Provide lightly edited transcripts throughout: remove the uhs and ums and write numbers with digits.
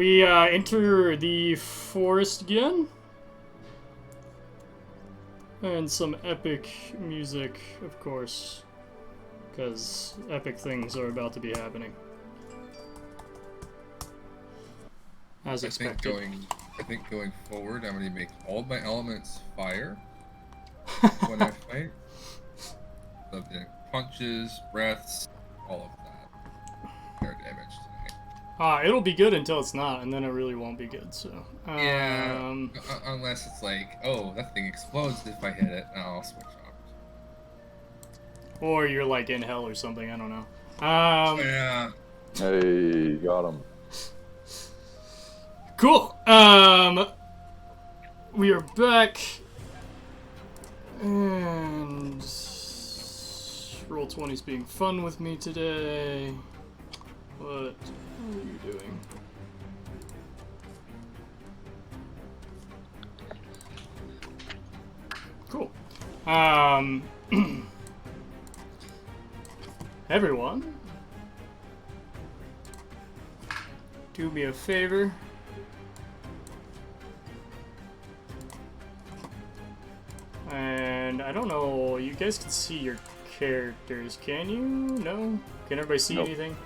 We enter the forest again. And some epic music, of course. Because epic things are about to be happening. As expected. I think going forward, I'm going to make all my elements fire when I fight. So, punches, breaths, all of that. Air damage tonight. It'll be good until it's not, and then it really won't be good, so... Yeah, unless it's like, oh, that thing explodes if I hit it, and I'll switch off. Or you're like in hell or something, I don't know. Yeah. Hey, got him. Cool. We are back. And Roll20's being fun with me today. What are you doing? Cool. Everyone, do me a favor. And I don't know, you guys can see your characters, can you? No? Can everybody see anything?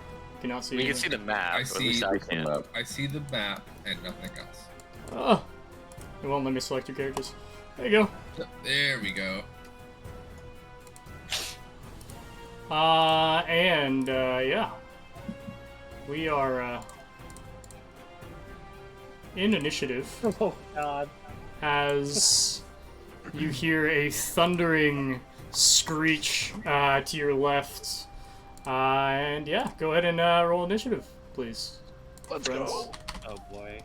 Cannot see anything? We can see the map. I see the map and nothing else. Oh, it won't let me select your characters. There you go. There we go. Yeah. We are, in initiative. Oh, God. As you hear a thundering screech to your left. And yeah, go ahead and roll initiative, please. Let's Drenz. go. Oh, boy.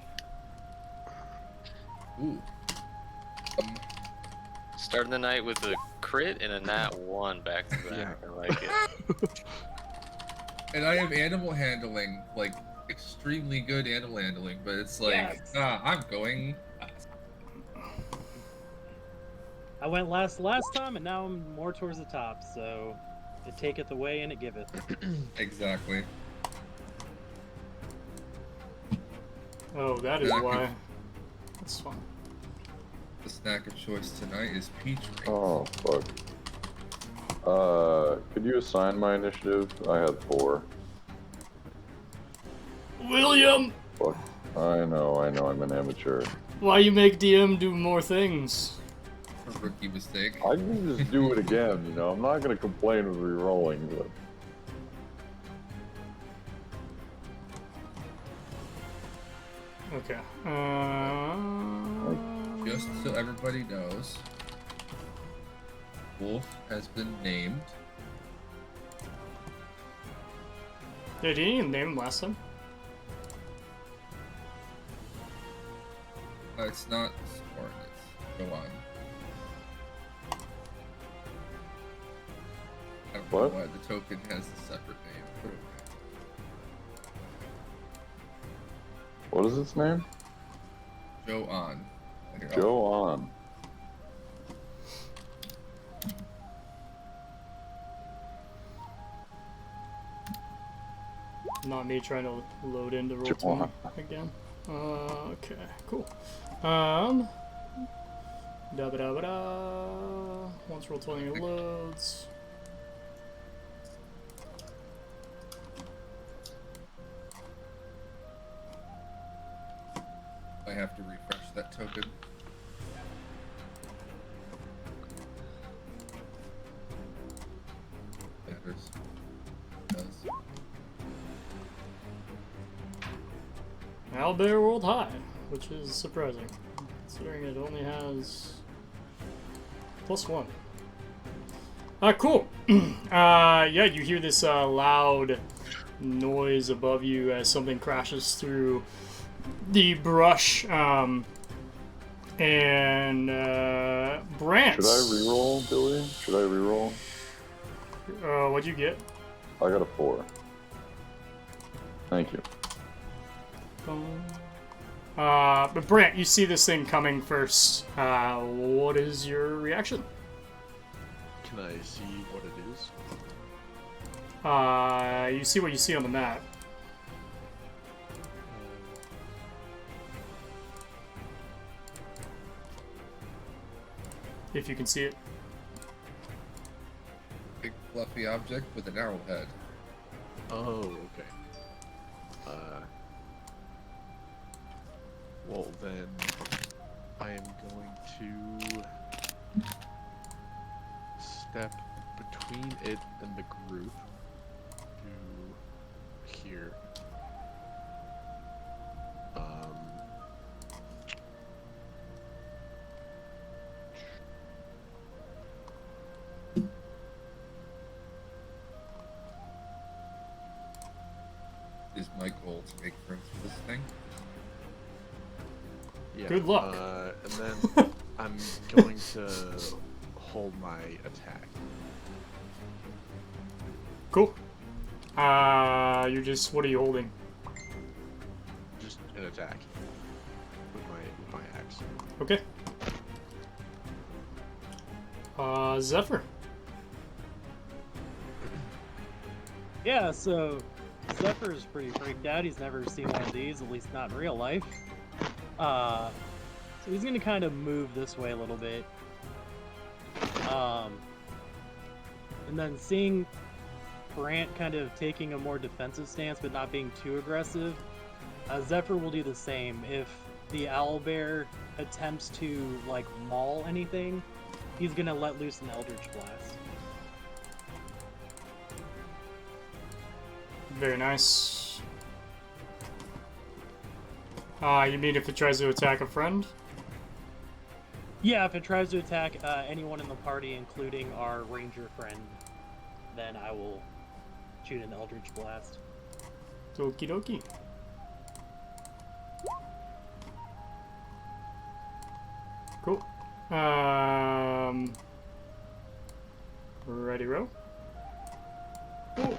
Ooh. Starting the night with a crit and a nat 1 back to back. I like it. And I have animal handling, like extremely good animal handling, but it's like, I'm going. I went last time, and now I'm more towards the top, so it taketh away and it giveth. Exactly. Oh, that is why. That's fine. The snack of choice tonight is peach rings. Oh, fuck. Could you assign my initiative? I had 4. William! Fuck. I know, I'm an amateur. Why you make DM do more things? A rookie mistake. I can just do it again, you know? I'm not gonna complain with re-rolling, but... Okay. Just so everybody knows, Wolf has been named. Did you name him last time? It's not smart, it's go on. I don't know why the token has a separate name. But okay. What is its name? Joe on. Joe on. Not me trying to load into Roll20 again. Okay, cool. Once Roll20 loads. I have to refresh that token. Matters. Does. Owlbear rolled high, which is surprising, considering it only has +1. Cool. Yeah, you hear this loud noise above you as something crashes through the brush, and Brant. Should I reroll, Billy? Should I reroll? What'd you get? I got a 4. Thank you. But Brant, you see this thing coming first. What is your reaction? Can I see what it is? You see what you see on the map. if you can see it. Big fluffy object with an arrowhead. Oh, okay. Well then, I am going to step between it and the group to here. Is my goal to make room for this thing? Yeah. Good luck. And then I'm going to hold my attack. Cool. You're just, what are you holding? Just an attack with my axe. Okay. Zephyr. Yeah, so Zephyr's pretty freaked out. He's never seen one of these, at least not in real life. So he's gonna kind of move this way a little bit. And then seeing Brant kind of taking a more defensive stance but not being too aggressive, Zephyr will do the same. If the owlbear attempts to, like, maul anything, he's gonna let loose an Eldritch Blast. Very nice. You mean if it tries to attack a friend? Yeah, if it tries to attack anyone in the party, including our ranger friend, then I will shoot an Eldritch Blast. Okie dokie. Cool. Ready, row? Cool.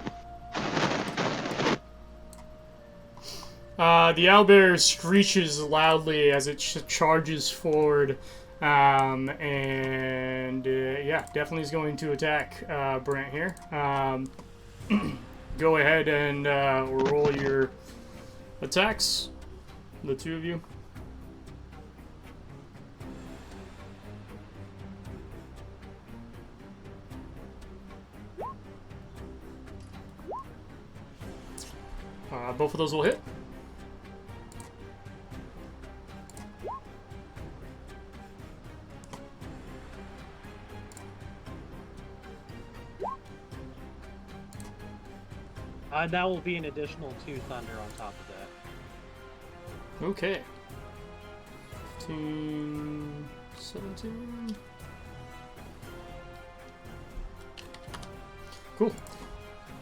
The owlbear screeches loudly as it charges forward, and yeah, definitely is going to attack Brant here. Go ahead and roll your attacks, the two of you. Both of those will hit. That will be an additional 2 thunder on top of that. Okay. 15, 17. Cool.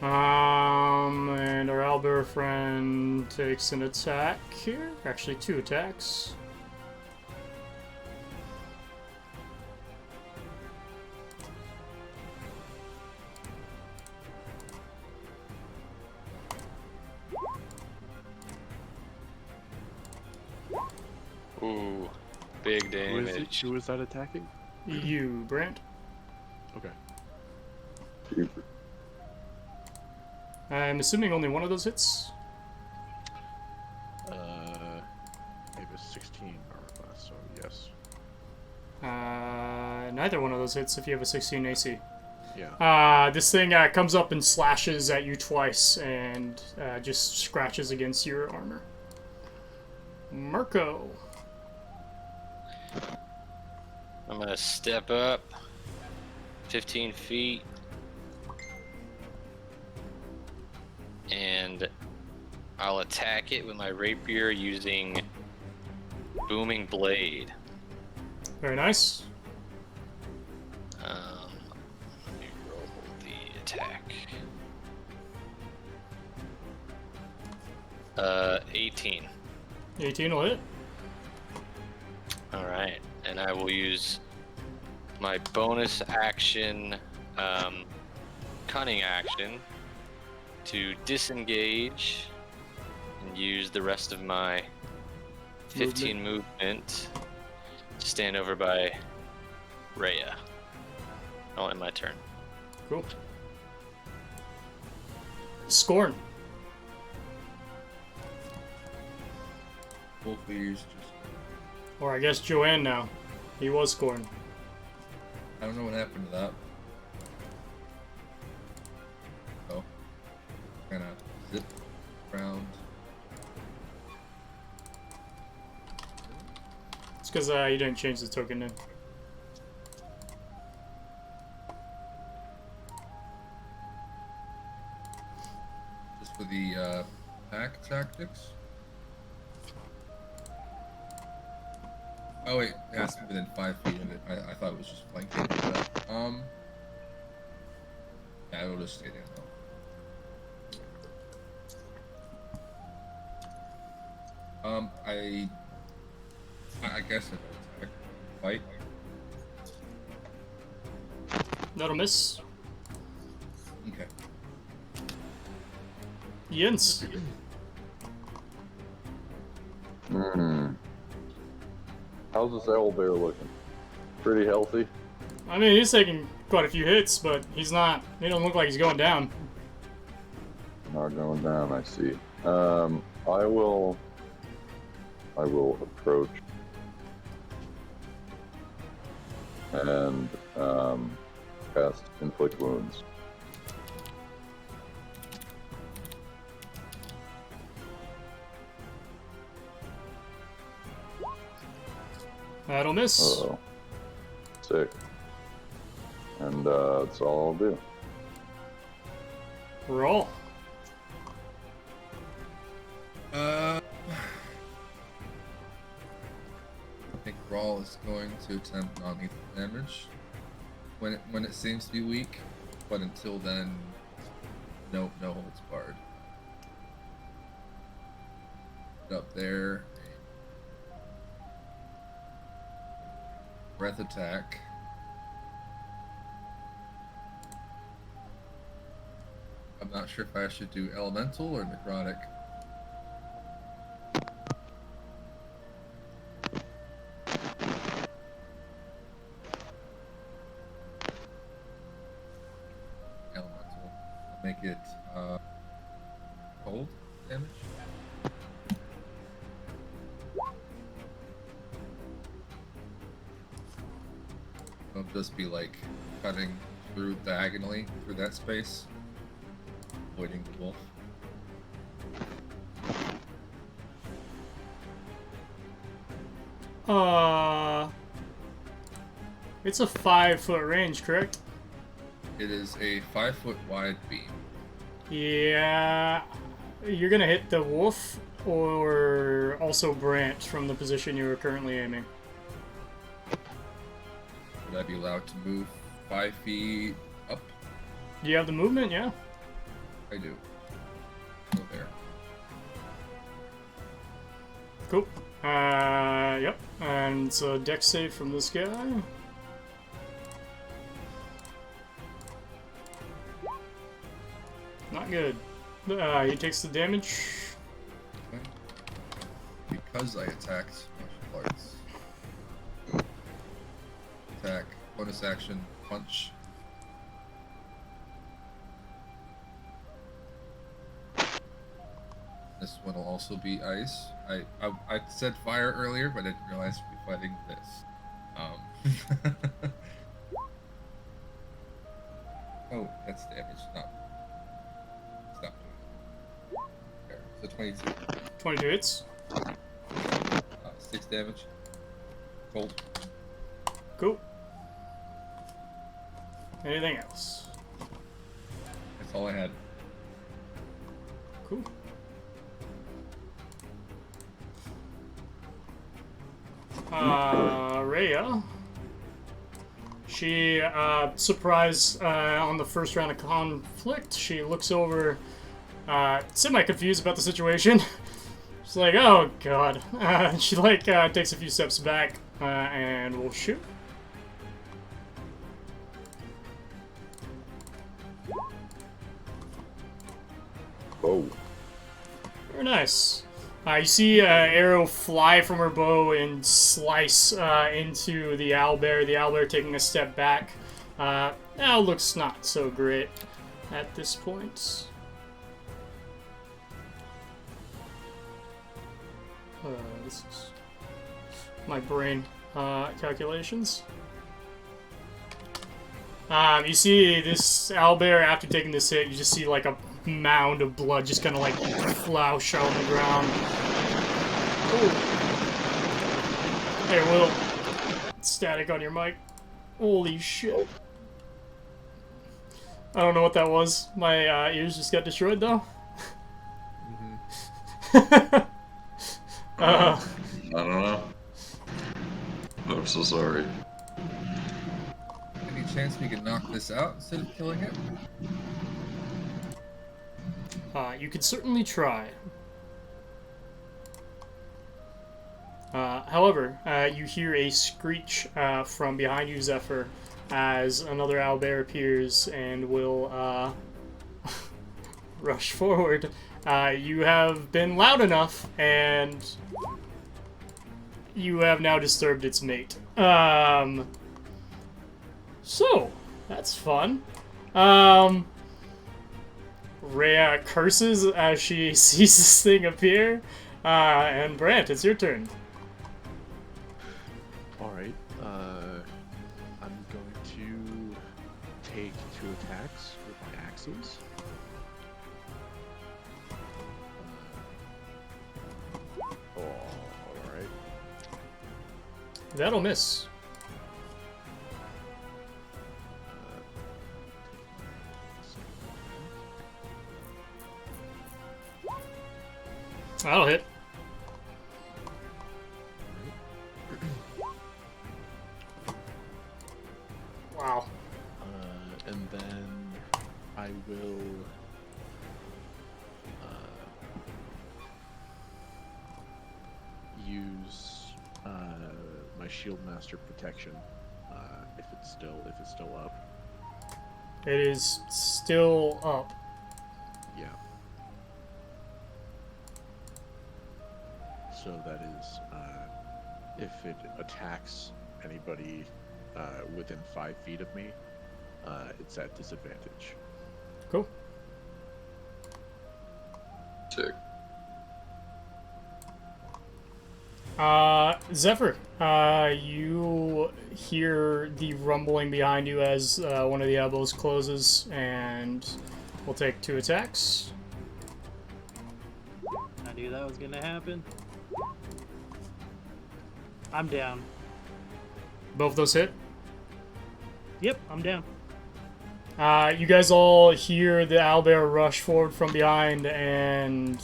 And our owlbear friend takes an attack here. Actually, 2 attacks. Ooh, big Who is it? damage. Who is that attacking? You, Brant. Okay. I'm assuming only one of those hits. I have a 16 armor class, so yes. Neither one of those hits if you have a 16 AC. Yeah. This thing comes up and slashes at you twice and just scratches against your armor. Murko. I'm gonna step up 15 feet and I'll attack it with my rapier using Booming Blade. Very nice. Let me roll the attack. 18. 18 will hit. Alright, and I will use my bonus action, cunning action, to disengage and use the rest of my 15 movement to stand over by Reya. I'll end my turn. Cool. Scorn. Both ears just Or I guess Joanne now. He was Scorn. I don't know what happened to that. Oh. Kind of zip around. It's because you didn't change the token in. Just for the pack tactics. Oh wait, it has to be within 5 feet of it. I thought it was just flanking. But, yeah, it'll just stay there though. I guess it attack. Fight. That'll miss. Okay. Jens. How's this owlbear looking? Pretty healthy? I mean, he's taking quite a few hits, but he's not. He don't look like he's going down. Not going down, I see. I will approach and cast Inflict Wounds. That'll miss. Uh-oh. Sick. And that's all I'll do. Roll. I think Brawl is going to attempt non-lethal damage when it seems to be weak, but until then, no holds barred. Up there, breath attack. I'm not sure if I should do elemental or necrotic. Elemental. I'll make it cold damage. It'll just be like cutting through diagonally through that space, avoiding the wolf. It's a 5-foot range, correct? It is a 5-foot wide beam. Yeah. You're gonna hit the wolf or also Brant from the position you were currently aiming. Would I be allowed to move 5 feet up? Do you have the movement? Yeah. I do. Go there. Cool. Yep. And it's a dex save from this guy. Not good. He takes the damage. Okay. Because I attacked martial arts. Attack, bonus action, punch. This one will also be ice. I said fire earlier, but I didn't realize we'd be fighting this. Oh, that's damage. Stop doing it. There. So 22. 22 hits. 6 damage. Cold. Cool. Anything else? That's all I had. Cool. Reya. She, surprised on the first round of conflict, she looks over, semi-confused about the situation. She's like, oh god. She, takes a few steps back, and will shoot. Oh. Very nice. You see an arrow fly from her bow and slice into the owlbear. The owlbear taking a step back. Now looks not so great at this point. This is my brain calculations. You see this owlbear, after taking this hit, you just see like a mound of blood just kind of like floush out on the ground. Ooh. Hey, Will. Static on your mic. Holy shit. I don't know what that was. My ears just got destroyed, though. I don't know. I'm so sorry. Any chance we could knock this out instead of killing it? You could certainly try. However, you hear a screech from behind you, Zephyr, as another owlbear appears and will rush forward. You have been loud enough, and you have now disturbed its mate. So, that's fun. Reya curses as she sees this thing appear. And Brant, it's your turn. Alright, I'm going to take 2 attacks with my axes. Alright. That'll miss. That'll hit. Wow. And then I will use my Shield Master protection if it's still up. It is still up. Yeah. So that is if it attacks anybody within 5 feet of me, it's at disadvantage. Cool. Sick. Zephyr, you hear the rumbling behind you as one of the elbows closes, and we'll take 2 attacks. I knew that was gonna happen. I'm down. Both those hit. Yep, I'm down. You guys all hear the owlbear rush forward from behind, and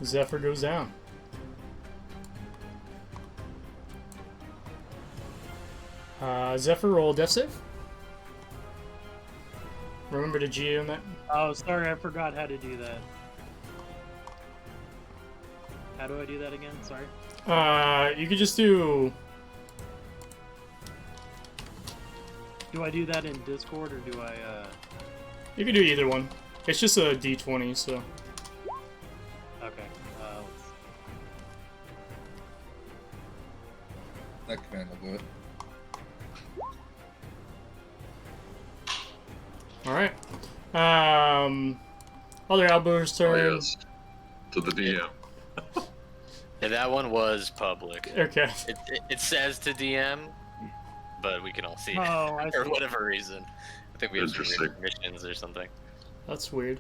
Zephyr goes down. Zephyr, roll a death save. Remember to GM that. Oh, sorry, I forgot how to do that. How do I do that again? Sorry. You could just do. Do I do that in Discord, or do I, You can do either one. It's just a D20, so. Okay, That command will do it. Alright. Other owlbear's turn. Oh, yes. To the DM. Yeah, that one was public. Okay. It says to DM, but we can all see it Oh, I for see. whatever reason. I think we have some Interesting. weird permissions or something. That's weird.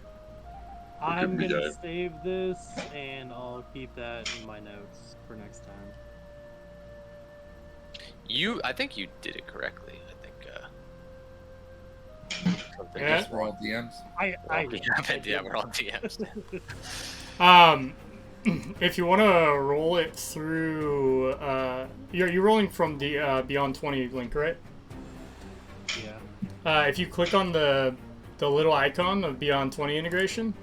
I'm be gonna good. save this, and I'll keep that in my notes for next time. I think you did it correctly. I think. Something Yeah. just We're all DMs. I yeah, we're all DMs. If you want to roll it through, you're rolling from the Beyond 20 link, right? Yeah. If you click on the little icon of Beyond 20 integration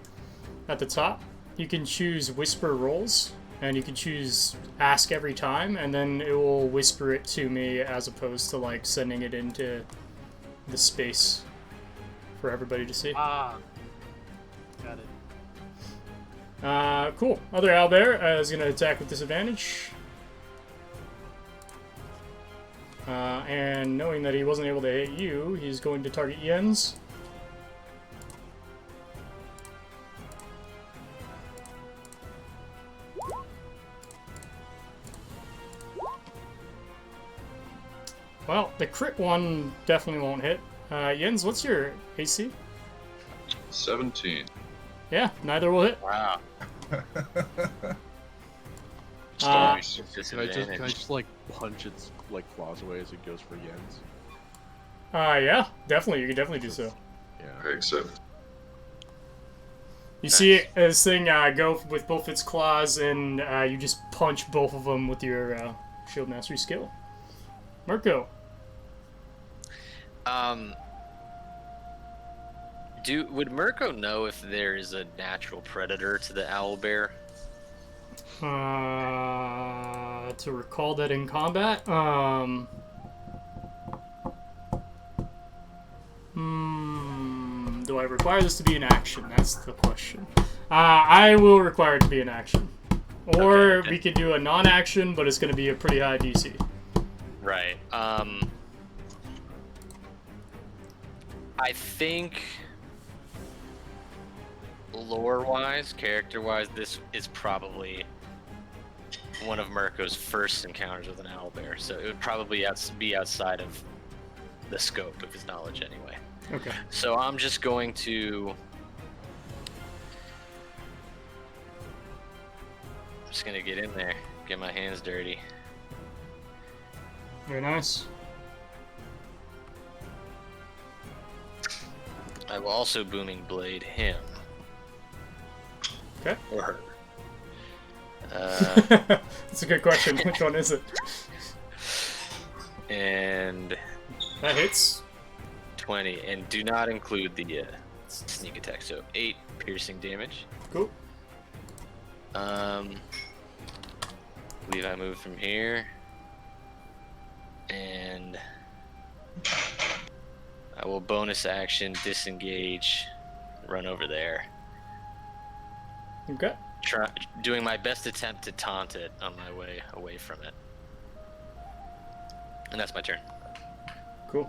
at the top, you can choose Whisper Rolls, and you can choose Ask every time, and then it will whisper it to me as opposed to like sending it into the space for everybody to see. Ah. Got it. Cool. Other owlbear is going to attack with disadvantage. And knowing that he wasn't able to hit you, he's going to target Jens. Well, the crit one definitely won't hit. Jens, what's your AC? 17. Yeah, neither will hit. Wow. Nice. Can I just like punch its like claws away as it goes for Jens? Yeah, definitely. You can definitely do so. Yeah. Okay, so You see this thing go with both its claws, and you just punch both of them with your shield mastery skill. Murko. Would Murko know if there is a natural predator to the owlbear? To recall that in combat, do I require this to be an action? That's the question. I will require it to be an action. Or Okay. we could do a non-action, but it's going to be a pretty high DC. Right. I think lore-wise, character-wise, this is probably one of Murko's first encounters with an owlbear, so it would probably be outside of the scope of his knowledge anyway. Okay. So I'm just going to... I'm just gonna get in there, get my hands dirty. Very nice. I will also Booming Blade him. Okay. Or her. That's a good question. Which one is it? And That hits. 20, and do not include the sneak attack, so 8 piercing damage. Cool. Believe I move from here, and I will bonus action disengage, run over there. Okay. Doing my best attempt to taunt it on my way away from it. And that's my turn. Cool.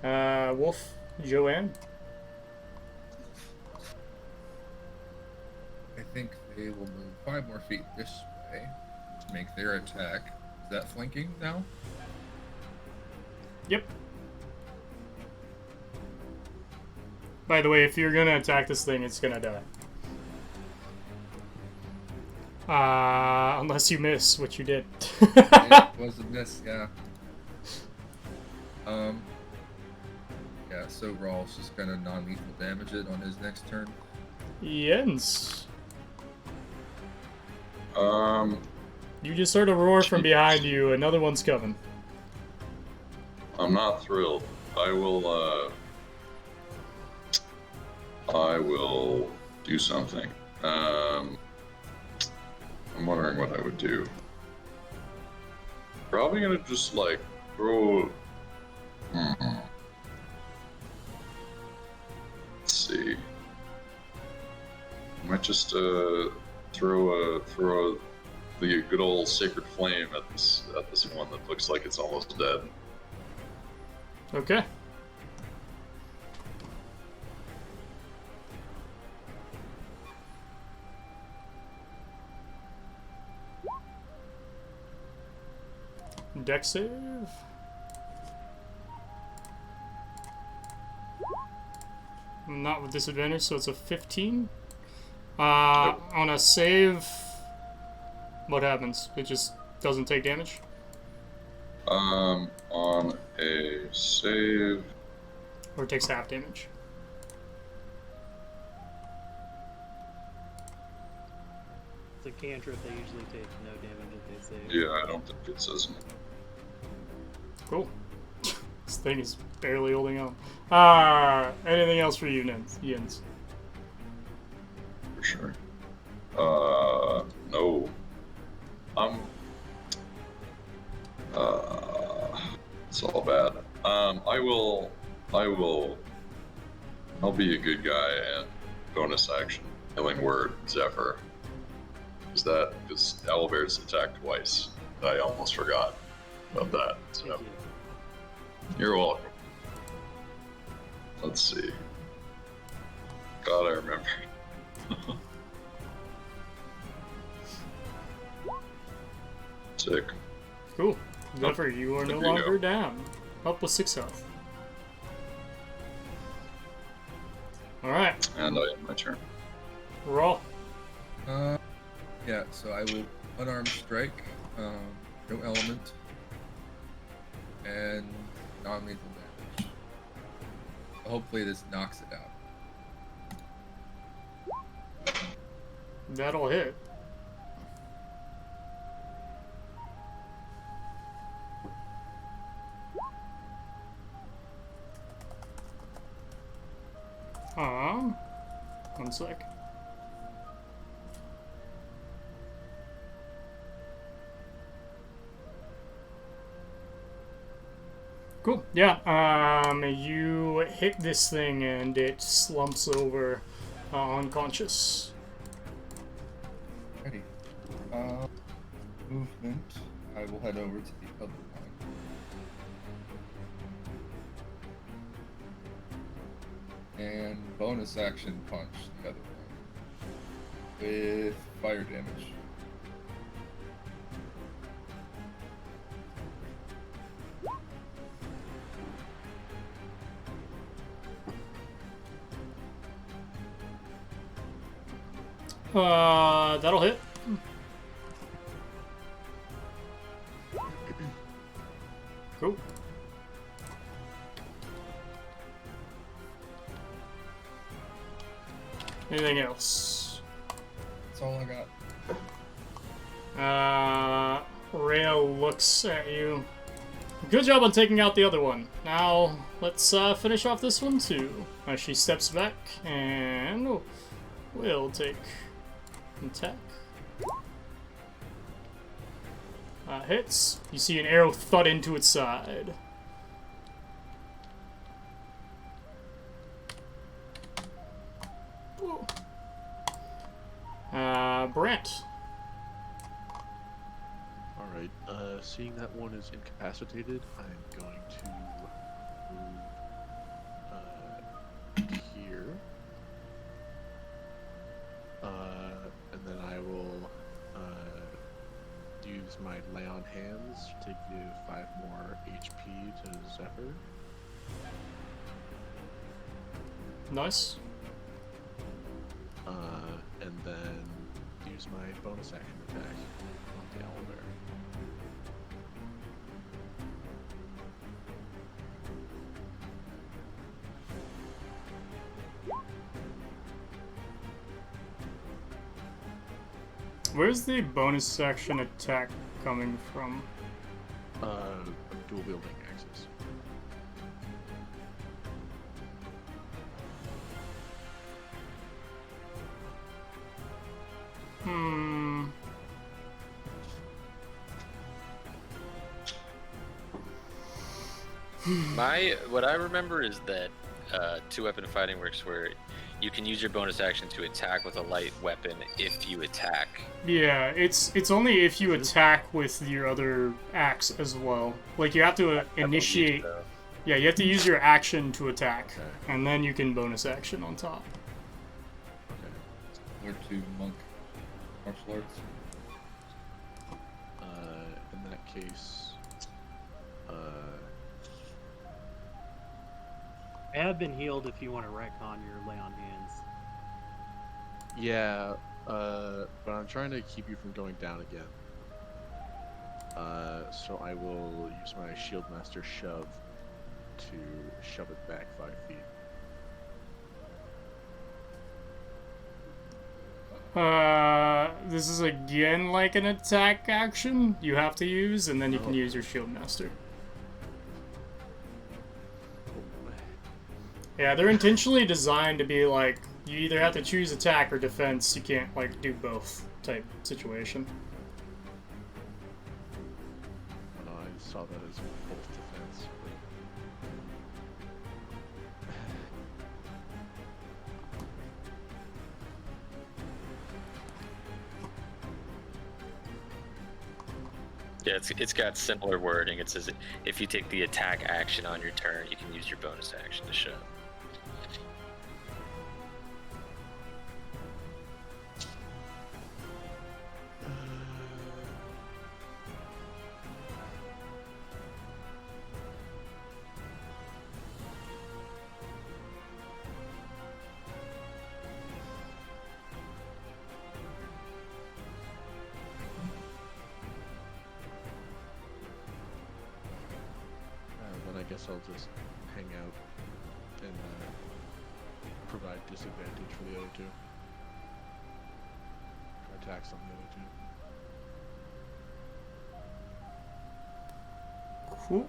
Wolf, Joanne. I think they will move 5 more feet this way to make their attack. Is that flanking now? Yep. By the way, if you're gonna attack this thing, it's gonna die. Unless you miss, which you did. It was a miss, yeah. Yeah, so Rawls just gonna non-lethal damage it on his next turn. Jens. You just heard a roar from behind you. Another one's coming. I'm not thrilled. I will do something. I'm wondering what I would do. Probably gonna just like throw. Let's see. I might just throw the good old sacred flame at this one that looks like it's almost dead. Okay. Dex save. Not with disadvantage, so it's a 15. On a save, what happens? It just doesn't take damage? On a save. Or it takes half damage? It's a cantrip, they usually take no damage if they save. Yeah, I don't think it says. Cool. This thing is barely holding on. Anything else for you, Jens? For sure. No. It's all bad. I'll be a good guy and bonus action, killing word, Zephyr. Because Owlbear's attacked twice. I almost forgot about that. So, Thank you. you're welcome. Let's see. God, I remember. Sick. Cool. Zephyr, you are no There you longer go. down. Up with 6 health. All right, And I end my turn. roll. Yeah, so I will unarmed strike, no element, and non-lethal damage. Hopefully this knocks it out. That'll hit. One sec. Cool. Yeah. You hit this thing and it slumps over, unconscious. Ready. Movement. I will head over to the other one. And bonus action punch the other one. With fire damage. That'll hit. Cool. Anything else? That's all I got. Reya looks at you. Good job on taking out the other one. Now, let's finish off this one too. She steps back and we'll take an attack. Hits. You see an arrow thud into its side. Whoa. Brant. Alright, seeing that one is incapacitated, I'm going to move here. And then I will use my lay on hands to give 5 more HP to Zephyr. Nice. And then use my bonus action attack on the owlbear. Where's the bonus action attack coming from? Dual wielding axes. What I remember is that two-weapon fighting works where you can use your bonus action to attack with a light weapon if you attack. Yeah, it's only if you attack with your other axe as well. Like, you have to initiate... Yeah, you have to use your action to attack, and then you can bonus action on top. Similar to monk martial arts. In that case, I have been healed if you want to retcon your lay on hands. yeah, but I'm trying to keep you from going down again. So I will use my Shieldmaster Shove to shove it back 5 feet. This is again like an attack action you have to use, and then you can use your Shieldmaster. Yeah, they're intentionally designed to be like, you either have to choose attack or defense, you can't, like, do both type situation. I saw that as both defense. Yeah, it's got similar wording. It says if you take the attack action on your turn, you can use your bonus action to shove. guess I'll just hang out and provide disadvantage for the other two. Or attacks on the other two. Cool.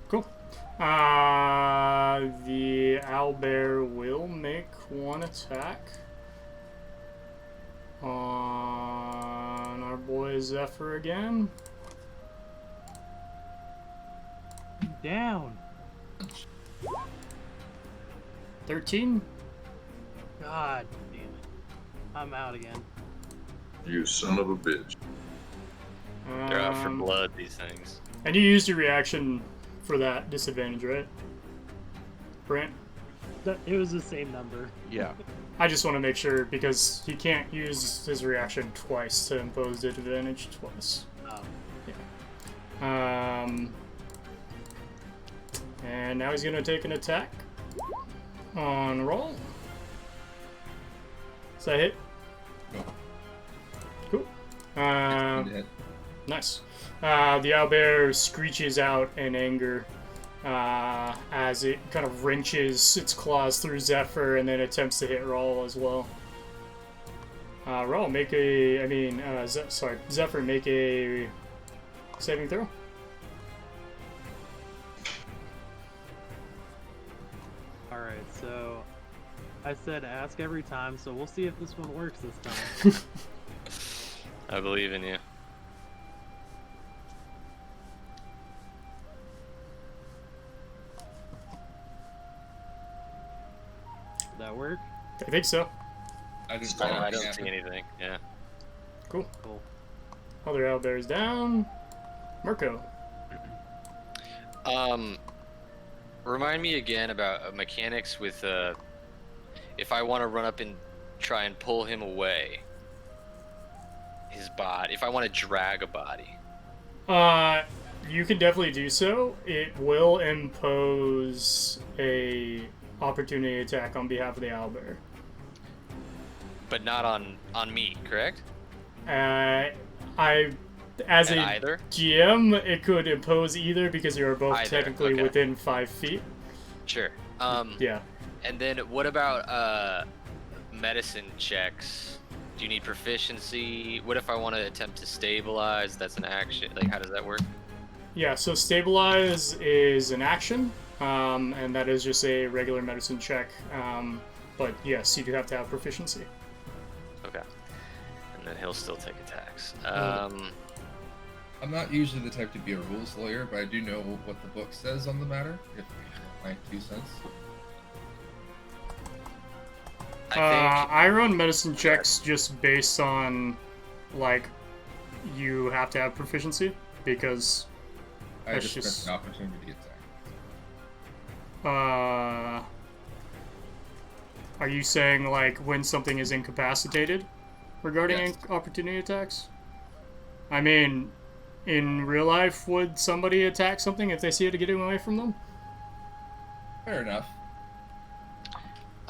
Cool. The owlbear will make one attack on our boy Zephyr again. Down. 13. God damn it. I'm out again. You son of a bitch. They're out for Um, blood, these things. And you used your reaction for that disadvantage, right? Brant? It was the same number. Yeah. I just want to make sure because he can't use his reaction twice to impose disadvantage twice. Oh. And now he's gonna take an attack on roll. Does that hit? No. Cool. Hit. Nice. The owlbear screeches out in anger as it kind of wrenches its claws through Zephyr and then attempts to hit Rawl as well. Rawl, make a... Zephyr, make a saving throw. Alright, so I said ask every time, so we'll see if this one works this time. I believe in you. Did that work? I think so. I didn't. I don't see anything. Yeah. Cool. Cool. Other owlbear's down. Murko. Remind me again about mechanics with if I want to run up and try and pull him away, his body. If I want to drag a body. You can definitely do so. It will impose a opportunity attack on behalf of the owlbear. But not on me, correct? As And a either? GM, it could impose either because you are both Either, technically okay. within 5 feet. Sure. Yeah. And then what about medicine checks? Do you need proficiency? What if I want to attempt to stabilize? That's an action. Like, how does that work? Yeah, so stabilize is an action, and that is just a regular medicine check. But yes, you do have to have proficiency. Okay. And then he'll still take attacks. I'm not usually the type to be a rules lawyer, but I do know what the book says on the matter. If my 2 cents. I run medicine checks just based on, like, you have to have proficiency, because I that's just just... an opportunity attack. Are you saying, like, when something is incapacitated regarding Yes. opportunity attacks? I mean, in real life, would somebody attack something if they see it getting away from them? Fair enough.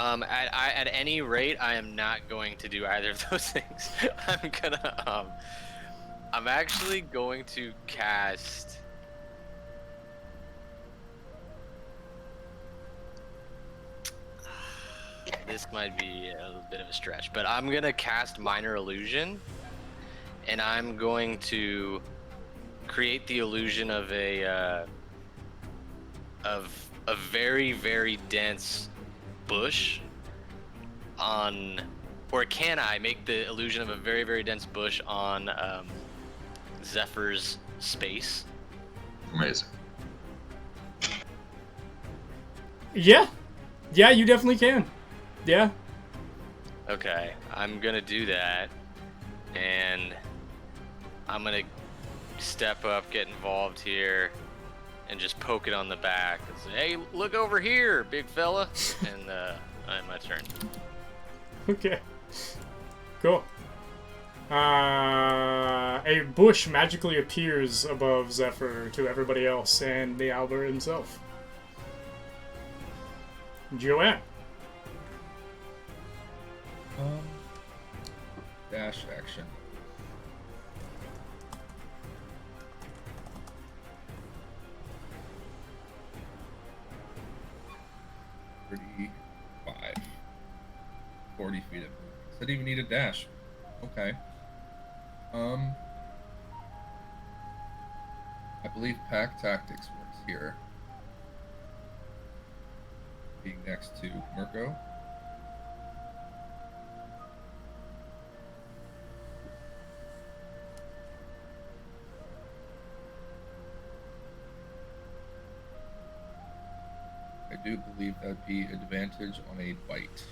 At any rate, I am not going to do either of those things. I'm actually going to cast. This might be a little bit of a stretch, but I'm gonna cast Minor Illusion, and I'm going to create the illusion of a very, very dense bush on, or can I make the illusion of a very, very dense bush on Zephyr's space? Amazing. Yeah, you definitely can. Yeah. Okay, I'm gonna do that, and I'm gonna step up, get involved here, and just poke it on the back and say, "Hey, look over here, big fella!" And my turn. Okay. Cool. A bush magically appears above Zephyr to everybody else and the owlbear himself. Joanne. Dash action. 35. 40 feet of movement. Didn't even need a dash. Okay. I believe pack tactics works here. Being next to Murko. I do believe that'd be advantage on a bite.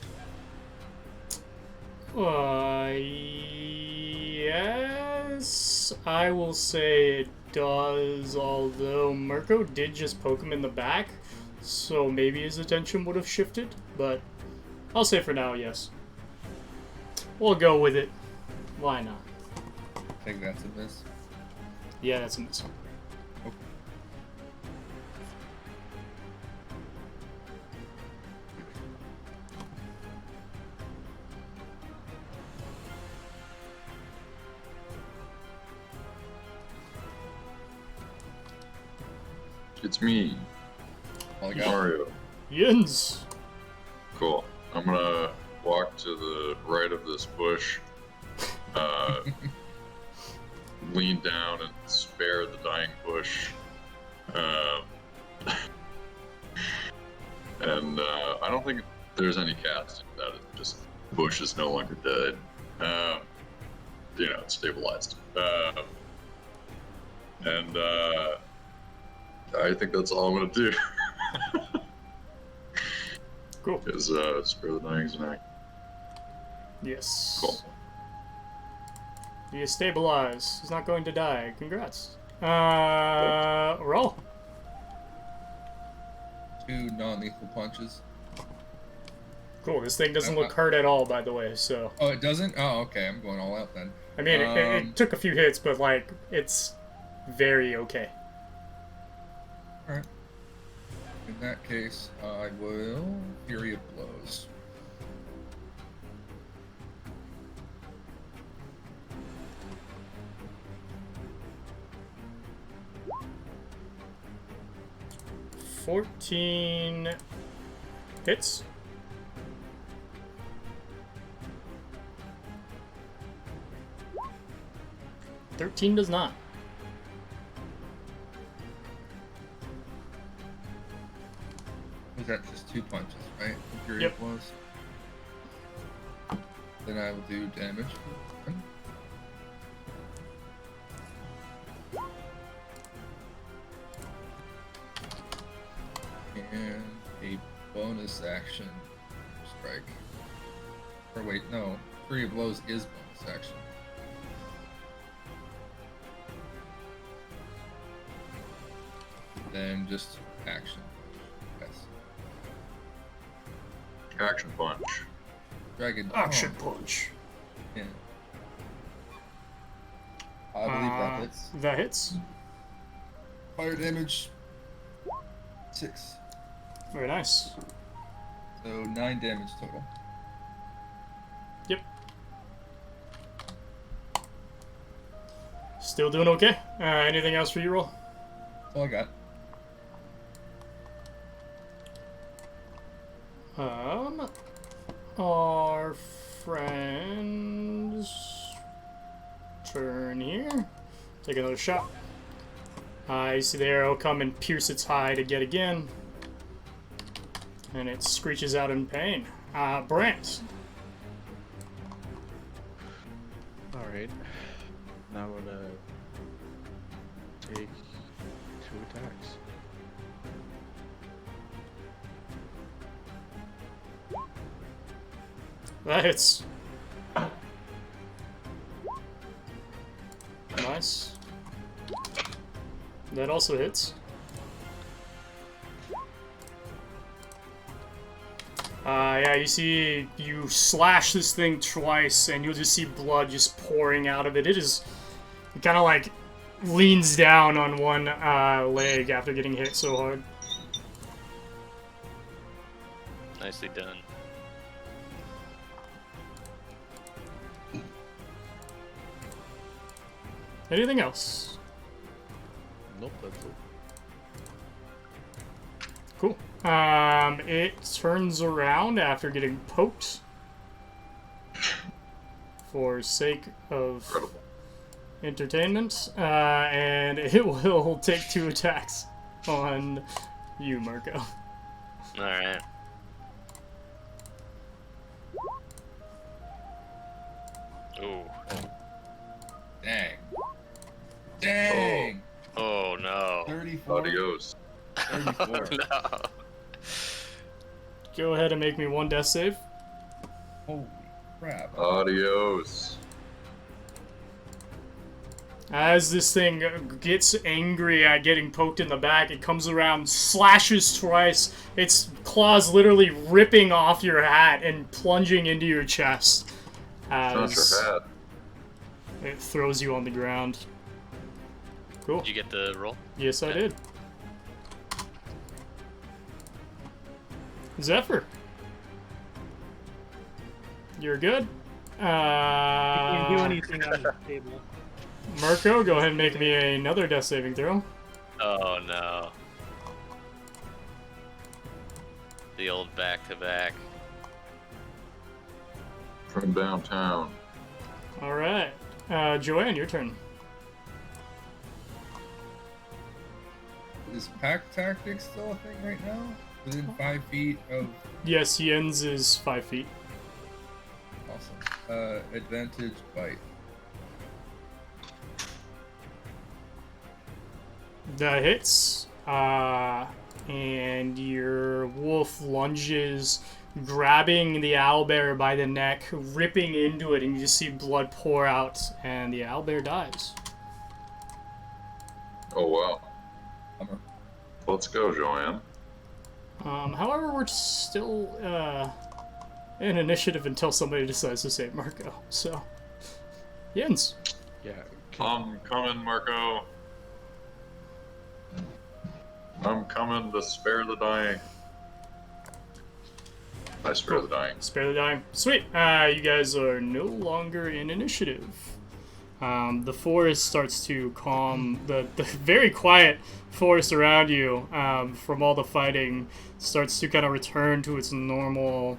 Yes, I will say it does, although Murko did just poke him in the back, so maybe his attention would have shifted, but I'll say for now, yes. We'll go with it. Why not? I think that's a miss. Yeah, that's a miss. Okay. It's me, All I got. Mario. Yins! Cool. I'm gonna walk to the right of this bush, lean down and spare the dying bush. And I don't think there's any casting that it just bush is no longer dead. It's stabilized. And I think that's all I'm gonna do. Cool. Is spare the dying tonight. Yes. Cool. He is stabilized. He's not going to die. Congrats. Roll. 2 non-lethal punches. Cool. This thing doesn't look hurt at all, by the way, so. Oh, it doesn't? Oh, okay. I'm going all out then. I mean, it took a few hits, but, like, it's very okay. Alright. In that case, I will Fury of Blows. $14 hits. $13 does not. Was that just 2 punches, right? The Fury Yep. of Blows. Then I will do damage. And a bonus action strike. Or wait, no. Fury of Blows is bonus action. Then just action. Yes. Action punch. Dragon. Action punch. Yeah. I believe that hits. That hits. Fire damage. 6. Very nice. So 9 damage total. Yep. Still doing okay. Anything else for you, Roll? That's all I got. Our friend's turn here. Take another shot. You see the arrow come and pierce its hide again. And it screeches out in pain. Brant. Alright. Now I'm gonna take 2 attacks. That hits. Nice. That also hits. Yeah, you see, you slash this thing twice, and you'll just see blood just pouring out of it. It kind of like leans down on one leg after getting hit so hard. Nicely done. Anything else? Nope, that's it. Cool. It turns around after getting poked. For sake of Incredible. entertainment, and it will take 2 attacks on you, Murko. Alright. Ooh. Dang. Dang. Oh no. 34. Adios. 34. No. Go ahead and make me 1 death save. Holy crap. Adios. As this thing gets angry at getting poked in the back, it comes around, slashes twice, its claws literally ripping off your hat and plunging into your chest. Not As your hat. it throws you on the ground. Cool. Did you get the roll? Yes, I did. Zephyr. You're good. I can't do anything on the table. Murko, go ahead and make me another death saving throw. Oh no. The old back-to-back. From downtown. Alright. Joanne, your turn. Is pack tactics still a thing right now? Within 5 feet of... Yes, Jens is 5 feet. Awesome. Advantage bite. That hits. And your wolf lunges, grabbing the owlbear by the neck, ripping into it, and you just see blood pour out, and the owlbear dies. Oh, wow. Bummer. Let's go, Joanne. However, we're still in initiative until somebody decides to save Murko. So, Jens. Yeah. I'm coming, Marco. I'm coming to spare the dying. I spare the dying. Spare the dying. Sweet. You guys are no longer in initiative. The forest starts to calm. The very quiet forest around you from all the fighting starts to kind of return to its normal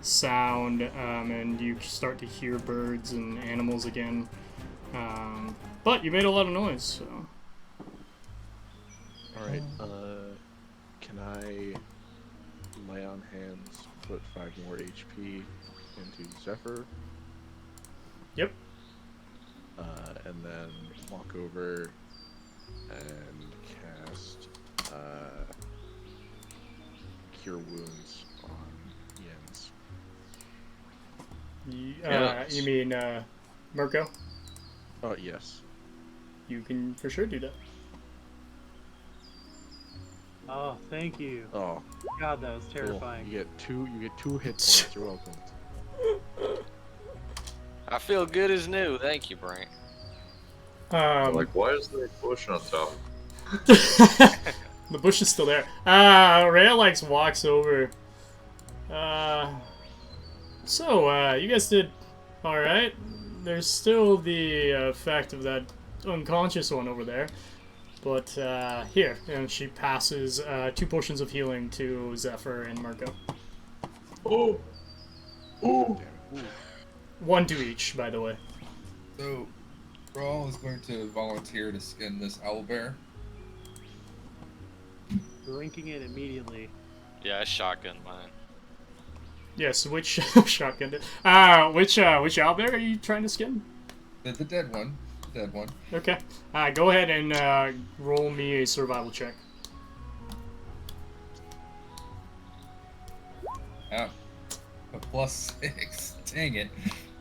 sound, and you start to hear birds and animals again. But you made a lot of noise, so... Alright, can I lay on hands, put 5 more HP into Zephyr? Yep. And then walk over and cast Cure Wounds on Jens. Yes. You mean Murko? Oh, yes. You can for sure do that. Oh, thank you. Oh, God, that was cool. terrifying. You get two hit points. You're welcome. I feel good as new. Thank you, Brant. Like, why is there a bush on top? The bush is still there. Reya walks over. So, you guys did alright. There's still the effect of that unconscious one over there. But, here. And she passes 2 potions of healing to Zephyr and Murko. Oh! Oh! Damn it. 1 to each, by the way. So, Brawl is going to volunteer to skin this owlbear. Drinking it immediately. Yeah, I shotgun mine. Yes, which shotgun did? Which owlbear are you trying to skin? The dead one. The dead one. Okay. Go ahead and roll me a survival check. Ah, a +6. Dang it.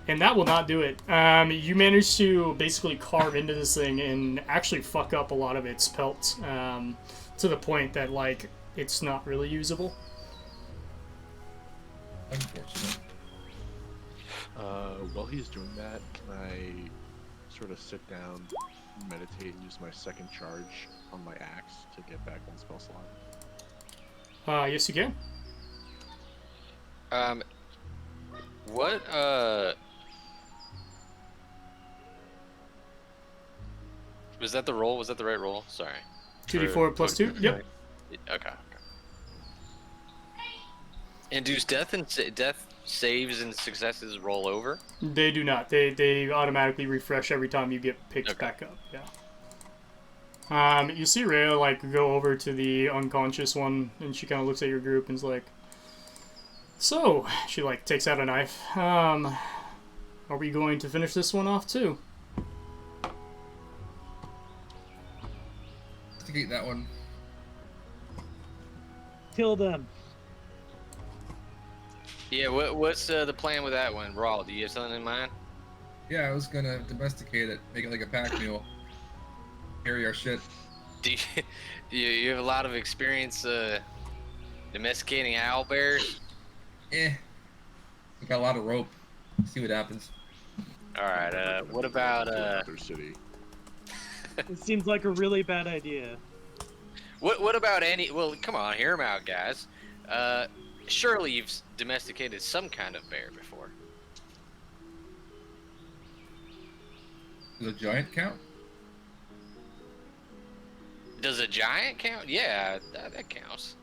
And that will not do it. You manage to basically carve into this thing and actually fuck up a lot of its pelt to the point that, like, it's not really usable. Unfortunate. While he's doing that, can I sort of sit down, meditate, and use my second charge on my axe to get back on spell slot? Yes, you can. What, was that the roll? Was that the right roll? Sorry. 2d4 plus 2? Yep. Okay. And do death saves and successes roll over? They do not. They automatically refresh every time you get picked Okay. back up. Yeah. You see Reya like go over to the unconscious one, and she kind of looks at your group and is like, "So," she like takes out a knife. Are we going to finish this one off too? Investigate that one. Kill them. Yeah, what's the plan with that one? Raw, do you have something in mind? Yeah, I was gonna domesticate it, make it like a pack mule. Carry our shit. Do you have a lot of experience domesticating owlbears? We got a lot of rope. See what happens. Alright, what about Another city. It seems like a really bad idea. what about any? Well, come on, hear 'em out, guys. Surely you've domesticated some kind of bear before. Does a giant count? Does a giant count? Yeah, that counts.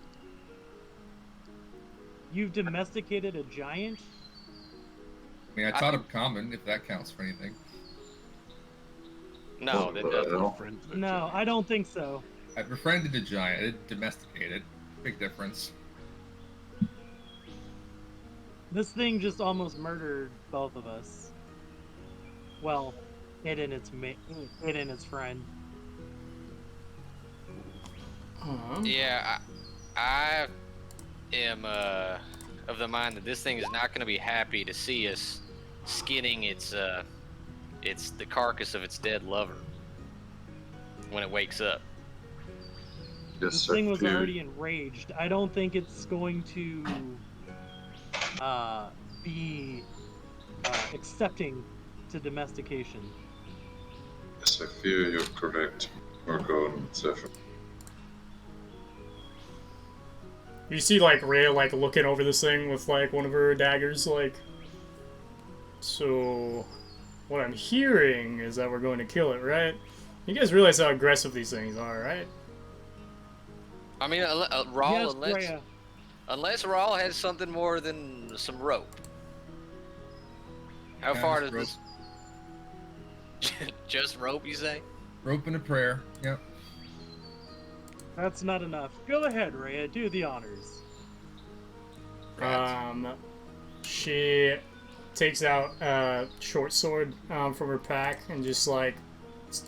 You've domesticated a giant? I mean, I taught him common, if that counts for anything. No, that doesn't. Friend of the No, giant. I don't think so. I befriended a giant. I didn't domesticate it. Big difference. This thing just almost murdered both of us. Well, it and its friend. Yeah, I am of the mind that this thing is not going to be happy to see us skinning its the carcass of its dead lover when it wakes up. Yes, This sir. thing was Fear. already enraged. I don't think it's going to be accepting to domestication. Yes, I fear you're correct, Murko and Zephyr. You see like Reya like looking over this thing with like one of her daggers, like. So, what I'm hearing is that we're going to kill it, right? You guys realize how aggressive these things are, right? I mean, Rawl, Yes, unless Reya. unless Rawl has something more than some rope. How Yeah, far just does this? Just rope, you say? Rope and a prayer. Yep. That's not enough. Go ahead, Reya. Do the honors. She takes out a short sword from her pack and just like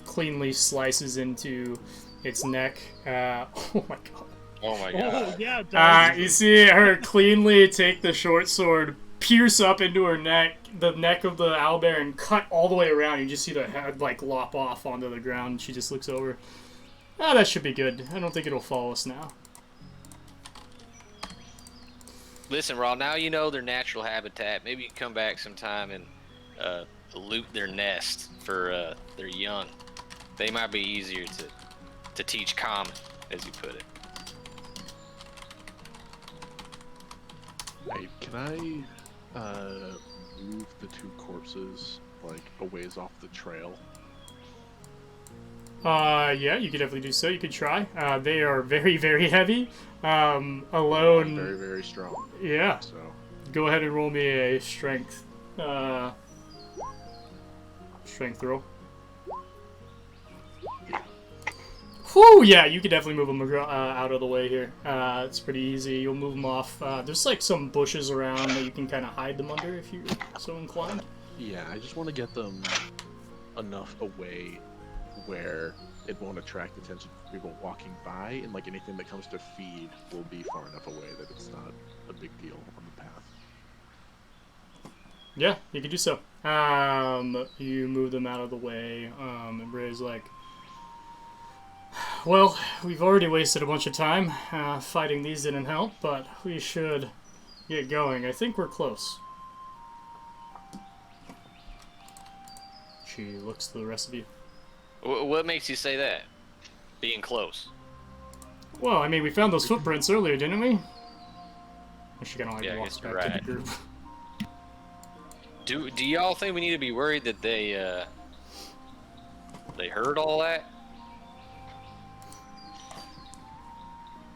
cleanly slices into its neck. Oh my god. Oh my Oh, god. yeah, it does. You see her cleanly take the short sword, pierce up into her neck, the neck of the owlbear, and cut all the way around. You just see the head like lop off onto the ground. She just looks over. Ah, that should be good. I don't think it'll follow us now. Listen, Rawl, now you know their natural habitat. Maybe you can come back sometime and loot their nest for their young. They might be easier to teach common, as you put it. Hey, can I move the two corpses like a ways off the trail? Yeah, you could definitely do so. You could try. They are very, very heavy. Very, Alone. very strong. Yeah. So Go ahead and roll me a strength. Strength roll. Whew, yeah, you could definitely move them out of the way here. It's pretty easy. You'll move them off. There's like some bushes around that you can kind of hide them under if you're so inclined. yeah, I just want to get them enough away where it won't attract attention from people walking by, and like anything that comes to feed will be far enough away that it's not a big deal on the path. Yeah, you can do so. You move them out of the way, and Ray's like, well, we've already wasted a bunch of time. Fighting these didn't help, but we should get going. I think we're close. She looks to the rest of you. What makes you say that? Being close. Well, I mean, we found those footprints earlier, didn't we? She kind of like Yeah, I walks guess you're back to right. the group. Do y'all think we need to be worried that they heard all that?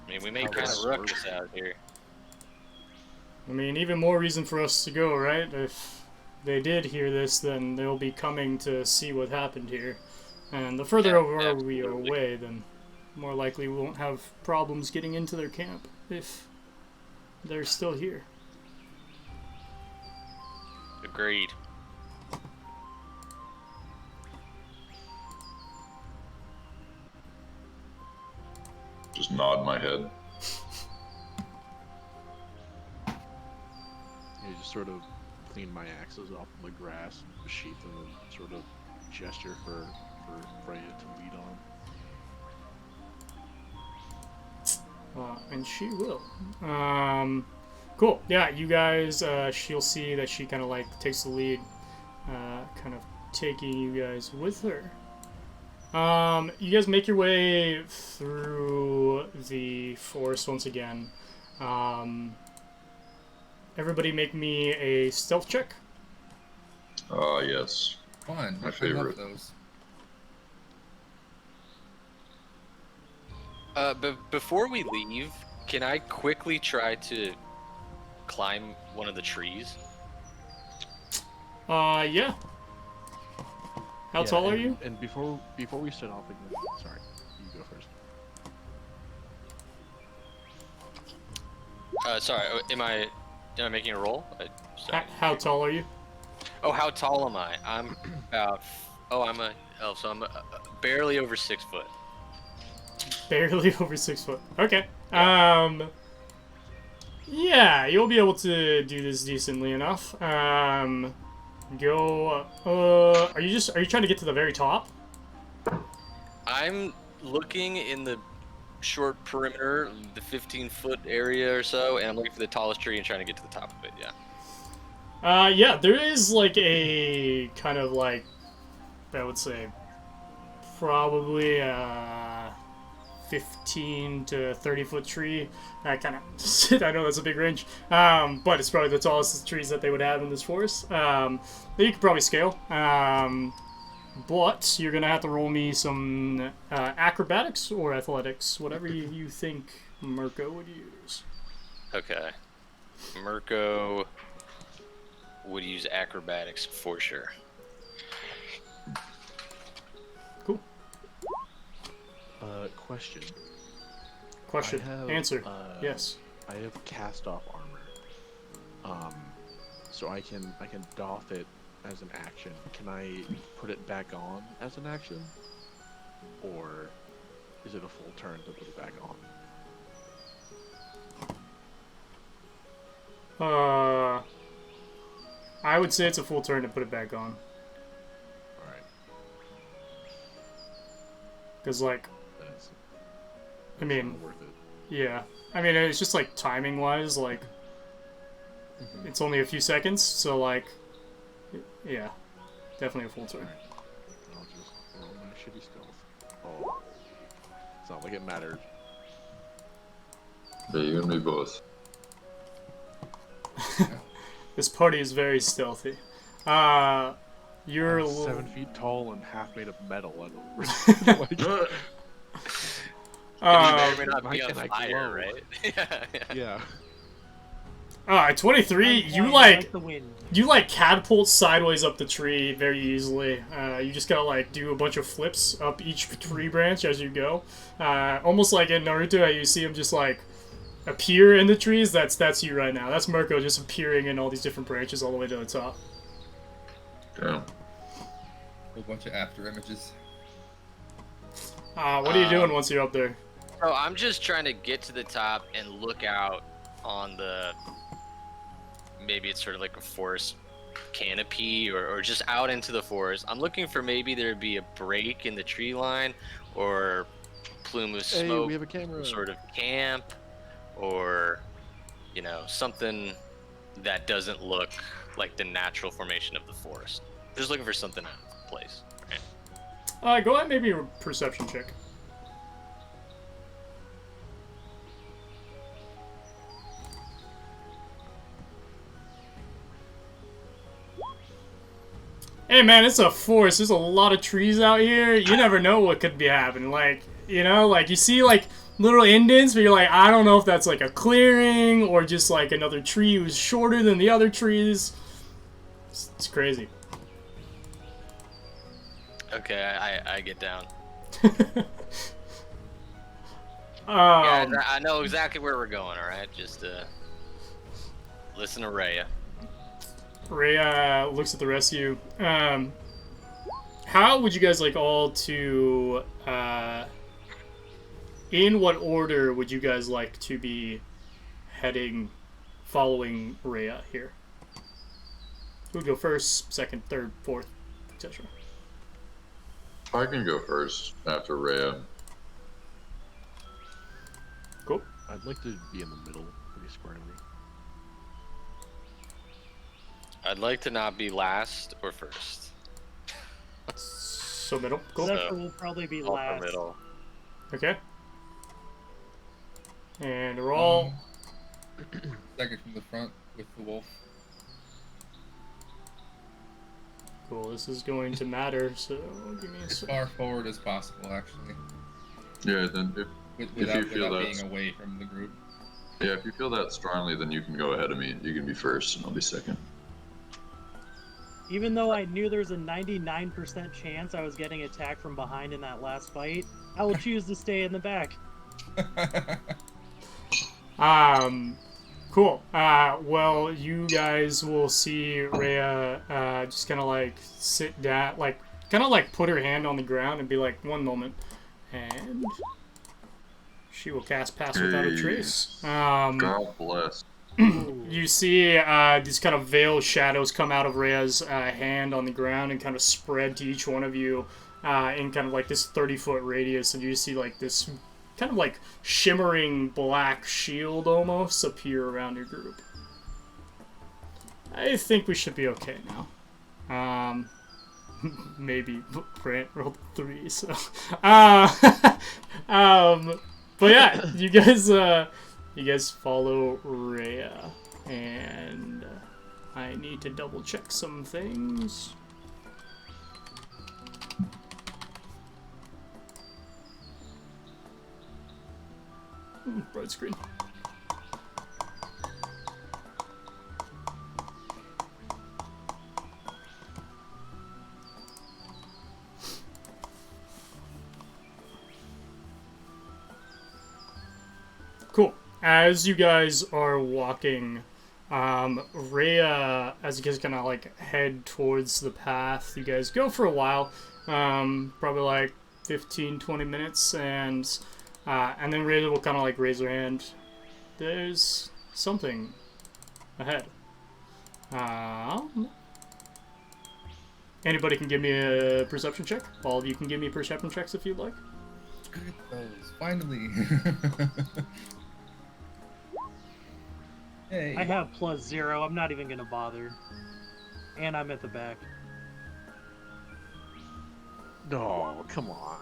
I mean, we made kind of ruckus out here. I mean, even more reason for us to go, right? If they did hear this, then they'll be coming to see what happened here. And the further over we are away, then more likely we won't have problems getting into their camp if they're still here. Agreed. Just nod my head. You just sort of clean my axes off the grass, sheath them, and sort of gesture for Reya to lead on. And she will. Cool. Yeah, you guys, she'll see that she kind of like takes the lead, kind of taking you guys with her. You guys make your way through the forest once again. Everybody make me a stealth check. Yes. Fun. My I favorite. love those. But before we leave, can I quickly try to climb one of the trees? Yeah. How tall are and, you? And before we set off again, sorry, you go first. Sorry, am I making a roll? Sorry. How tall are you? Oh, how tall am I? I'm about. So I'm barely over 6 foot. Barely over 6 foot. Okay. Yeah, you'll be able to do this decently enough. Are you trying to get to the very top? I'm looking in the short perimeter, the 15-foot area or so, and I'm looking for the tallest tree and trying to get to the top of it. Yeah. Yeah, there is like a kind of like, I would say, probably 15 to 30-foot tree. I know that's a big range, but it's probably the tallest trees that they would have in this forest. That you could probably scale. But you're gonna have to roll me some acrobatics or athletics, whatever you think Murko would use. Okay. Murko would use acrobatics for sure. Cool. Question. Question. I have, Answer. Yes. I have cast off armor. So I can doff it as an action. Can I put it back on as an action? Or is it a full turn to put it back on? I would say it's a full turn to put it back on. Alright. Because, like, I mean, worth it. yeah. I mean, it's just, like, timing-wise, like, it's only a few seconds, so, like, yeah. Definitely a full turn. Alright. I'll just roll my shitty stealth. Oh. It's not like it mattered. Yeah, you and me both. This party is very stealthy. You're I'm a little... 7 feet tall and half made of metal. I don't like It may or may not why be on can I fire, glow? right? Yeah. At 23, you Like the wind. you catapult sideways up the tree very easily. You just gotta like do a bunch of flips up each tree branch as you go. Almost like in Naruto, how you see him just like appear in the trees. That's you right now. That's Murko just appearing in all these different branches all the way to the top. Damn. A bunch of after images. What are you doing once you're up there? So I'm just trying to get to the top and look out on the, maybe it's sort of like a forest canopy or just out into the forest. I'm looking for maybe there'd be a break in the tree line or plume of Hey, smoke, we have a camera. sort of camp, or something that doesn't look like the natural formation of the forest. Just looking for something out of place. Okay. Go ahead, maybe a perception check. Hey man, it's a forest. There's a lot of trees out here. You never know what could be happening. Like, you see like little indents, but you're like, I don't know if that's like a clearing or just like another tree who's shorter than the other trees. It's crazy. Okay, I get down. Um, Yeah, I know exactly where we're going. All right, just listen to Reya. Reya looks at the rest of you. How would you guys like all to, in what order would you guys like to be heading, following Reya here? Who would go first, second, third, fourth, etc.? I can go first after Reya. Cool. I'd like to be in the middle, pretty squarely. I'd like to not be last or first. So middle. Cool. Zephyr will probably be All for last. middle. Okay. And roll. Second from the front with the wolf. Cool. This is going to matter. So give me a As sec. far forward as possible, actually. Yeah, then Without, you feel without that's- being away from the group. yeah, if you feel that strongly, then you can go ahead of me. You can be first, and I'll be second. Even though I knew there's a 99% chance I was getting attacked from behind in that last fight, I will choose to stay in the back. Cool. Well, you guys will see Reya just kind of like sit down, like kind of like put her hand on the ground and be like, one moment, and she will cast Pass Without a Hey. Trace. God bless. You see these kind of veiled shadows come out of Reya's hand on the ground and kind of spread to each one of you in kind of like this 30-foot radius, and you see like this kind of like shimmering black shield almost appear around your group. I think we should be okay now. Maybe Brant rolled 3, so but yeah, you guys follow Reya, and I need to double check some things. Bright screen. Cool. As you guys are walking, Reya, as you guys kind of like head towards the path, you guys go for a while, probably like 15-20 minutes, and then Reya will kind of like raise her hand. There's something ahead. Anybody can give me a perception check. All of you can give me perception checks if you'd like. Good at those. Finally. Hey. I have +0. I'm not even gonna bother. And I'm at the back. No, come on.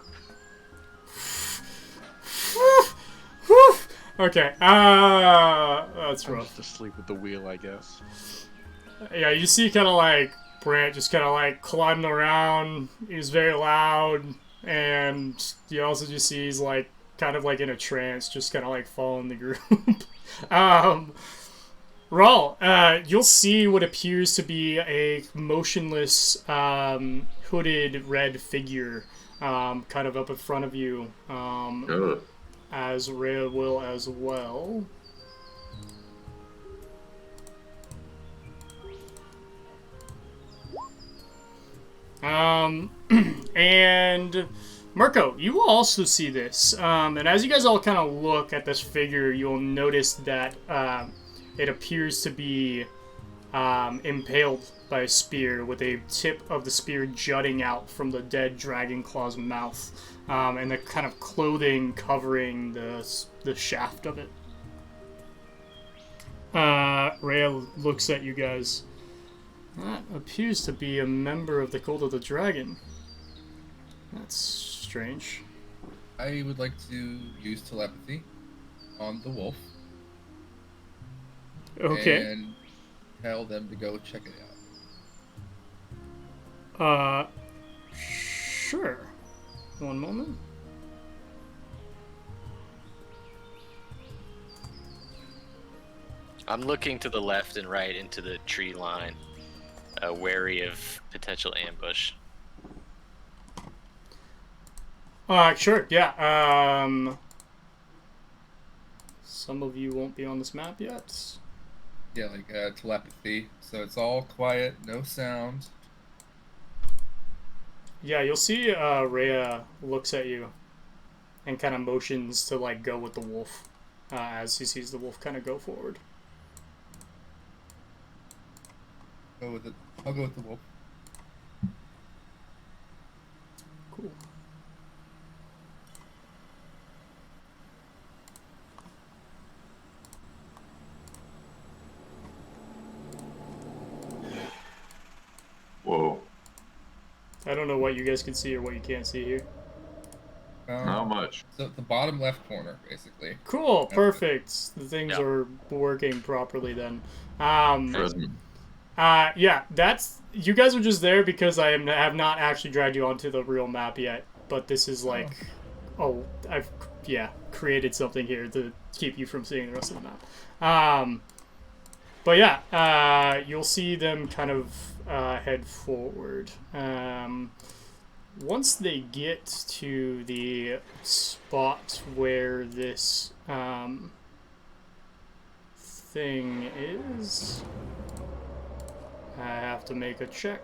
Okay, that's I'm rough. just asleep at the wheel, I guess. Yeah, you see kind of like Brant just kind of like climbing around. He's very loud, and you also just see he's like kind of like in a trance, just kind of like following the group. Raul, you'll see what appears to be a motionless, hooded red figure, kind of up in front of you, Ugh. as Reya will as well. And Murko, you will also see this. And as you guys all kind of look at this figure, you'll notice that it appears to be impaled by a spear, with a tip of the spear jutting out from the dead Dragonclaw's mouth, and the kind of clothing covering the shaft of it. Reya looks at you guys. That appears to be a member of the Cult of the Dragon. That's strange. I would like to use telepathy on the wolf. Okay. And tell them to go check it out. Sure. One moment. I'm looking to the left and right into the tree line, wary of potential ambush. Sure, yeah. Some of you won't be on this map yet. Yeah, like telepathy. So it's all quiet, no sound. Yeah, you'll see Reya looks at you and kind of motions to like go with the wolf as he sees the wolf kind of go forward. Go with it. I'll go with the wolf. Cool. Whoa. I don't know what you guys can see or what you can't see here. How much? So the bottom left corner, basically. Cool, That's perfect. The things Yeah. are working properly then. Fresman. Yeah, that's you guys are just there because have not actually dragged you onto the real map yet. But this is like, I've created something here to keep you from seeing the rest of the map. But yeah, you'll see them kind of head forward. Once they get to the spot where this thing is, I have to make a check.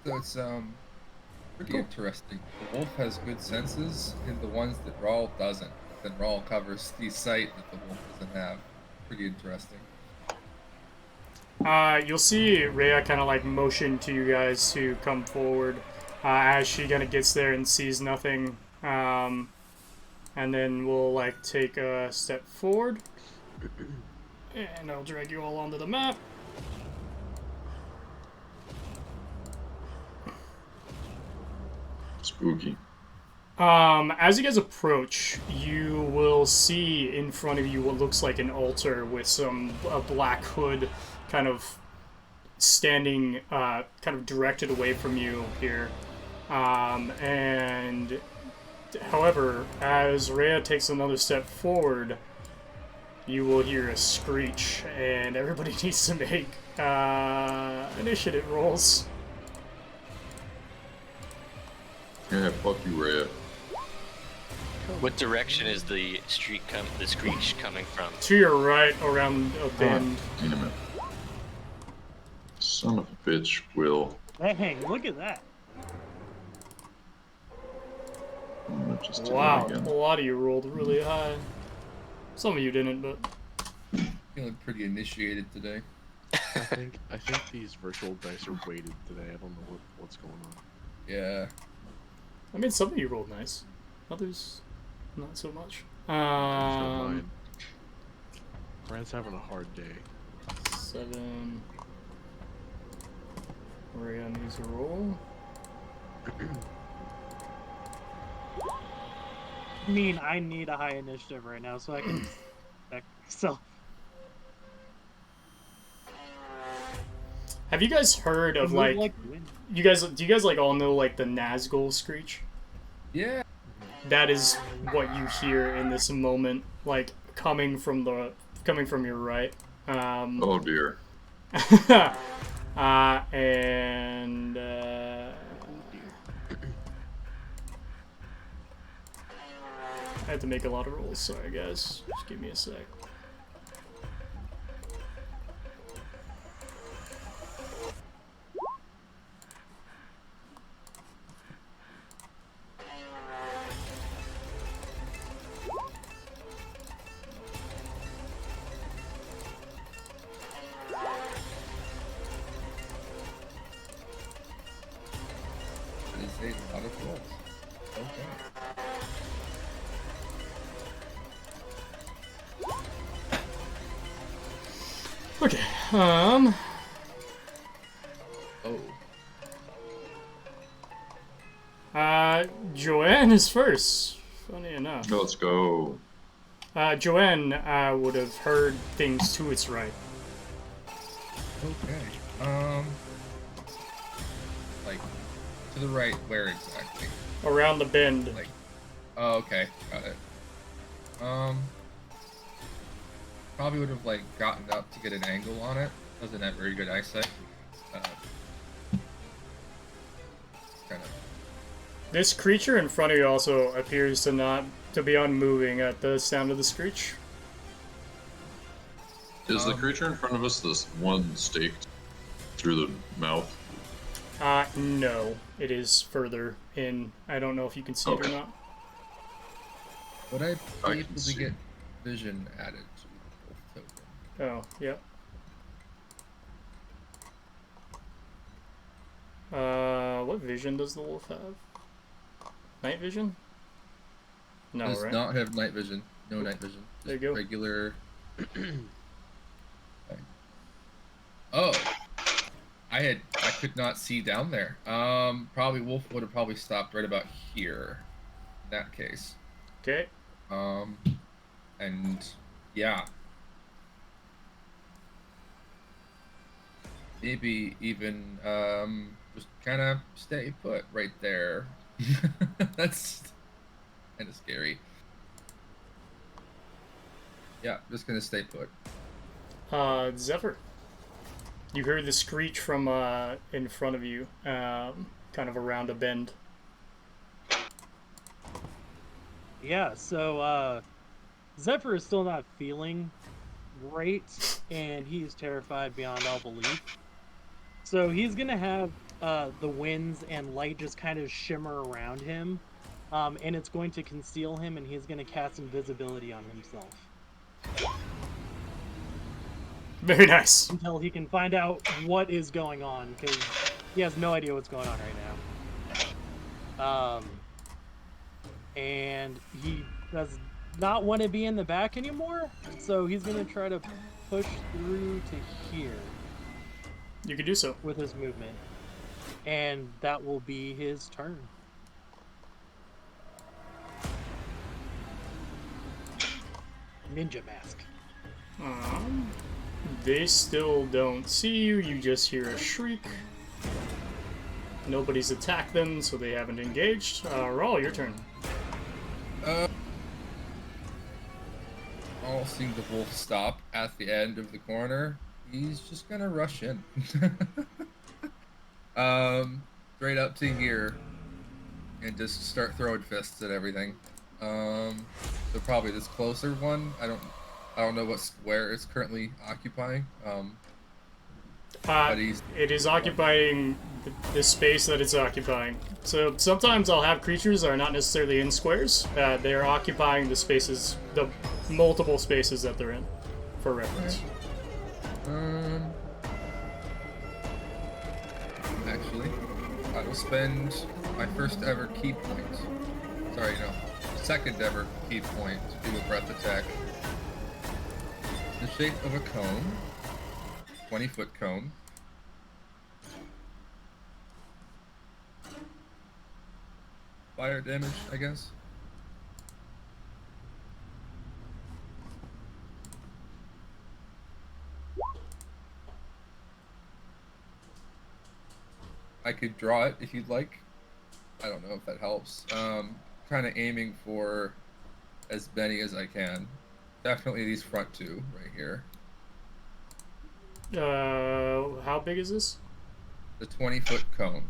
So it's pretty interesting. The wolf has good senses, and the ones that Rawl doesn't. Then Rawl covers the sight that the wolf doesn't have. Pretty interesting. You'll see Reya kind of like motion to you guys to come forward as she kind of gets there and sees nothing. And then we'll like take a step forward. And I'll drag you all onto the map. Spooky. As you guys approach, you will see in front of you what looks like an altar with a black hood kind of standing kind of directed away from you here. And however, as Reya takes another step forward, you will hear a screech, and everybody needs to make initiative rolls. Yeah, fuck you, Reya. What direction is the screech coming from? To your right, around a bend. Damn it. Son of a bitch, Will. Dang, look at that. I'm gonna just do Wow, that a again. lot of you rolled really high. Some of you didn't, but Feeling pretty initiated today. I think these virtual dice are weighted today. I don't know what's going on. Yeah. I mean, some of you rolled nice. Others, not so much. Mine. Brant's having a hard day. 7. Reya needs a roll. I mean, I need a high initiative right now, so I can check myself. Have you guys heard of Move like win. do you guys like all know like the Nazgul screech? Yeah. That is what you hear in this moment, like coming from your right. Oh dear. And I had to make a lot of rolls. Sorry, guys. Just give me a sec. That is a lot of rolls. Okay. Okay. Joanne is first. Funny enough. Let's go. Joanne would have heard things to its right. Okay. Like, to the right, where exactly? Around the bend. Like, oh, okay, got it. Probably would have, like, gotten up to get an angle on it. Doesn't have very good eyesight. Kind of. This creature in front of you also appears to be unmoving at the sound of the screech. Is the creature in front of us this one staked through the mouth? No. It is further in. I don't know if you can see it or Okay. not. Would I I be can able to see. get vision added to the token? Oh, yep. What vision does the wolf have? Night vision? No, Does right? not have night vision. No night vision. There you Just go. Regular. Okay. Oh, I could not see down there. Probably wolf would have probably stopped right about here. In that case. Okay. And yeah. Maybe even just kind of stay put right there. That's kind of scary. Yeah, just gonna stay put. Zephyr. You heard the screech from in front of you, kind of around a bend. Yeah, so Zephyr is still not feeling great, and he's terrified beyond all belief. So he's gonna have the winds and light just kind of shimmer around him, and it's going to conceal him, and he's gonna cast invisibility on himself Very nice. until he can find out what is going on, because he has no idea what's going on right now. And he does not want to be in the back anymore, so he's gonna try to push through to here You can do so. with his movement, and that will be his turn. Ninja mask. They still don't see you. You just hear a shriek. Nobody's attacked them, so they haven't engaged. Rawl, your turn. All seeing the wolf stop at the end of the corner, he's just gonna rush in. Straight up to here, and just start throwing fists at everything. So probably this closer one. I don't know what square it's currently occupying. But It is occupying the space that it's occupying. So sometimes I'll have creatures that are not necessarily in squares. They are occupying the spaces, the multiple spaces that they're in, for reference. Actually, I will spend my first ever key point. Sorry, no, second ever key point to do a breath attack. The shape of a cone, 20-foot cone. Fire damage, I guess. I could draw it if you'd like. I don't know if that helps. Kind of aiming for as many as I can. Definitely these front two right here. How big is this? The 20-foot cone.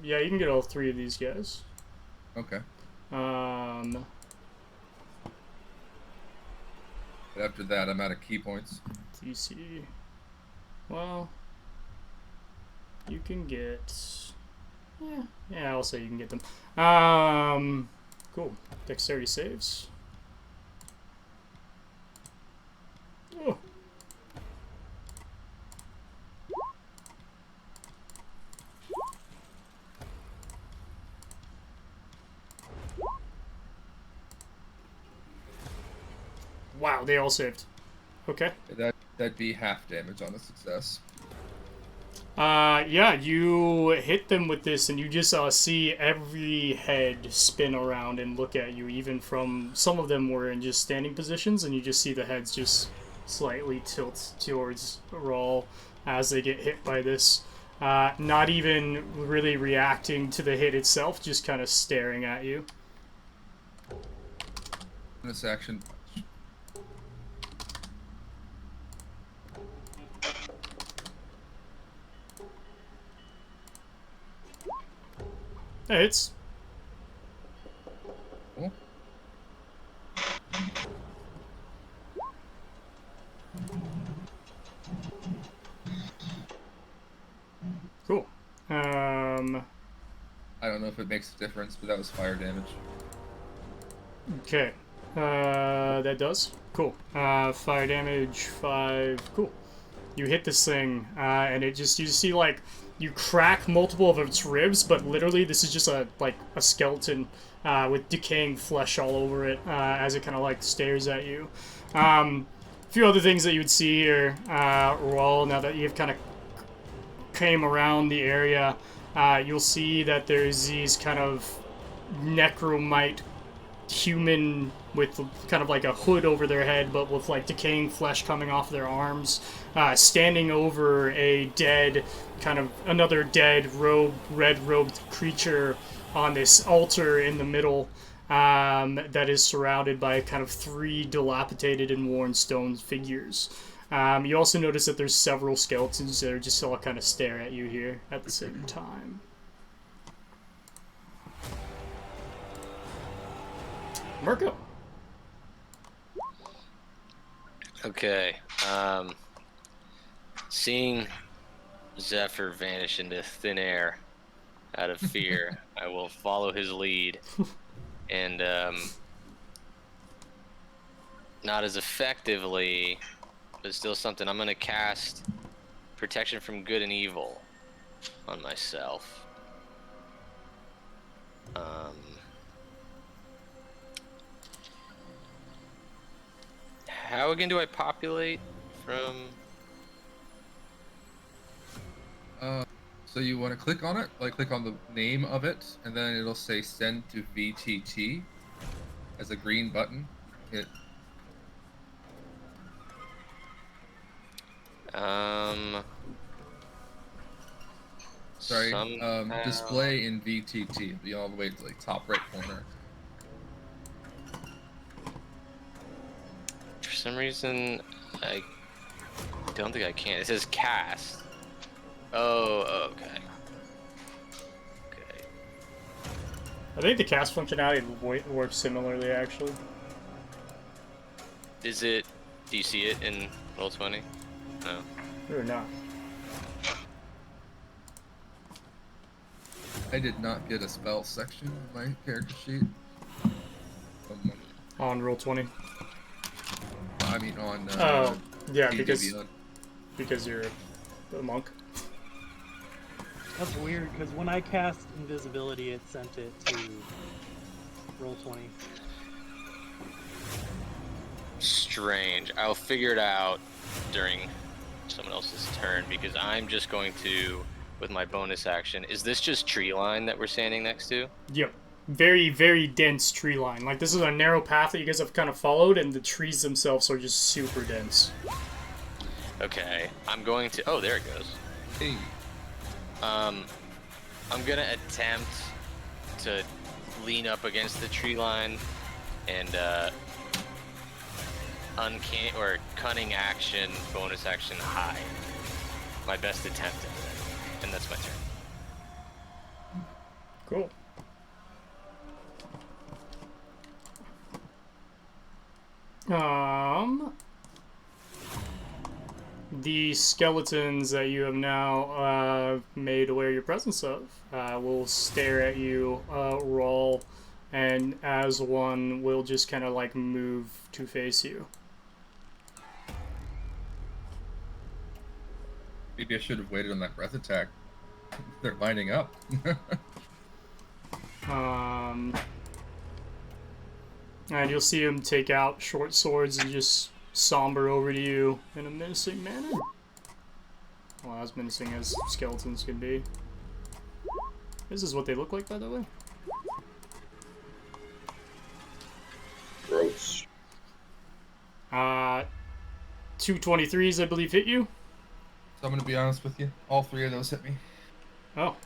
Yeah, you can get all three of these guys. Okay. Um, But after that, I'm out of key points. DC. Well, you can get. Yeah, I'll say you can get them. Cool. Dexterity saves. Oh. Wow, they all saved. Okay. That'd be half damage on a success. Yeah, you hit them with this, and you just see every head spin around and look at you. Even from some of them were in just standing positions, and you just see the heads just slightly tilt towards Rawl as they get hit by this. Not even really reacting to the hit itself, just kind of staring at you. Bonus action. Hey, it's Cool. cool. I don't know if it makes a difference, but that was fire damage. Okay. That does. Cool. Fire damage, 5. Cool. You hit this thing, and it just, you see, like, you crack multiple of its ribs, but literally this is just a skeleton with decaying flesh all over it as it kind of, like, stares at you. A few other things that you would see here, Rawl, now that you've kind of came around the area, you'll see that there's these kind of necromite human with kind of like a hood over their head, but with like decaying flesh coming off their arms, standing over a dead, kind of another dead red-robed creature on this altar in the middle, that is surrounded by kind of 3 dilapidated and worn stone figures. You also notice that there's several skeletons that are just all kind of stare at you here at the same time. Murko. Okay. Seeing Zephyr vanish into thin air out of fear, I will follow his lead, and not as effectively, but still something. I'm gonna cast Protection from Good and Evil on myself. How again do I populate from? So you want to click on it, like click on the name of it, and then it'll say send to VTT as a green button. Hit. Sorry. Somehow... Display in VTT. Be all the way to like top right corner. For some reason, I don't think I can. It says cast. Oh, okay. Okay. I think the cast functionality works similarly, actually. Is it? Do you see it in Roll20? No. Or not. I did not get a spell section in my character sheet. On Roll20. I mean on. Oh, yeah, PvP. because you're a monk. That's weird, because when I cast invisibility, it sent it to Roll20. Strange. I'll figure it out during someone else's turn, because I'm just going to, with my bonus action, is this just tree line that we're standing next to? Yep. Very, very dense tree line. Like, this is a narrow path that you guys have kind of followed, and the trees themselves are just super dense. Okay. I'm going to... Oh, there it goes. Hey. I'm gonna attempt to lean up against the tree line and uncanny or cunning action, bonus action, hide. My best attempt at it, and that's my turn. Cool. The skeletons that you have now made aware of your presence of will stare at you, roll, and as one will just kind of like move to face you. Maybe I should have waited on that breath attack. They're lining up. And you'll see him take out short swords and just somber over to you in a menacing manner. Well, as menacing as skeletons can be. This is what they look like, by the way. Gross. 2 23s, I believe, hit you. So I'm gonna be honest with you. All 3 of those hit me. Oh.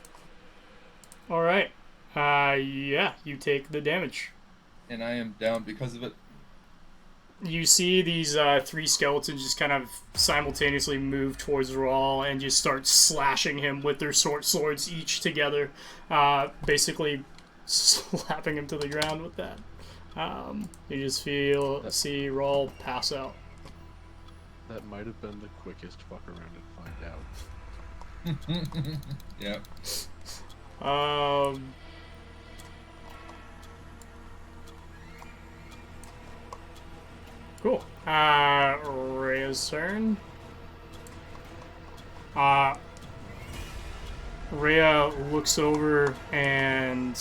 Alright. Yeah, you take the damage. And I am down because of it. You see these 3 skeletons just kind of simultaneously move towards Rawl and just start slashing him with their swords each together, basically slapping him to the ground with that. You just see Rawl pass out. That might have been the quickest fuck around and find out. Yep. Cool. Reya's turn. Reya looks over and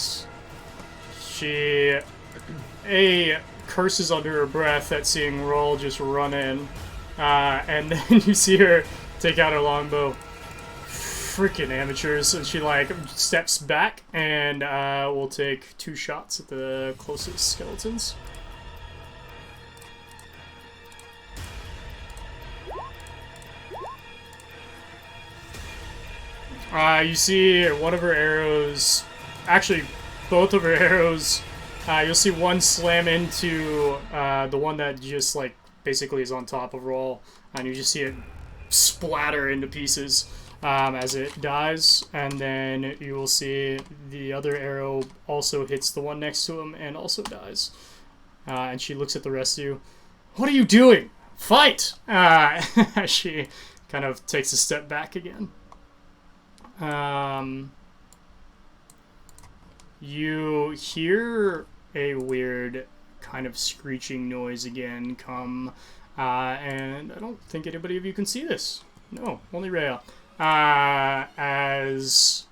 she curses under her breath at seeing Rawl just run in. And then you see her take out her longbow. Freaking amateurs. And she, like, steps back and will take 2 shots at the closest skeletons. You see one of her arrows, actually both of her arrows, you'll see one slam into the one that just, like, basically is on top of Rawl, and you just see it splatter into pieces as it dies, and then you will see the other arrow also hits the one next to him and also dies. And she looks at the rest of you. What are you doing? Fight! As she kind of takes a step back again. You hear a weird kind of screeching noise again come, and I don't think anybody of you can see this. No, only Reya. As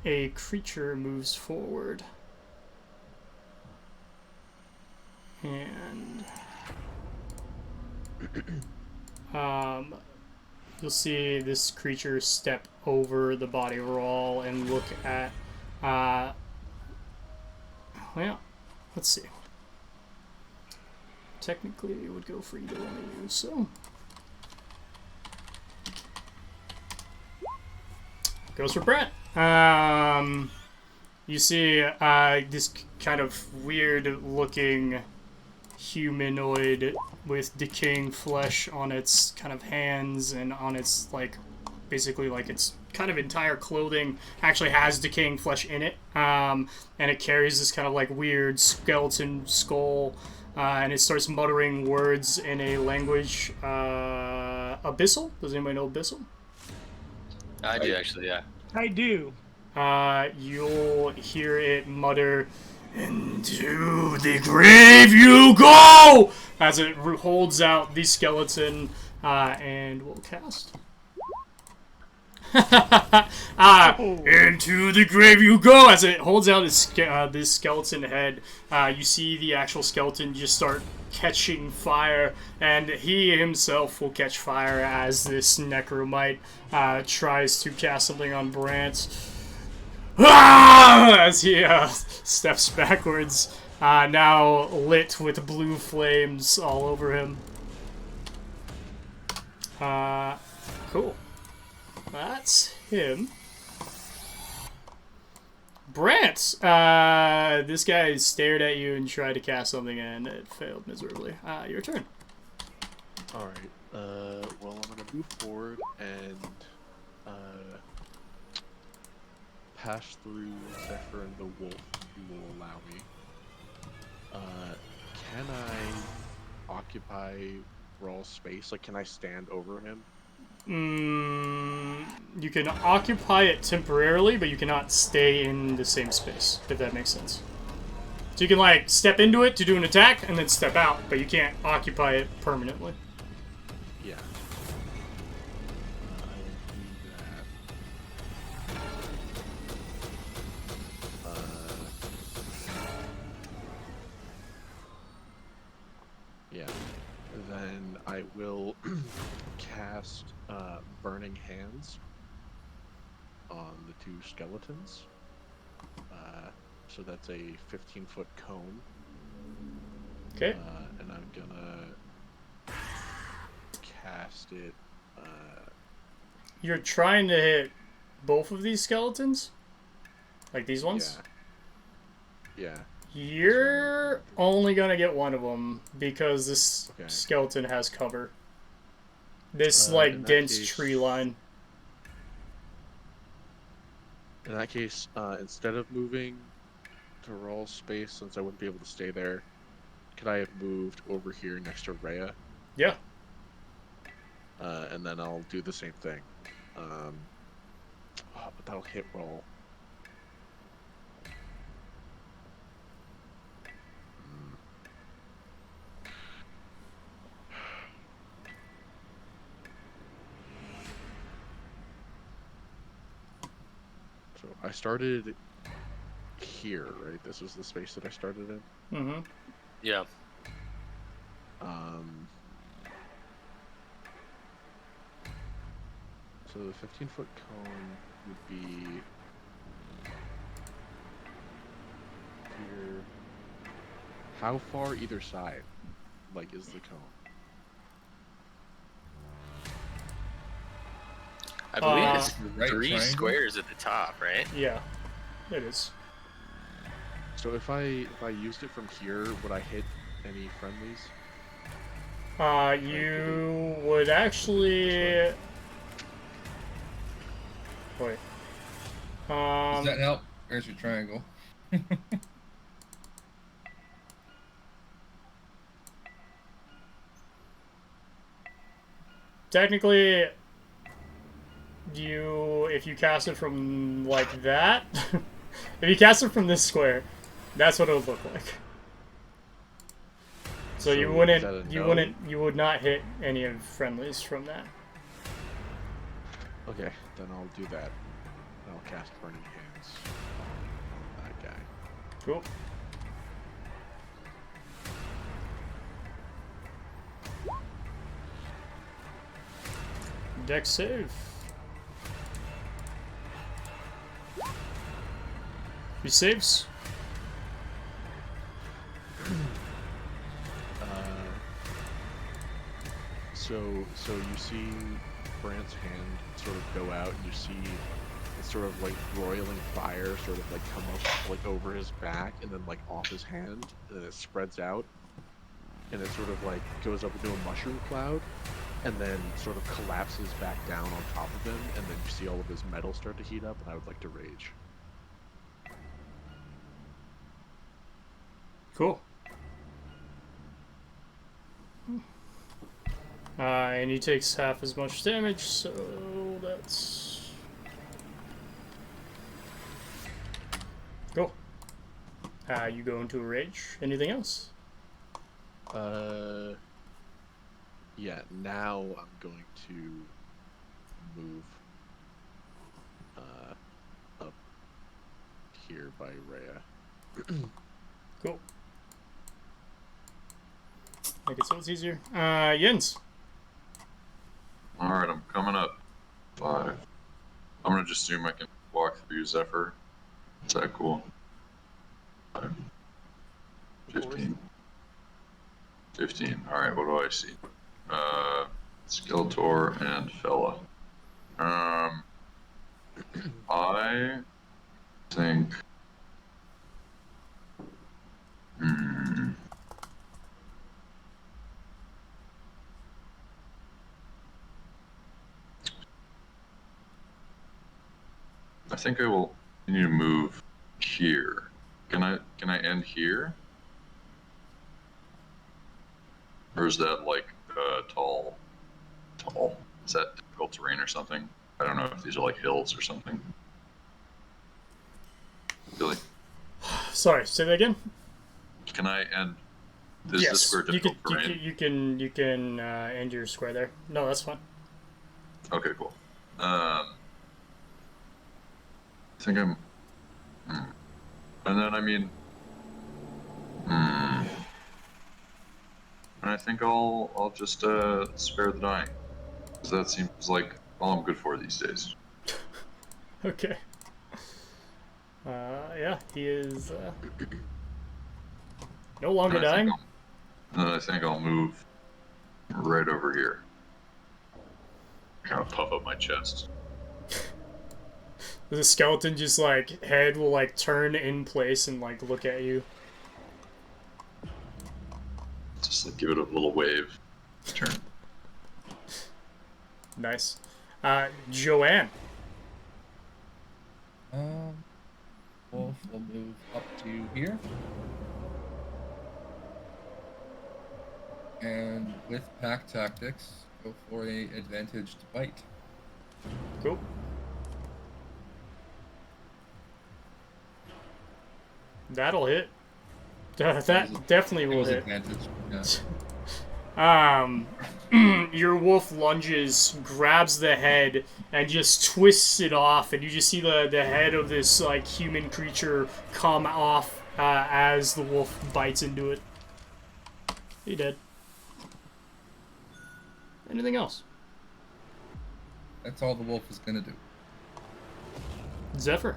a creature moves forward. And you'll see this creature step over the body of Rawl and look at, well, let's see. Technically, it would go for either one of you, so. Goes for Brant. You see this kind of weird-looking humanoid with decaying flesh on its kind of hands and on its, like, basically, like, its kind of entire clothing actually has decaying flesh in it. And it carries this kind of, like, weird skeleton skull, and it starts muttering words in a language, Abyssal? Does anybody know Abyssal? I do, actually, yeah. I do. You'll hear it mutter, "Into the grave you go!" as it holds out the skeleton, and will cast. Into the grave you go! As it holds out this skeleton head, you see the actual skeleton just start catching fire, and he himself will catch fire as this necromite tries to cast something on Brant. As he steps backwards, now lit with blue flames all over him. Cool. That's him. Brant! This guy stared at you and tried to cast something and it failed miserably. Your turn. Alright, well, I'm gonna move forward and, pass through Zephyr and the wolf, if you will allow me. Can I occupy Rawl's space? Like, can I stand over him? You can occupy it temporarily, but you cannot stay in the same space, if that makes sense. So you can, like, step into it to do an attack, and then step out, but you can't occupy it permanently. Yeah. I will do that. Yeah. Then I will cast Burning Hands on the two skeletons. So that's a 15-foot cone. Okay. And I'm gonna cast it. You're trying to hit both of these skeletons? Like these ones? Yeah. You're only gonna get one of them because this Okay. skeleton has cover. This, In like, that dense case- tree line. In that case, instead of moving to roll space, since I wouldn't be able to stay there, could I have moved over here next to Reya? Yeah. And then I'll do the same thing. But that'll hit roll. So I started here, right? This was the space that I started in. Mm-hmm. Yeah. So the 15-foot cone would be here. How far either side, like, is the cone? I believe Uh, it's Right 3 triangle? squares at the top, right? Yeah. It is. So if I used it from here, would I hit any friendlies? You would actually... Wait. Does that help? There's your triangle. Technically, if you cast it from, like, that... if you cast it from this square, that's what it would look like. So you is that a wouldn't, no? you would not hit any of friendlies from that. Okay, then I'll do that. I'll cast Burning Hands on that guy. Cool. Dex save. He saves. So you see Brant's hand sort of go out, and you see it's sort of like broiling fire sort of like come up like over his back and then like off his hand, and then it spreads out, and it sort of like goes up into a mushroom cloud, and then sort of collapses back down on top of him, and then you see all of his metal start to heat up, and I would like to rage. Cool. And he takes half as much damage, so that's... Cool. You go into a rage. Anything else? Yeah, now I'm going to move up here by Reya. Cool. Make it so it's easier. Jens. Alright, I'm coming up. 5. I'm gonna just assume I can walk through Zephyr. Is that cool? 5. 15. 15. Alright, what do I see? Skeletor and Fella. I think... I think I will continue to move here. Can I end here? Or is that like tall? Is that difficult terrain or something? I don't know if these are like hills or something. Really? Sorry, say that again? Can I end this Yes, square you difficult can, terrain? you can end your square there. No, that's fine. Okay, cool. I think I'm... And then, I mean... and I think I'll just spare the dying. 'Cause that seems like all I'm good for these days. Okay. Yeah, he is no longer And I think dying. I think I'll move right over here. Kind of puff up my chest. The skeleton just like head will like turn in place and like look at you. Just like give it a little wave. Turn. Nice. Joanne. Wolf will move up to here. And with pack tactics, go for a advantaged bite. Cool. That'll hit. That definitely will hit. Advantage. Yeah. Your wolf lunges, grabs the head, and just twists it off, and you just see the head of this like human creature come off as the wolf bites into it. He dead. Anything else? That's all the wolf is gonna do. Zephyr.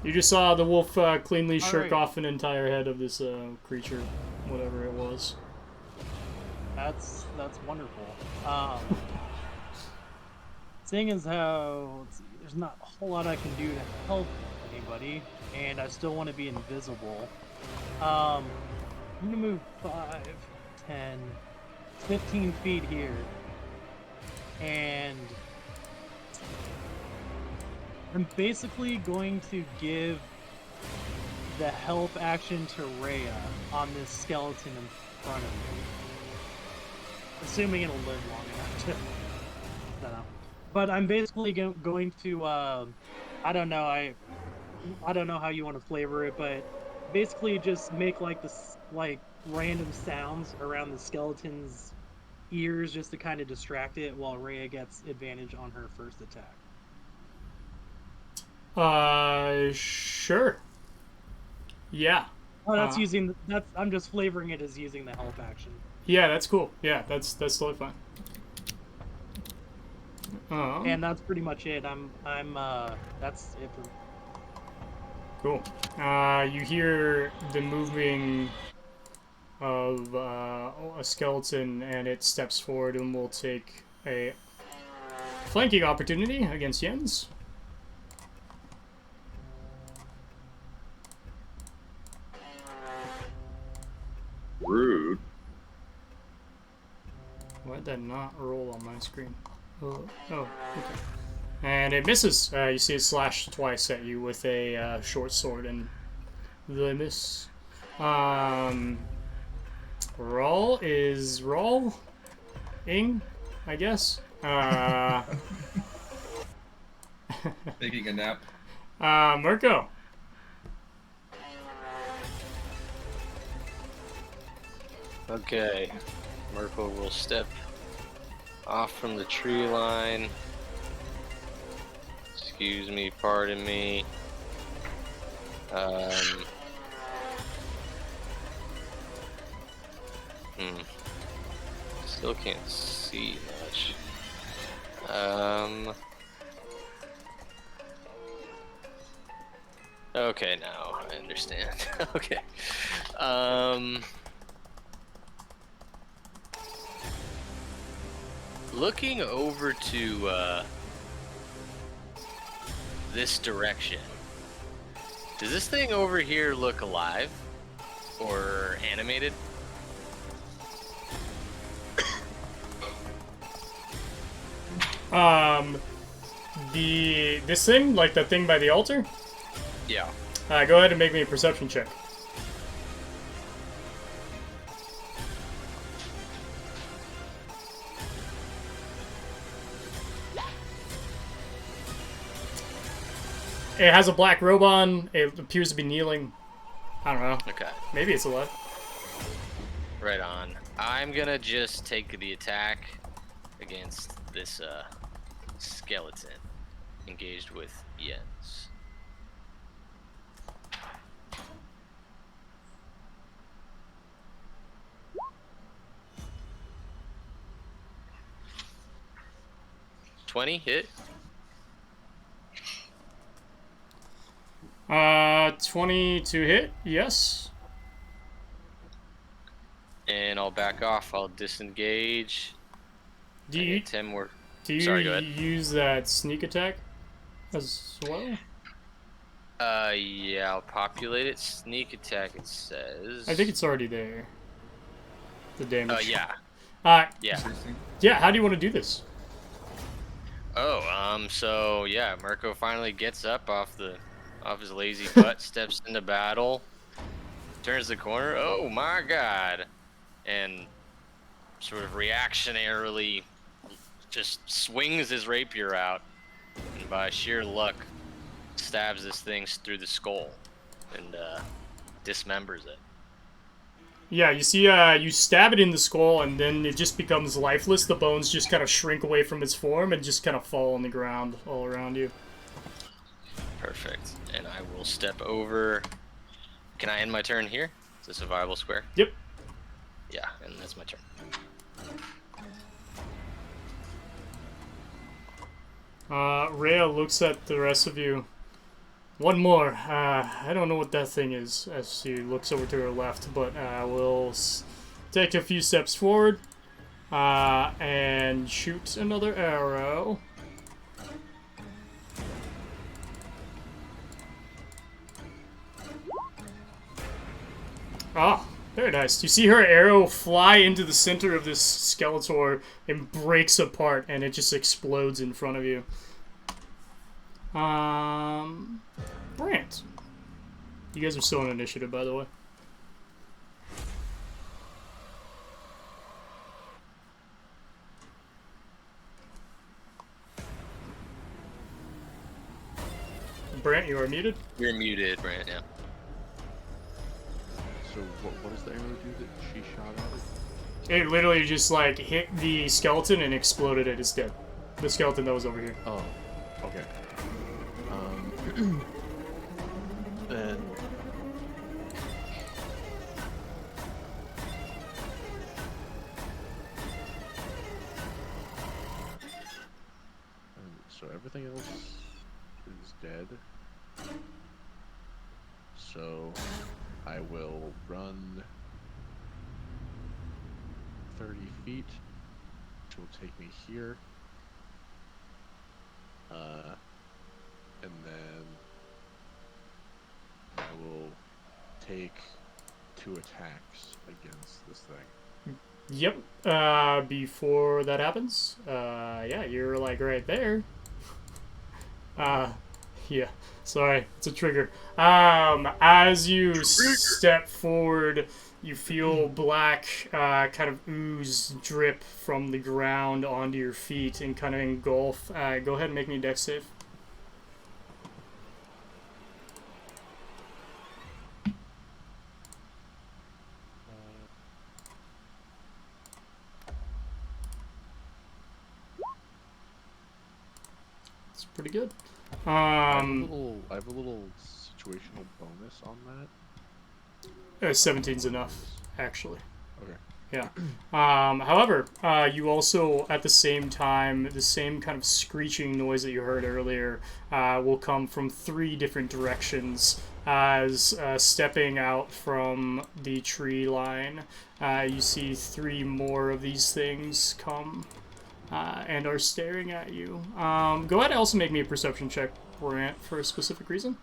You just saw the wolf cleanly shirk off an entire head of this creature, whatever it was. That's wonderful. Seeing as how let's see, there's not a whole lot I can do to help anybody, and I still want to be invisible. I'm gonna move 5, 10, 15 feet here, and I'm basically going to give the help action to Reya on this skeleton in front of me. Assuming it'll live long enough to... I don't know. But I'm basically going to, I don't know, I don't know how you want to flavor it, but basically just make like this, like, random sounds around the skeleton's ears just to kind of distract it while Reya gets advantage on her first attack. Sure. Yeah. Oh, that's I'm just flavoring it as using the help action. Yeah, that's cool. Yeah, that's totally fine. And that's pretty much it. That's it for me. Cool. You hear the moving of a skeleton, and it steps forward and will take a flanking opportunity against Jens. Rude. Why did that not roll on my screen? Oh, okay. And it misses. You see it slash twice at you with a short sword, and the miss. Roll is roll-ing, I guess. Taking a nap. Murko. Okay, Murko will step off from the tree line. Excuse me, pardon me. Still can't see much. Okay, now I understand. Okay. Looking over to this direction, does this thing over here look alive or animated? This thing, like the thing by the altar? Yeah. Go ahead and make me a perception check. It has a black robe on. It appears to be kneeling. I don't know. Okay. Maybe it's alive. Right on. I'm gonna just take the attack against this skeleton engaged with Jens. 20 hit. 20 to hit, yes. And I'll back off. I'll disengage. Do I you get 10 more. do Sorry, go you ahead. use that sneak attack as well? Yeah, I'll populate it. Sneak attack, it says. I think it's already there. The damage. Yeah. Yeah. 16? Yeah. How do you want to do this? Oh, so yeah, Murko finally gets up off his lazy butt, steps into battle, turns the corner. Oh my God! And sort of reactionarily just swings his rapier out, and by sheer luck, stabs this thing through the skull and dismembers it. Yeah, you see, you stab it in the skull, and then it just becomes lifeless. The bones just kind of shrink away from its form and just kind of fall on the ground all around you. Perfect. And I will step over. Can I end my turn here? It's a survival square. Yep. Yeah, and that's my turn. Reya looks at the rest of you. One more. I don't know what that thing is, as she looks over to her left, but we'll take a few steps forward and shoot another arrow. Ah, very nice. You see her arrow fly into the center of this Skeletor and breaks apart, and it just explodes in front of you. Brant. You guys are still on initiative, by the way. Brant, you are muted. You're muted, Brant, yeah. So what does the arrow do that she shot at it? It literally just, like, hit the skeleton and exploded it. It's dead. The skeleton that was over here. Oh, okay. Then so everything else is dead. So I will run 30 feet, which will take me here. And then I will take 2 attacks against this thing. Yep. Before that happens, yeah, you're like right there. Yeah. Sorry, it's a trigger. As you step forward, you feel black kind of ooze drip from the ground onto your feet and kind of engulf. Go ahead and make me a dex save. It's pretty good. I have a little situational bonus on that. 17's enough, actually. Okay. Yeah. However, you also, at the same time, the same kind of screeching noise that you heard earlier will come from 3 different directions. As stepping out from the tree line, you see 3 more of these things come and are staring at you. Go ahead and also make me a perception check, Brant, for a specific reason.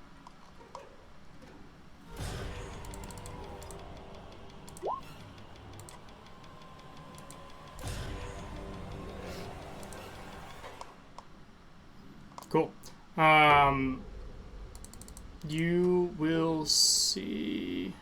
Cool. You will see.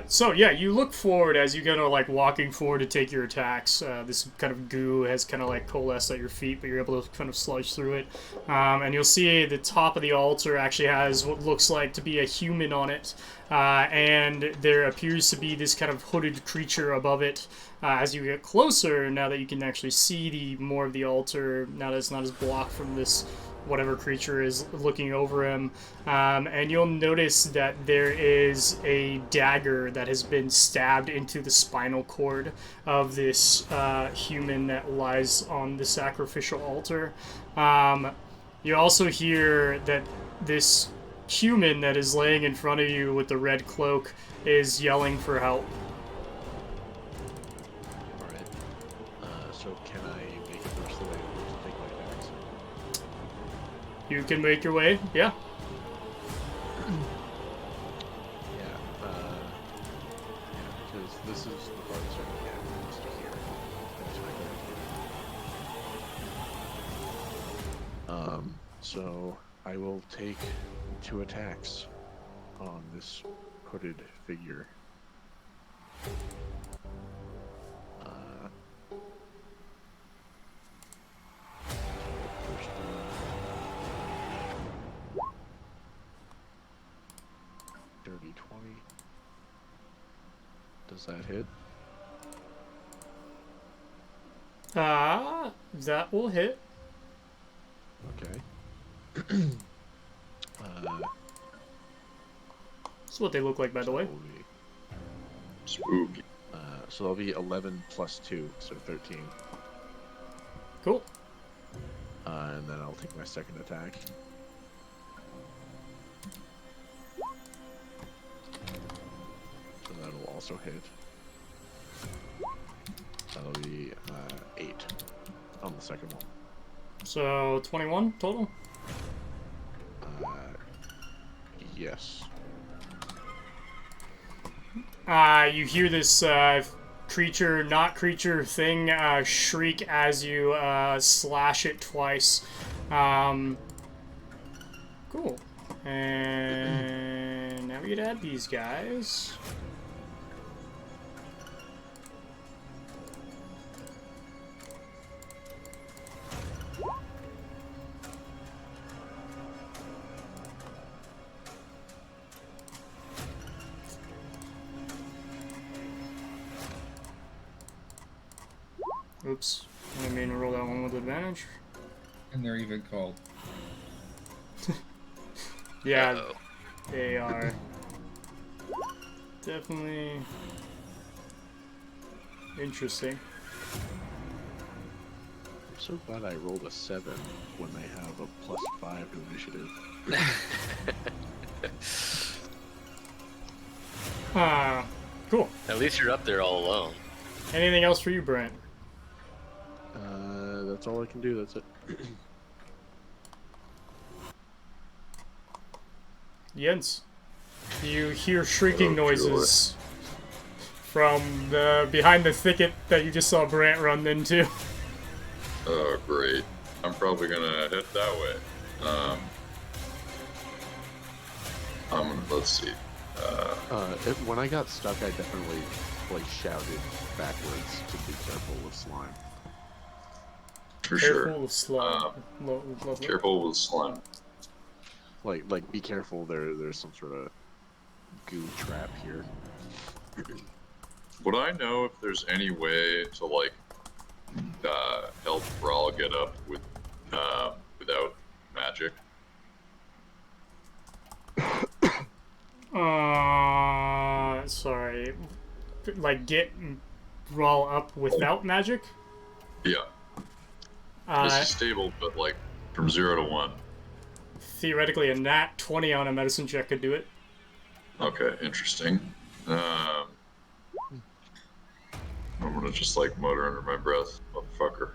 So yeah, you look forward as you kind of like walking forward to take your attacks. This kind of goo has kind of like coalesced at your feet, but you're able to kind of sludge through it. And you'll see the top of the altar actually has what looks like to be a human on it. And there appears to be this kind of hooded creature above it. As you get closer, now that you can actually see more of the altar, now that it's not as blocked from this whatever creature is looking over him. And you'll notice that there is a dagger that has been stabbed into the spinal cord of this human that lies on the sacrificial altar. You also hear that this human that is laying in front of you with the red cloak is yelling for help. Alright. So can I make it first the way to take my attacks? You can make your way, yeah. Yeah, because this is the farthest I can get, is to here. That's my goal. So I will take 2 attacks on this hooded figure. First one. Dirty 20. Does that hit? That will hit. Okay. That's what they look like, by the way. Spooky. So that'll be 11 plus 2, so 13. Cool. And then I'll take my second attack. So that'll also hit. That'll be 8 on the second one. So 21 total? Yes. You hear this creature, not creature thing shriek as you slash it twice. Cool. And now we get to add these guys. Oops. I didn't mean to roll that one with advantage. And they're even called. Yeah, Uh-oh. they are. Definitely interesting. I'm so glad I rolled a 7 when they have a +5 to initiative. Cool. At least you're up there all alone. Anything else for you, Brant? That's all I can do, that's it. Jens, you hear shrieking Oh, noises from the behind the thicket that you just saw Brant run into. Oh, great. I'm probably gonna head that way. Let's see. When I got stuck, I definitely shouted backwards to be careful with slime. For sure. Careful with slime. Lovely. Careful with slime. Like be careful. There's some sort of goo trap here. Would I know if there's any way to help Brawl get up with without magic? Sorry. Like get Rawl up without magic? Yeah. This is stable, but from 0 to 1. Theoretically, a nat 20 on a medicine check could do it. Okay, interesting. I'm gonna just mutter under my breath, motherfucker.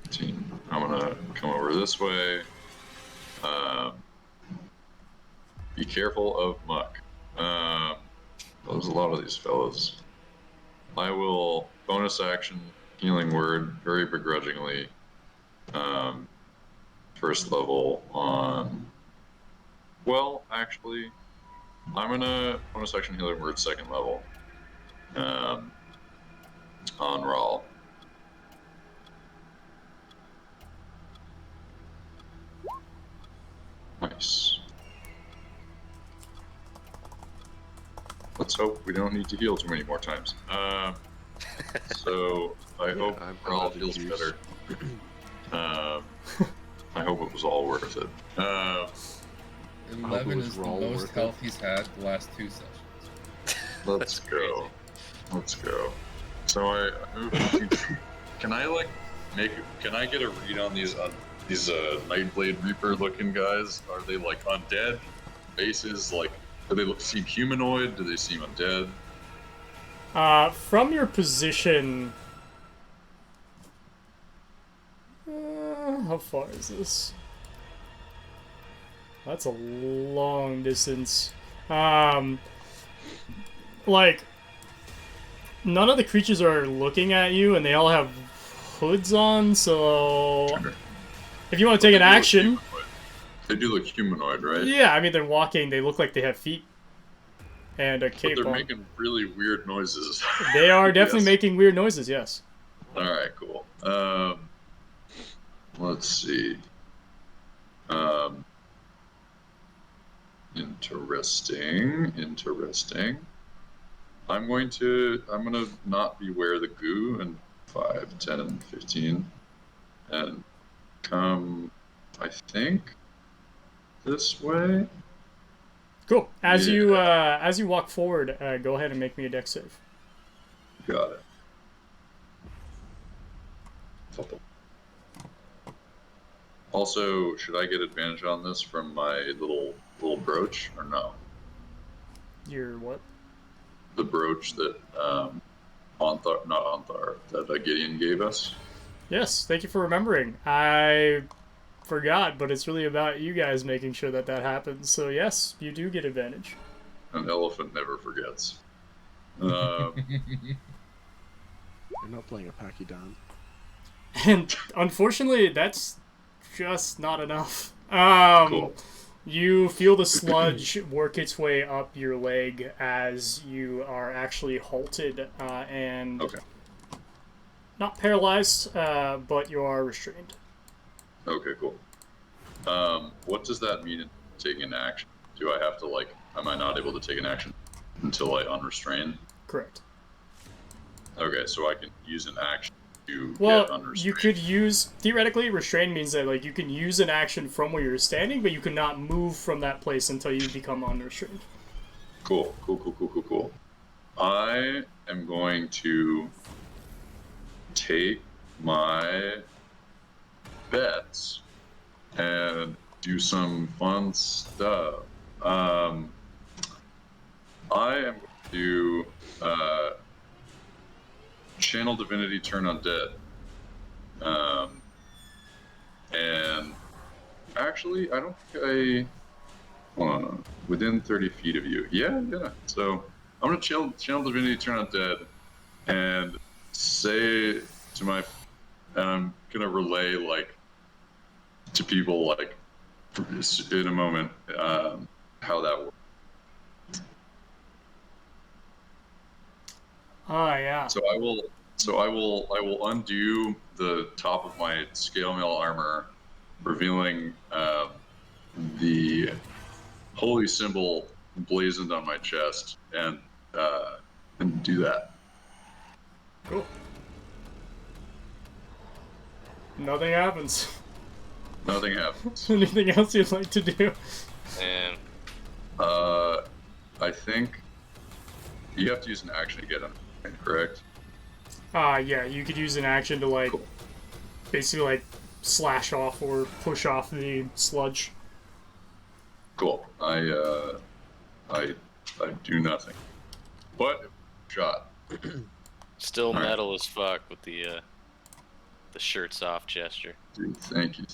15. I'm gonna come over this way. Be careful of muck. There's a lot of these fellas. I will bonus action healing word very begrudgingly. First level on. Well, actually, I'm gonna bonus action healing word second level. On Rawl. Nice. Let's hope we don't need to heal too many more times. So I hope I'm Rawl glad feels you better. I hope it was all worth it. 11 was is the all most worth it. health he's had the last 2 sessions. Let's go. Let's go. So I moved to, can I like can I get a read on these Nightblade Reaper looking guys? Are they like undead faces? Like, do they seem humanoid? Do they seem undead? From your position, how far is this? That's a long distance. Like, none of the creatures are looking at you, and they all have hoods on, so if you want to take an action... They do look humanoid, right? Yeah, I mean, they're walking, they look like they have feet and a cape But they're on. making really weird noises. They are definitely Yes. making weird noises, yes. Alright, cool. Let's see. Interesting. I'm gonna not beware the goo and 5, 10, 15, and come, I think, this way. Cool. As Yeah. you walk forward, go ahead and make me a dex save. Got it. Also, should I get advantage on this from my little brooch or no? Your what? The brooch that that Gideon gave us. Yes, thank you for remembering. I forgot, but it's really about you guys making sure that that happens. So yes, you do get advantage. An elephant never forgets. You're not playing a Pachyderm. And unfortunately, that's just not enough. Cool. You feel the sludge work its way up your leg as you are actually halted and Okay. not paralyzed, but you are restrained. Okay, cool. What does that mean in taking an action? Do I have to, like, am I not able to take an action until I unrestrain? Correct. Okay, so I can use an action to get Well, unrestrained. you could use, theoretically, restrain means that like you can use an action from where you're standing, but you cannot move from that place until you become unrestrained. Cool. I am going to take my bets and do some fun stuff. I am going to Channel Divinity Turn Undead. And actually, I don't think hold on, within 30 feet of you. Yeah. So I'm going to Channel Divinity Turn Undead and say to my, and I'm going to relay, like, to people, like, in a moment, how that works. Oh, yeah. So I will undo the top of my scale mail armor, revealing the holy symbol blazoned on my chest, and do that. Cool. Nothing happens. Nothing happens. Anything else you'd like to do? And I think you have to use an action to get on, correct? Yeah, you could use an action to, like, Cool. basically, like, slash off or push off the sludge. Cool. I do nothing. But shot. still All right. metal as fuck with the shirts off gesture. Dude, thank you.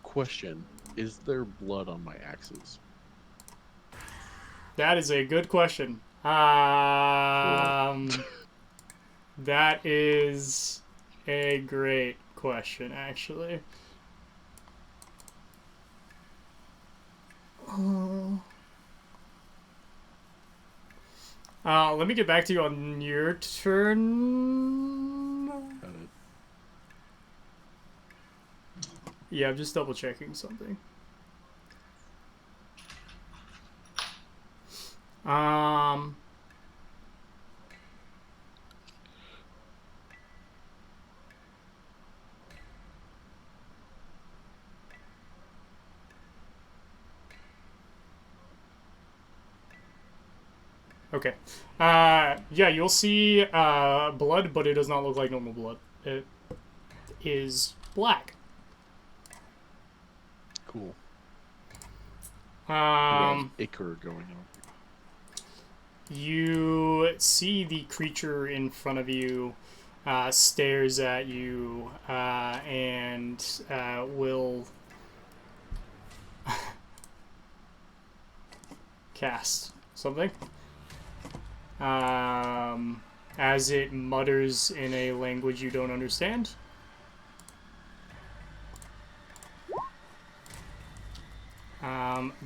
Question: is there blood on my axes? That is a good question. That is a great question, actually. Let me get back to you on your turn. Got it. Yeah, I'm just double checking something. Okay. Yeah, you'll see blood, but it does not look like normal blood. It is black. Cool. Ichor going on. You see the creature in front of you stares at you and will cast something. As it mutters in a language you don't understand.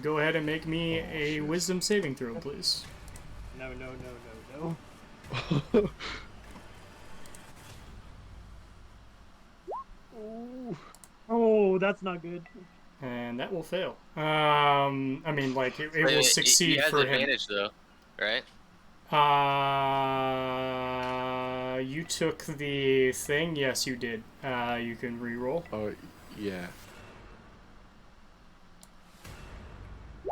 Go ahead and make me a wisdom saving throw, please. No, no, no, no, no. Oh, that's not good. And that will fail. I mean, like, it will succeed he has for him. advantage, though, right? You took the thing? Yes, you did. You can re-roll. Oh, yeah.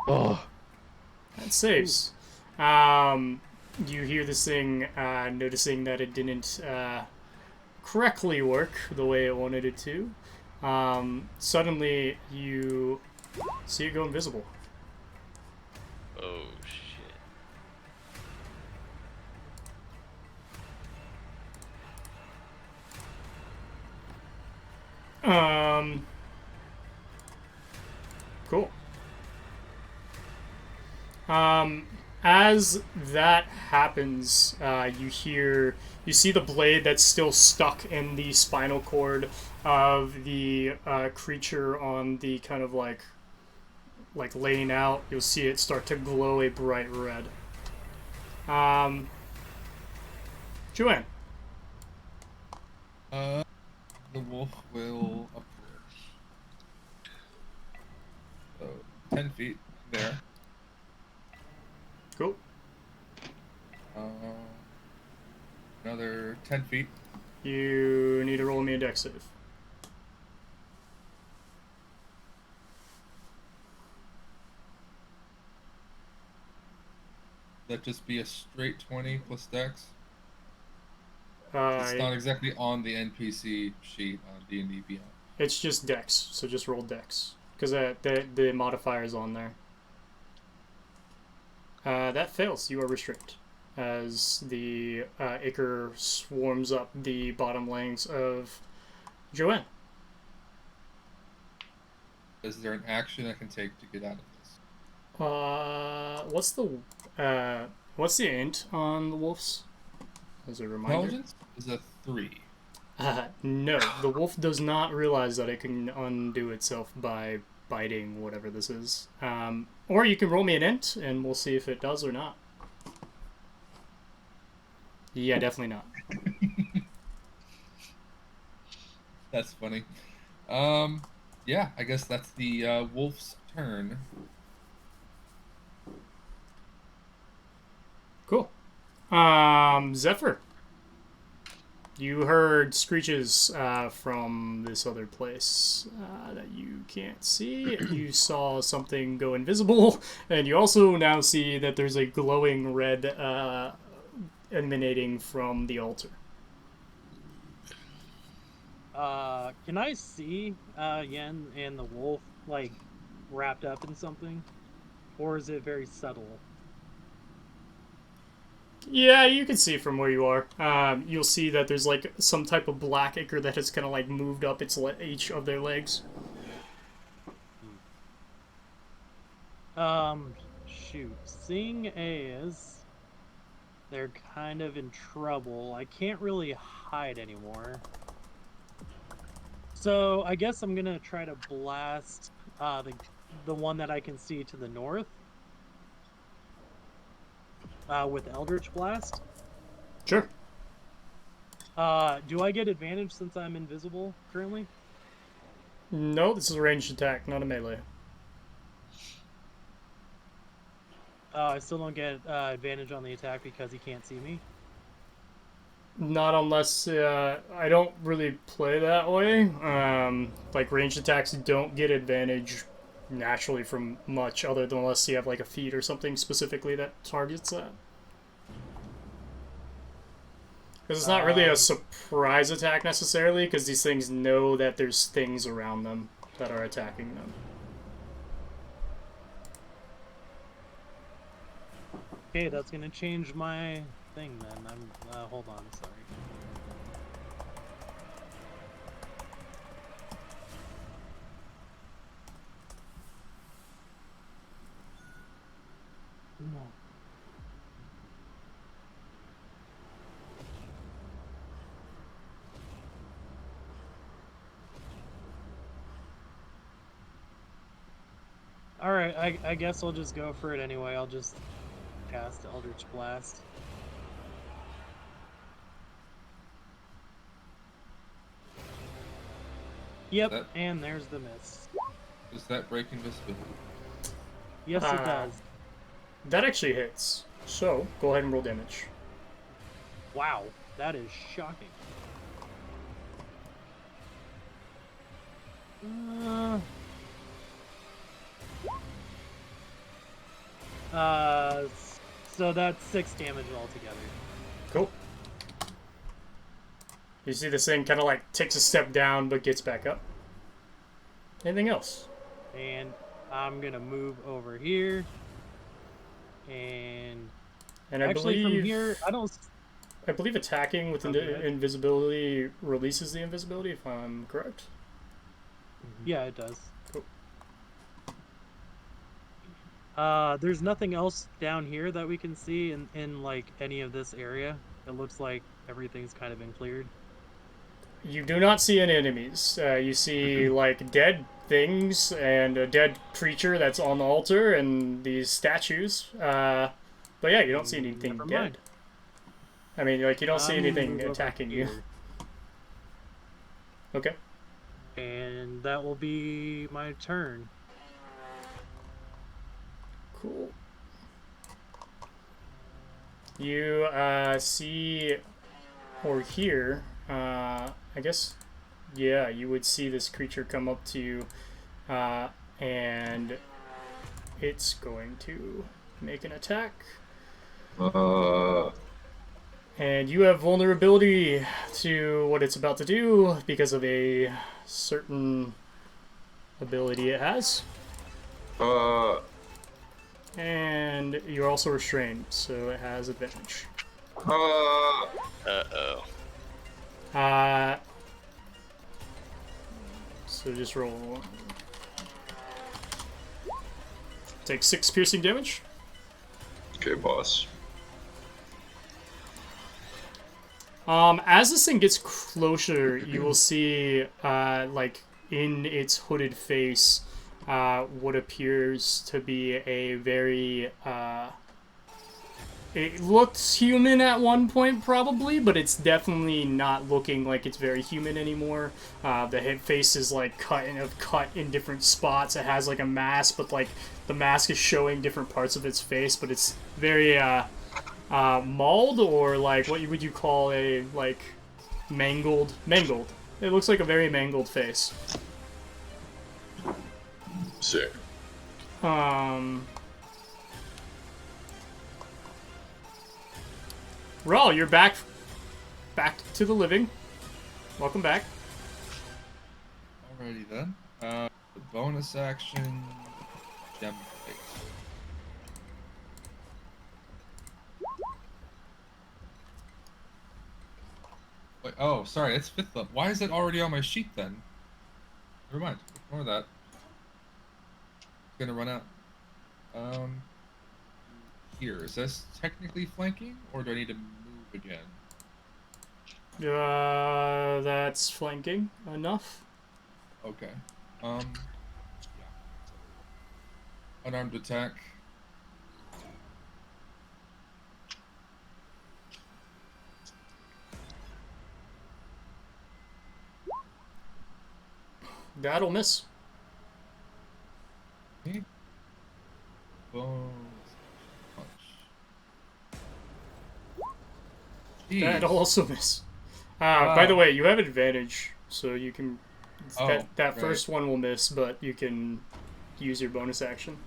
Oh. That saves. You hear this thing, noticing that it didn't correctly work the way it wanted it to. Suddenly, you see it go invisible. Oh, shit. Cool. As that happens, you see the blade that's still stuck in the spinal cord of the creature on the kind of like laying out. You'll see it start to glow a bright red. Joanne. The wolf will approach. So 10 feet there. Cool. Another 10 feet. You need to roll me a dex save. That just be a straight 20 plus dex. It's not exactly on the NPC sheet on D&D Beyond. It's just dex, so just roll dex. Because the modifier is on there. That fails. You are restrained. As the Ichor swarms up the bottom legs of Joanne. Is there an action I can take to get out of this? What's the int on the wolves? As a reminder. Intelligence is a 3. No, the wolf does not realize that it can undo itself by biting whatever this is. Or you can roll me an int, and we'll see if it does or not. Yeah, definitely not. That's funny. Yeah, I guess that's the wolf's turn. Cool. Zephyr. You heard screeches from this other place that you can't see. You saw something go invisible, and you also now see that there's a glowing red emanating from the altar. Can I see Yen and the wolf, like, wrapped up in something? Or is it very subtle? Yeah, you can see from where you are. You'll see that there's like some type of black ichor that has kind of like moved up each of their legs. Shoot. Seeing as they're kind of in trouble, I can't really hide anymore. So I guess I'm gonna try to blast the one that I can see to the north. With Eldritch Blast. Sure. Do I get advantage since I'm invisible currently? No, this is a ranged attack, not a melee. I still don't get advantage on the attack because he can't see me? Not unless I don't really play that way. Like ranged attacks don't get advantage naturally from much other than unless you have like a feat or something specifically that targets that. Because it's not really a surprise attack necessarily, because these things know that there's things around them that are attacking them. Okay, that's gonna change my thing then. Hold on, sorry. No. Alright, I guess I'll just go for it anyway. I'll just cast Eldritch Blast. Yep, and there's the miss. Does that break invisibility? Yes, it does. That actually hits. So, go ahead and roll damage. Wow, that is shocking. So that's 6 damage altogether. Cool. You see this thing kind of like takes a step down but gets back up. Anything else? And I'm gonna move over here. And I actually believe from here, I believe attacking with invisibility releases the invisibility, if I'm correct. Yeah, it does. Cool. There's nothing else down here that we can see in like any of this area. It looks like everything's kind of been cleared. You do not see any enemies. You see like dead things and a dead creature that's on the altar and these statues. But yeah, you don't see anything Never dead. mind. I mean, like, you don't see I'm gonna anything move over attacking you. here. Okay. And that will be my turn. Cool. You see or hear, I guess, yeah, you would see this creature come up to you, and it's going to make an attack. And you have vulnerability to what it's about to do because of a certain ability it has. And you're also restrained, so it has advantage. Uh-oh. So just roll. Take 6 piercing damage. Okay, boss. As this thing gets closer, you will see, like, in its hooded face, what appears to be a very, it looks human at one point, probably, but it's definitely not looking like it's very human anymore. The head face is, like, cut in different spots. It has, like, a mask, but, like, the mask is showing different parts of its face, but it's very, mauled, or like what would you call a like mangled. It looks like a very mangled face. Sick. Raul, you're back to the living. Welcome back. Alrighty then. The bonus action gem plate. Wait, oh, sorry, it's 5th level. Why is it already on my sheet then? Never mind. Ignore that. It's gonna run out. Here. Is this technically flanking, or do I need to move again? That's flanking enough. Okay. Yeah. Unarmed attack. That'll miss. Okay. Bonus punch. Jeez. That'll also miss. By the way, you have advantage, so you can. That right. first one will miss, but you can use your bonus action.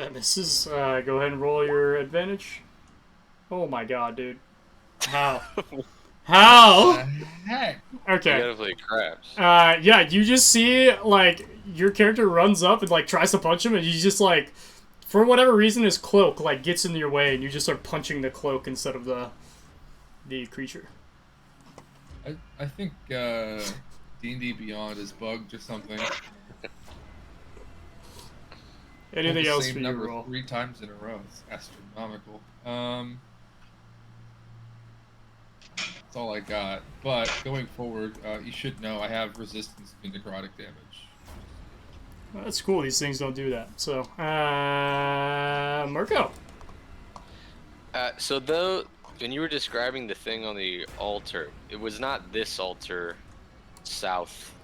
That misses. Go ahead and roll your advantage. Oh my god, dude. How? How? Heck. You Okay. gotta play craps. Yeah, you just see, like, your character runs up and, like, tries to punch him, and you just, like, for whatever reason, his cloak, like, gets in your way, and you just start punching the cloak instead of the creature. I think D&D Beyond is bugged or something. Anything Rolled the else same for you, number roll? 3 times in a row. It's astronomical. That's all I got. But going forward, you should know I have resistance to necrotic damage. Well, that's cool. These things don't do that. So, Murko. So though, when you were describing the thing on the altar, it was not this altar south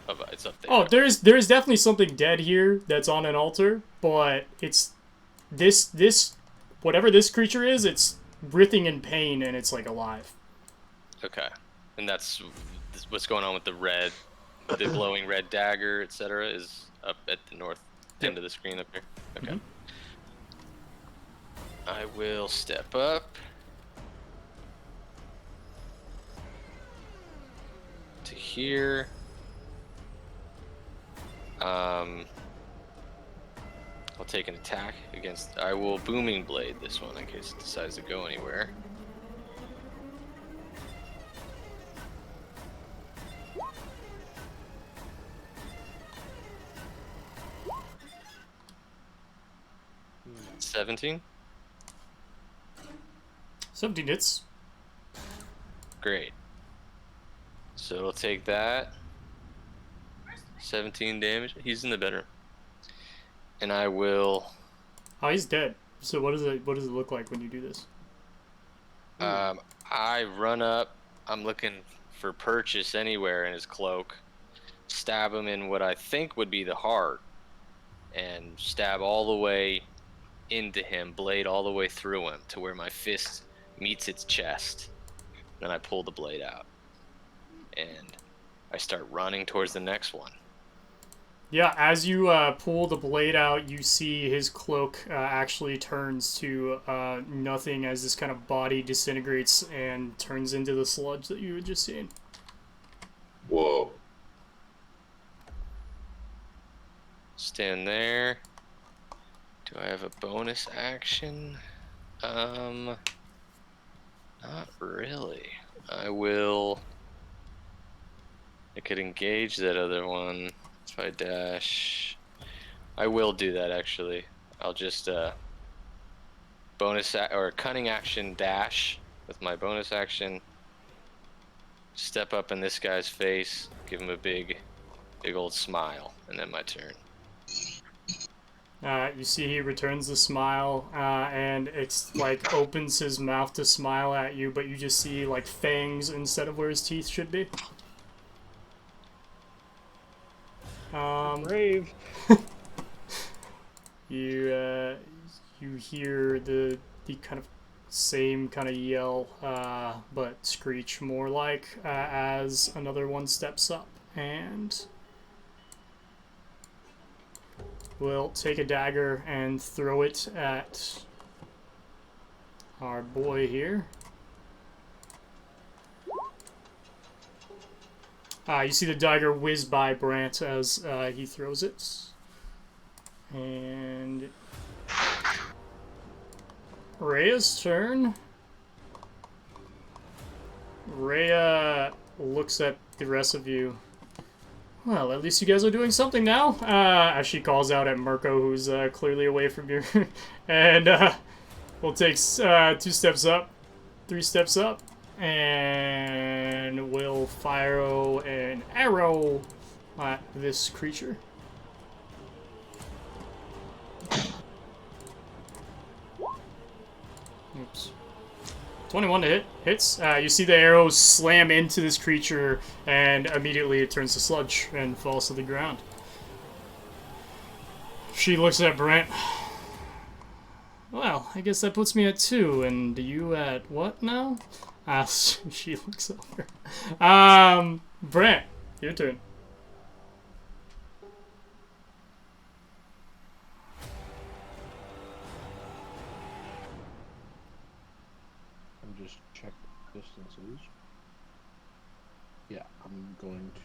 of it's up there. Oh, there's definitely something dead here that's on an altar, but it's this whatever this creature is, it's writhing in pain and it's like alive. Okay, and that's what's going on with the red, the glowing red dagger, etc. is up at the north end of the screen up here. Okay. Mhm. I will step up to here. I'll take an attack against. I will booming blade this one in case it decides to go anywhere. Hmm. 17. 17 hits. Great. So it'll take that. 17 damage. He's in the bedroom. And I will. Oh, he's dead. So what does it look like when you do this? I run up. I'm looking for purchase anywhere in his cloak. Stab him in what I think would be the heart. And stab all the way into him. Blade all the way through him to where my fist meets its chest. Then I pull the blade out. And I start running towards the next one. Yeah, as you pull the blade out, you see his cloak actually turns to nothing as this kind of body disintegrates and turns into the sludge that you had just seen. Whoa. Stand there. Do I have a bonus action? Not really. I could engage that other one if I dash. I will do that actually. I'll just or cunning action dash with my bonus action. Step up in this guy's face, give him a big old smile, and then my turn. You see he returns the smile, and it's like opens his mouth to smile at you, but you just see like fangs instead of where his teeth should be. Brave. You hear the kind of same kind of yell, but screech more like as another one steps up and will take a dagger and throw it at our boy here. You see the dagger whiz by Brant as he throws it. And Reya's turn. Reya looks at the rest of you. Well, at least you guys are doing something now. As she calls out at Murko, who's clearly away from you. And we'll take 2 steps up, 3 steps up. And we'll fire an arrow at this creature. Oops. 21 to hit. Hits. You see the arrows slam into this creature, and immediately it turns to sludge and falls to the ground. She looks at Brant. Well, I guess that puts me at 2, and you at what now? She looks over. Brant, your turn.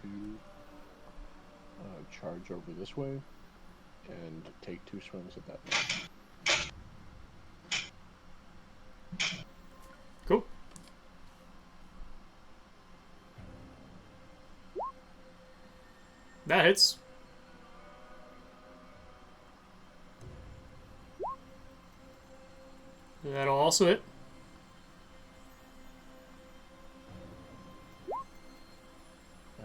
to charge over this way and take 2 swings at that knight. Cool. That hits. That'll also hit. Uh,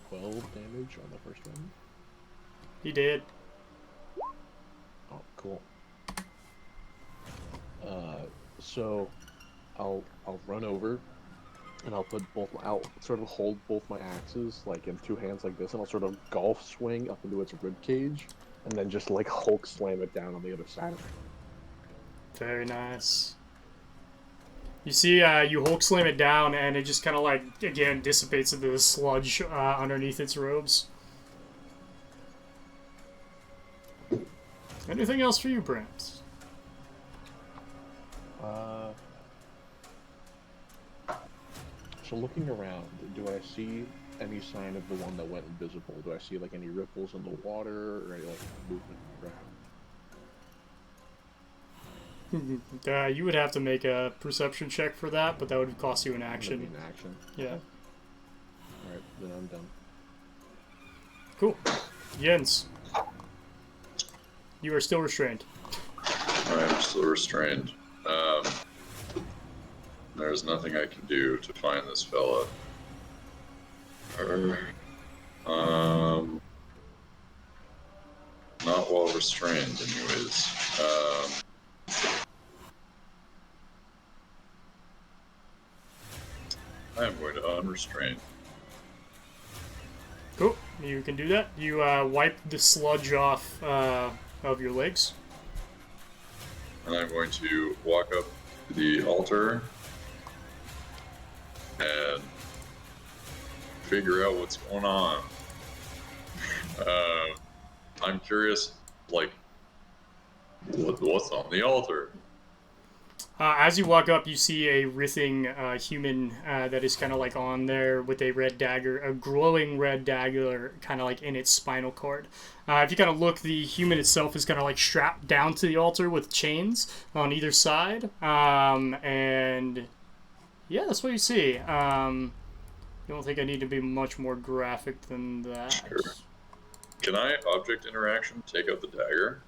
12 damage on the first one. He did. Oh, cool. So I'll run over and I'll sort of hold both my axes like in 2 hands like this, and I'll sort of golf swing up into its rib cage, and then just like Hulk slam it down on the other side of it. Very nice. You see, you Hulk slam it down, and it just kind of like again dissipates into the sludge underneath its robes. Anything else for you, Brant? So looking around, do I see any sign of the one that went invisible? Do I see like any ripples in the water or any like movement in the ground? You would have to make a perception check for that, but that would cost you an action. An action. Yeah. Okay. All right, then I'm done. Cool. Jens, you are still restrained. I'm still restrained. There's nothing I can do to find this fella. Not while restrained, anyways. I am going to unrestrain. Cool. You can do that. You wipe the sludge off of your legs. And I'm going to walk up to the altar and figure out what's going on. I'm curious, like, what's on the altar? As you walk up, you see a writhing human that is kind of like on there with a red dagger, a glowing red dagger, kind of like in its spinal cord. If you kind of look, the human itself is kind of like strapped down to the altar with chains on either side. And yeah, that's what you see. You don't think I need to be much more graphic than that? Sure. Can I, object interaction, take out the dagger?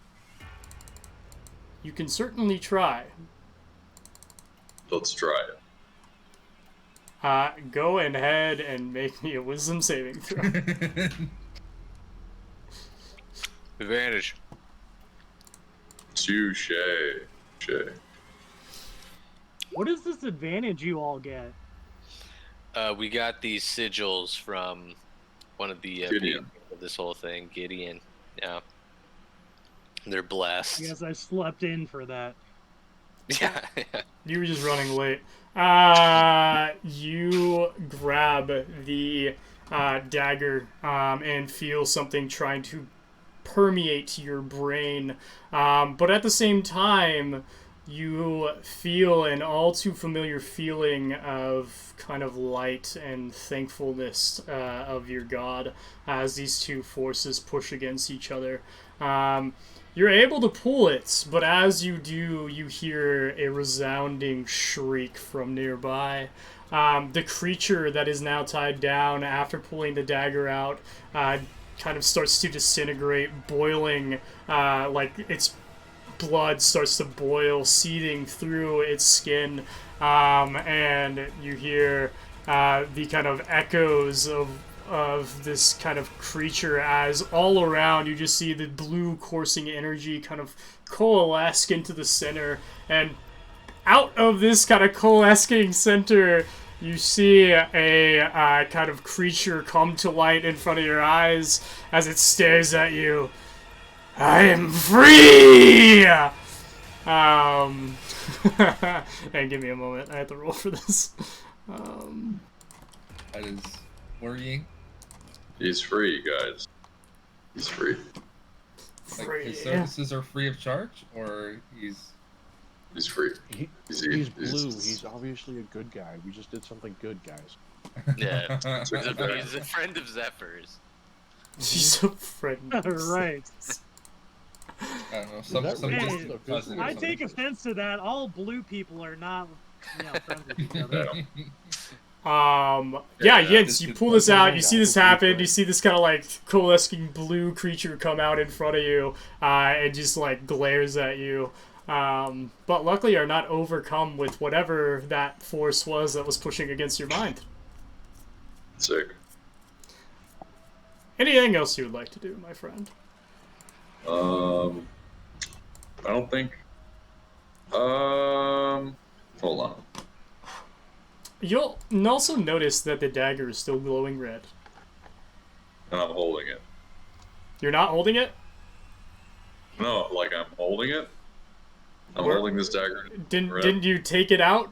You can certainly try. Let's try it. Go ahead and make me a wisdom saving throw. Advantage. Touche. What is this advantage you all get? We got these sigils from one of the Gideon. people of this whole thing, Gideon. Yeah. They're blessed. Yes, I slept in for that. Yeah. You were just running late. You grab the dagger and feel something trying to permeate your brain. But at the same time, you feel an all too familiar feeling of kind of light and thankfulness of your god as these two forces push against each other. You're able to pull it, but as you do, you hear a resounding shriek from nearby. The creature that is now tied down after pulling the dagger out kind of starts to disintegrate, boiling, like its blood starts to boil, seething through its skin, and you hear the kind of echoes of this kind of creature as all around you just see the blue coursing energy kind of coalesce into the center, and out of this kind of coalescing center you see a kind of creature come to light in front of your eyes as it stares at you. I am free! And give me a moment, I have to roll for this. That is worrying. He's free, guys. He's free. Like, his services are free of charge, or he's He's free. He's blue. He's obviously a good guy. We just did something good, guys. Yeah. It's a good guy. He's a friend of Zephyr's. He's a friend. Right. I don't know, Is some that right? distant Hey, cousin or I something. take offense to that. All blue people are not, friends with each other. Yeah, Yeah, Jens, this you is pull this like out, hang you out see this with blue happen, you friends. see this kind of like coalescing blue creature come out in front of you, and just like glares at you. But luckily are not overcome with whatever that force was that was pushing against your mind. Sick. Anything else you would like to do, my friend? I don't think. Hold on. You'll also notice that the dagger is still glowing red. And I'm holding it. You're not holding it? No, like I'm holding it. I'm Where- holding this dagger. Red. Didn't you take it out?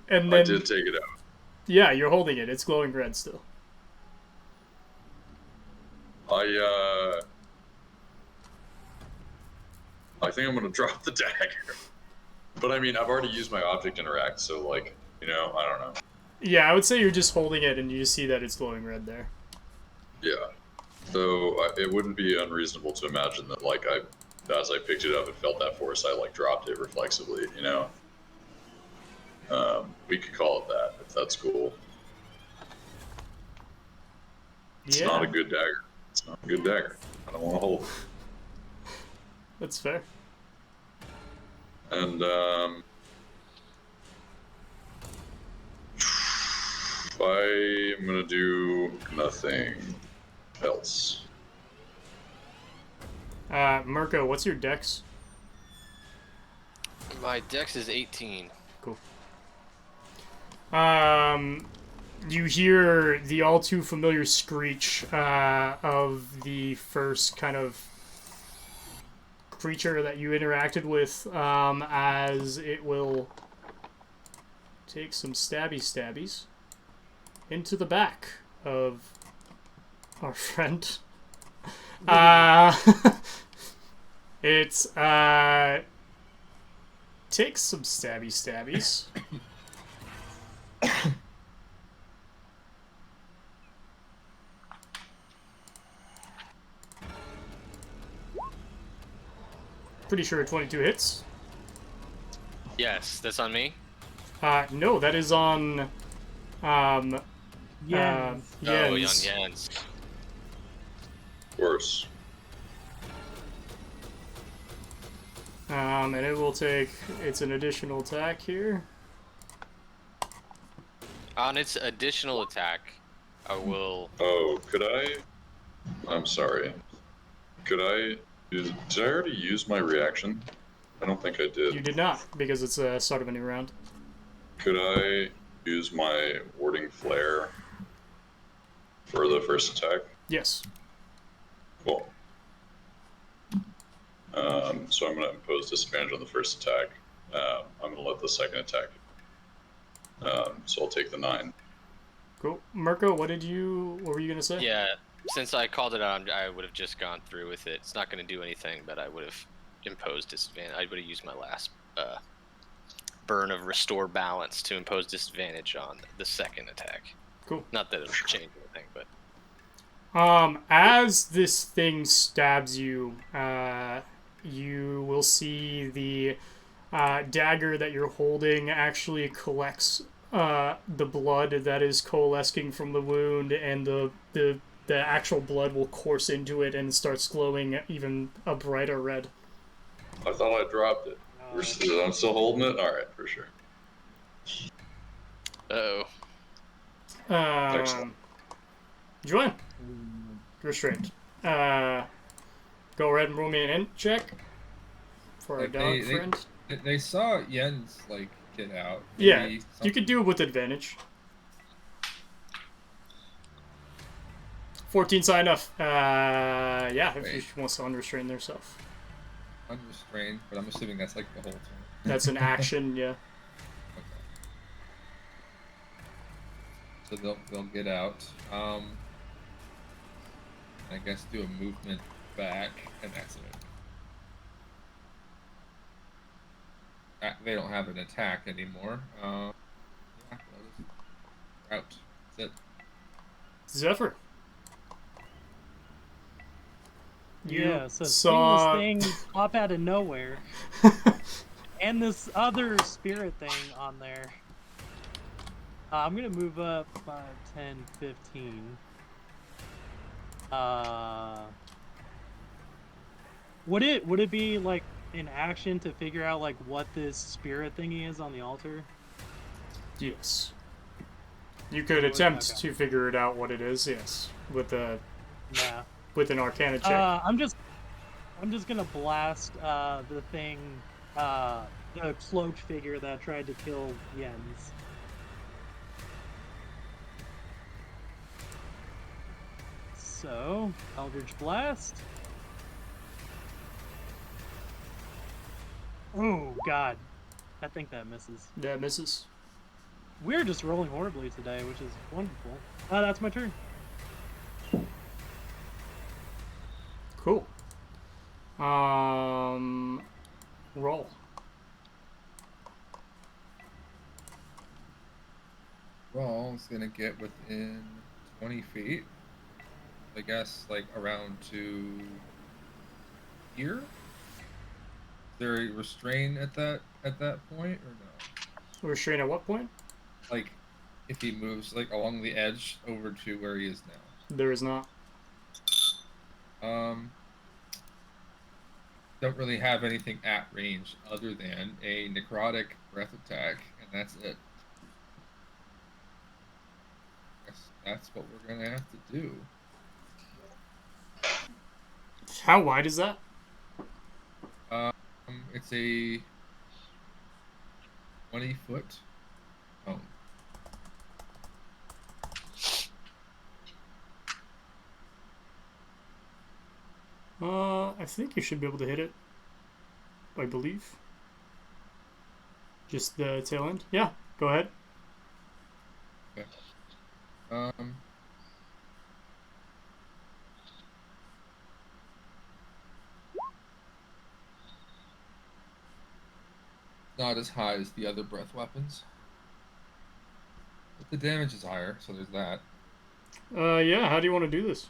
And I then did take it out. yeah, you're holding it. It's glowing red still. I think I'm gonna drop the dagger. But I mean, I've already used my object interact, so like, I don't know. Yeah, I would say you're just holding it and you just see that it's glowing red there. Yeah. So it wouldn't be unreasonable to imagine that, like, as I picked it up and felt that force, I like dropped it reflexively. We could call it that if that's cool. It's Yeah, not a good dagger. It's not a good dagger. I don't want to hold it. that's fair. And I'm gonna do nothing else. Murko, what's your dex? My dex is 18. Cool. You hear the all too familiar screech of the first kind of creature that you interacted with, as it will take some stabbies into the back of our friend. It takes some stabbies. Pretty sure 22 hits. Yes, that's on me. No, that is on Yes. Oh, on Jens. Jens. Worse. And it will take, it's an additional attack here. On its additional attack, I will. Oh, could I? I'm sorry. Did I already use my reaction? I don't think I did. You did not, because it's a start of a new round. Could I use my warding flare for the first attack? Yes. Cool. So I'm going to impose disadvantage on the first attack. I'm going to let the second attack. So I'll take the 9. Cool. Murko, what were you gonna say? Yeah, since I called it out, I would have just gone through with it. It's not going to do anything, but I would have imposed disadvantage. I would have used my last burn of Restore Balance to impose disadvantage on the second attack. Cool. Not that it'll change anything, but. As this thing stabs you, you will see the dagger that you're holding actually collects the blood that is coalescing from the wound, and the actual blood will course into it and starts glowing even a brighter red. I thought I dropped it. I'm still holding it? Alright, for sure. Uh-oh. Excellent. Joanne, restraint. Go ahead and roll me an int check for our Like, dog friend. They saw Jens like get out. Yeah, Maybe you could do it with advantage. 14's not enough. Yeah, if Wait. she wants to unrestrain herself. unrestrained, but I'm assuming that's like the whole turn. That's an action, yeah. Okay. So they'll get out. I guess do a movement back, and that's it. They don't have an attack anymore. Yeah, out. That's it. Zephyr. You Yeah, so saw... seeing this thing pop out of nowhere, and this other spirit thing on there, I'm gonna move up 5, 10, 15. Would it be like an action to figure out like what this spirit thingy is on the altar? Yes. You could attempt to figure it out what it is, yes. With a Nah. with an Arcana check. I'm just gonna blast the thing, the cloaked figure that tried to kill Jens. So, Eldritch Blast. Oh god, I think that misses. That misses. We're just rolling horribly today, which is wonderful. That's my turn. Cool. Roll. Raw is gonna get within 20 feet. I guess like around to here. Is there a restraint at that point or no? Restrain at what point? Like if he moves like along the edge over to where he is now. There is not. Don't really have anything at range other than a necrotic breath attack, and that's it. Guess that's what we're gonna have to do. How wide is that? It's a 20-foot cone. I think you should be able to hit it. I believe. Just the tail end? Yeah, go ahead. Okay. Not as high as the other breath weapons. But the damage is higher, so there's that. Yeah, how do you want to do this?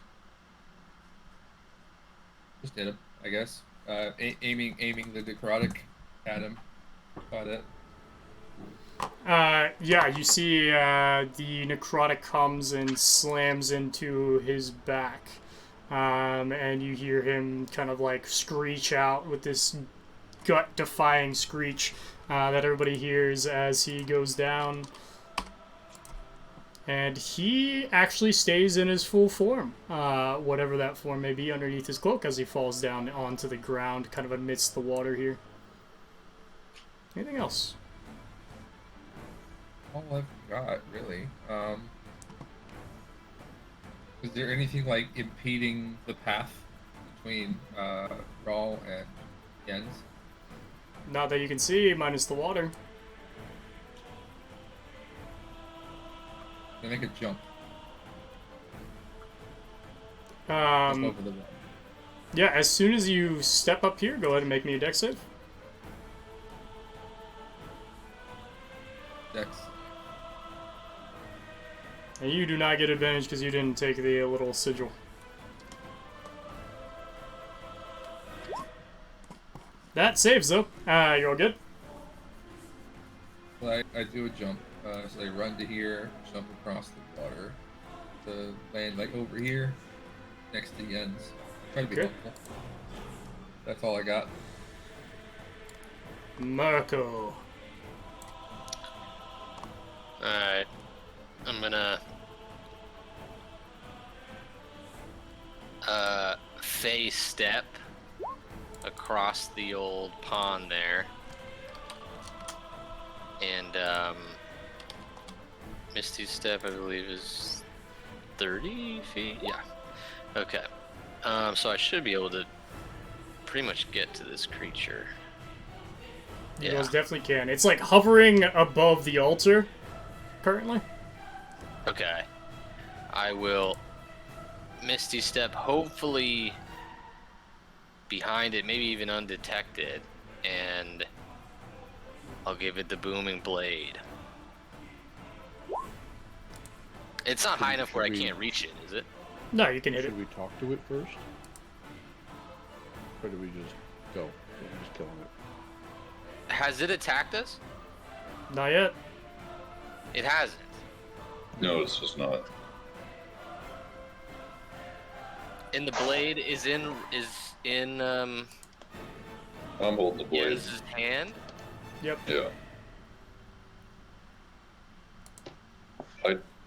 Just hit him, I guess. Aiming the necrotic at him. Got it. Yeah, you see the necrotic comes and slams into his back. And you hear him kind of like screech out with this gut-defying screech that everybody hears as he goes down. And he actually stays in his full form, whatever that form may be, underneath his cloak as he falls down onto the ground, kind of amidst the water here. Anything else? All I've got, really. Is there anything like impeding the path between Rawl and Jens? Not that you can see, minus the water. Can I make a jump? Um, Over the wall. yeah, as soon as you step up here, go ahead and make me a dex save. Dex. And you do not get advantage because you didn't take the little sigil. That saves, though. You're all good? Well, I do a jump. So I run to here, jump across the water to land like over here, next to Jens. Try to be helpful. That's all I got. Murko. Alright. I'm gonna face step across the old pond there. And Misty Step, I believe, is 30 feet? Yeah. Okay. So I should be able to pretty much get to this creature. You guys definitely can. It's like hovering above the altar, currently. Okay. I will Misty Step, hopefully behind it, maybe even undetected, and I'll give it the booming blade. It's not high enough where I Should we- can't reach it, is it? No, you can hit it. Should we talk to it first? Or do we just go? We're just killing it. Has it attacked us? Not yet. It hasn't. No, it's just not. And the blade is in I'm holding the blade. Jens's hand. Yep. Yeah.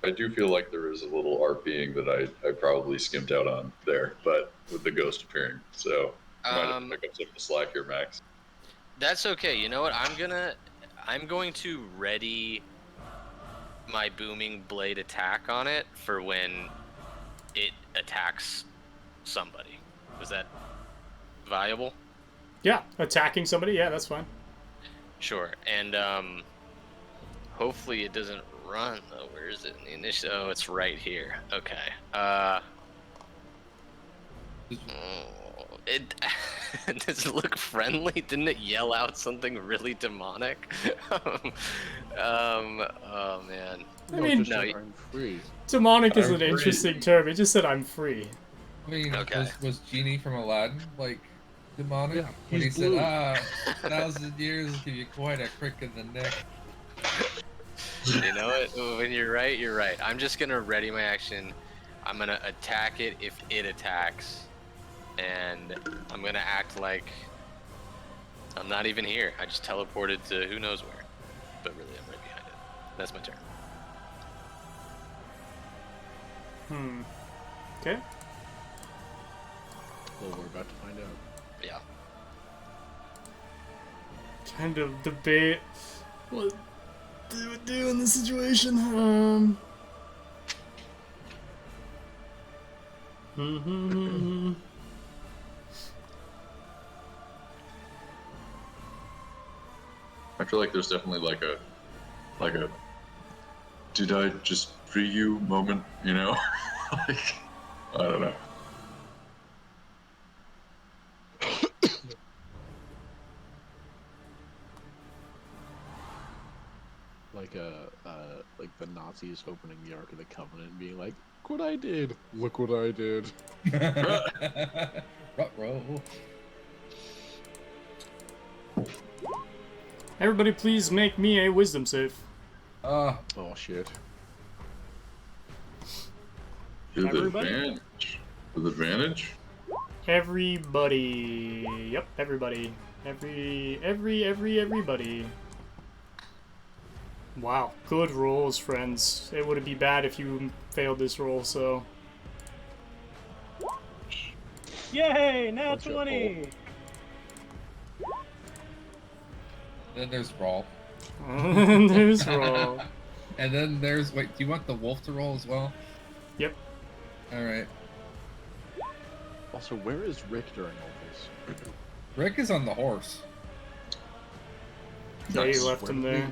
I do feel like there is a little RPing that I probably skimped out on there, but with the ghost appearing, so I might have to pick up some of the slack here, Max. That's okay. You know what? I'm going to ready my booming blade attack on it for when it attacks somebody. Was that viable? Yeah, attacking somebody. Yeah, that's fine. Sure. And hopefully it doesn't run though. Where is it in the initial? Oh, it's right here. Okay. It does it look friendly? Didn't it yell out something really demonic? Oh man. I mean, just no, said I'm free. demonic is I'm an free. interesting term. It just said I'm free. I mean, Okay. was Genie from Aladdin like demonic? Yeah, when he he's said, blue. 1,000 years will give you quite a crick in the neck. You know what? When you're right, you're right. I'm just gonna ready my action. I'm gonna attack it if it attacks, and I'm gonna act like I'm not even here. I just teleported to who knows where, but really I'm right behind it. That's my turn. Okay. Well, we're about to find out. Yeah. Kind of debate what they would do in this situation. I feel like there's definitely like a did I just free you moment, you know? Like, I don't know. Like the Nazis opening the Ark of the Covenant and being like, "Look what I did! Look what I did!" Ruh-roh. Everybody, please make me a wisdom save. Oh shit! With Everybody? advantage. With advantage? Everybody. Yep, everybody. Everybody. Wow, good rolls, friends. It would be bad if you failed this roll, so. Yay! Nat Bunch of 20! Then there's Rawl. There's roll. And then there's... Wait, do you want the wolf to roll as well? Yep. Alright. Also, where is Rick during all this? Rick is on the horse. Yeah, you Nice. left him there.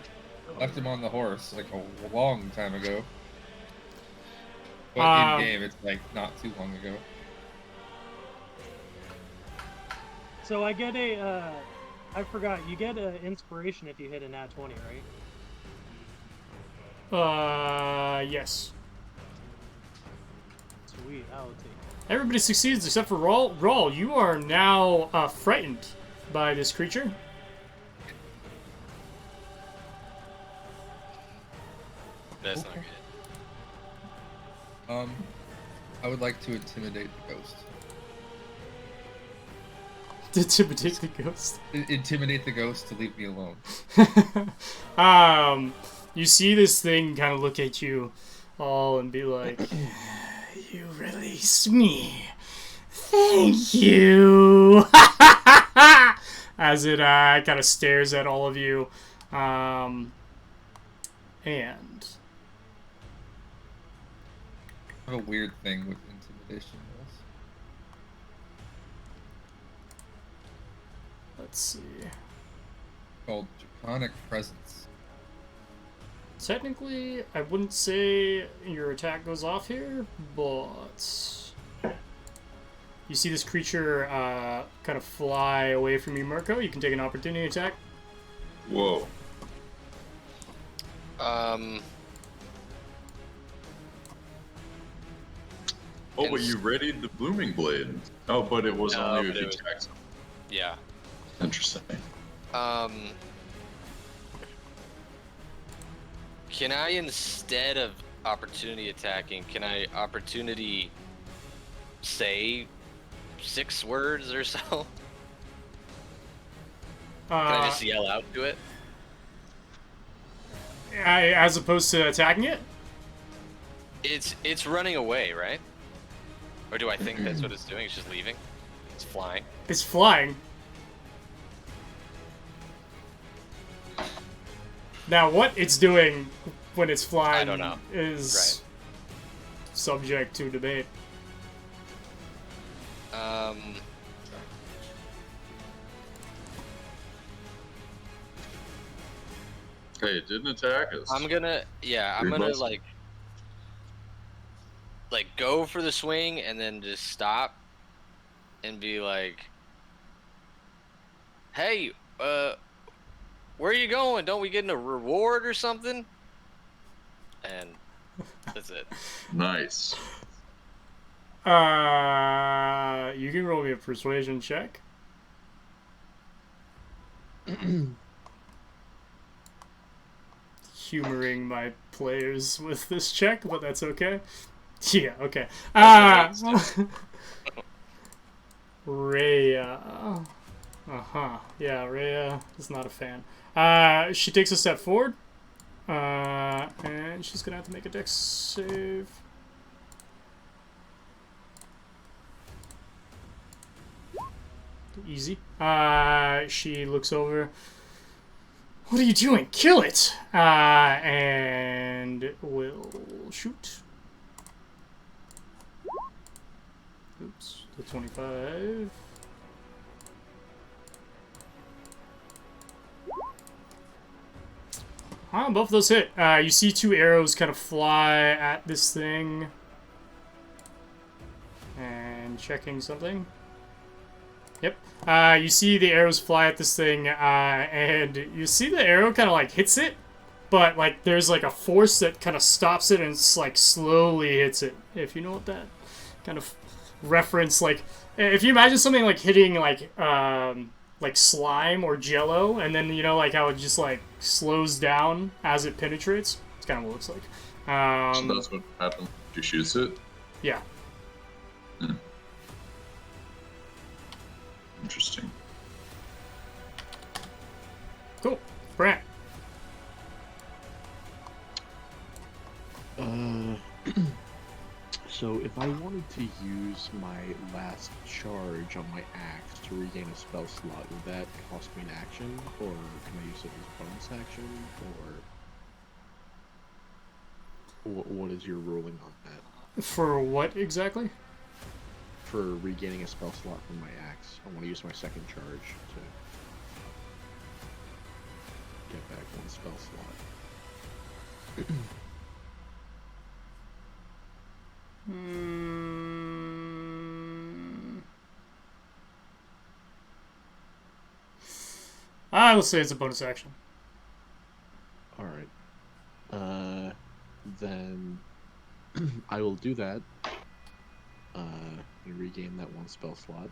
Left him on the horse like a long time ago. But Um, in game, it's like not too long ago. So I get I forgot, you get an inspiration if you hit a nat 20, right? Yes. Sweet, I'll take it. Everybody succeeds except for Rawl. Rawl, you are now frightened by this creature. That's not good. I would like to intimidate the ghost. Intimidate the ghost. Intimidate the ghost to leave me alone. You see this thing kind of look at you all and be like, "You release me. Thank you." As it kind of stares at all of you. And I have a weird thing with intimidation rolls. let's see. Called Draconic Presence. Technically, I wouldn't say your attack goes off here, but you see this creature kind of fly away from you, Murko. You can take an opportunity attack. Whoa. Oh, And but you readied the Blooming Blade. Oh, but it was No, only but if you it was- attacked him. Yeah. Interesting. Can I, instead of opportunity attacking, can I opportunity say 6 words or so? Can I just yell out to it? As opposed to attacking it? It's running away, right? Or do I think that's what it's doing? It's just leaving? It's flying. It's flying. Now, what it's doing when it's flying I don't know. is subject to debate. Hey, it didn't attack us. I'm gonna Rebuff. like go for the swing and then just stop and be like, hey, where are you going? Don't we get a reward or something? And that's it. Nice. You can roll me a persuasion check. Humoring my players with this check, but that's okay. Yeah, okay. Reya. Yeah, Reya is not a fan. She takes a step forward. And she's gonna have to make a dex save. Easy. She looks over. What are you doing? Kill it! And will shoot. Oops, the 25. Both of those hit. You see 2 arrows kind of fly at this thing. And checking something. Yep. You see the arrows fly at this thing, and you see the arrow kind of like hits it, but like there's like a force that kind of stops it and it's like slowly hits it. If you know what that kind of reference, like if you imagine something like hitting like slime or jello, and then you know like how it just like slows down as it penetrates. It's kind of what it looks like. So that's what happens if you shoots it? Yeah. Hmm. Interesting. Cool. Brant. So if I wanted to use my last charge on my axe to regain a spell slot, would that cost me an action, or can I use it as bonus action, or what is your ruling on that? For what exactly? For regaining a spell slot from my axe, I want to use my second charge to get back 1 spell slot. I will say it's a bonus action. Alright. Then I will do that. And regain that 1 spell slot.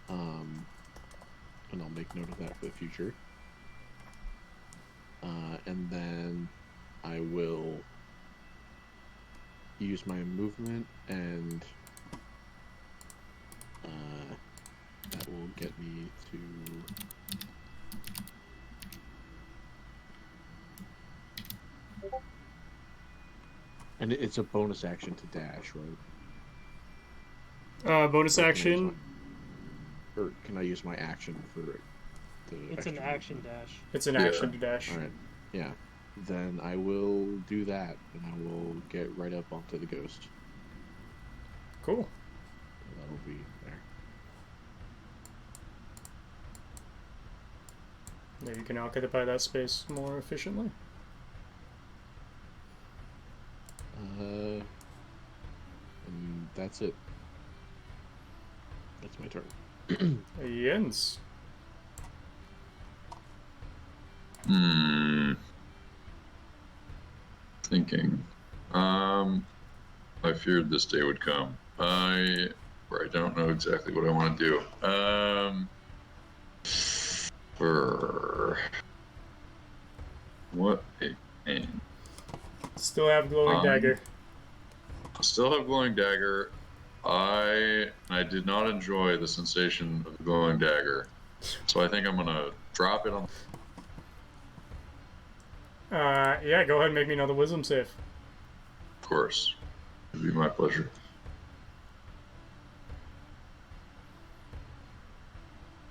And I'll make note of that for the future. And then I will use my movement, and that will get me to and it's a bonus action to dash, right? Bonus action. Or can I use my action for the It's an extra action movement? dash. It's an Yeah. action to dash. Alright, yeah. Then I will do that, and I will get right up onto the ghost. Cool. That'll be there. There, you can occupy that space more efficiently. And that's it. That's my turn. Jens. Thinking. I feared this day would come. I don't know exactly what I want to do. For what a pain. Still have glowing dagger. I still have glowing dagger. I did not enjoy the sensation of the glowing dagger, so I think I'm gonna drop it on. Yeah, go ahead and make me another wisdom save. Of course, it'd be my pleasure.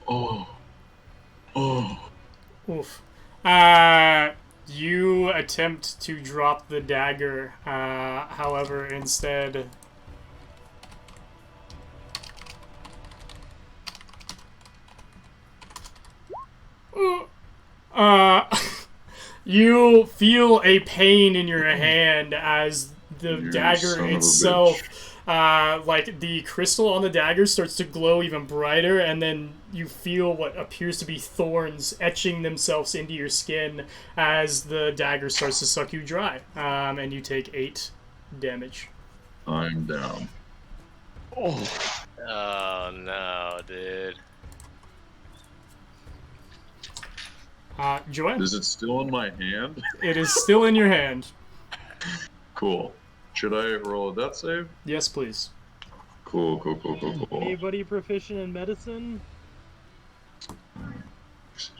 Oh. Oof. You attempt to drop the dagger, however, instead... you feel a pain in your hand as the You dagger son of a itself... bitch. like the crystal on the dagger starts to glow even brighter, and then you feel what appears to be thorns etching themselves into your skin as the dagger starts to suck you dry. And you take 8 damage. I'm down. Oh, Oh no, dude. Joanne, Is it still in my hand? it is still in your hand. Cool. Should I roll a death save? Yes, please. Cool. Anybody proficient in medicine?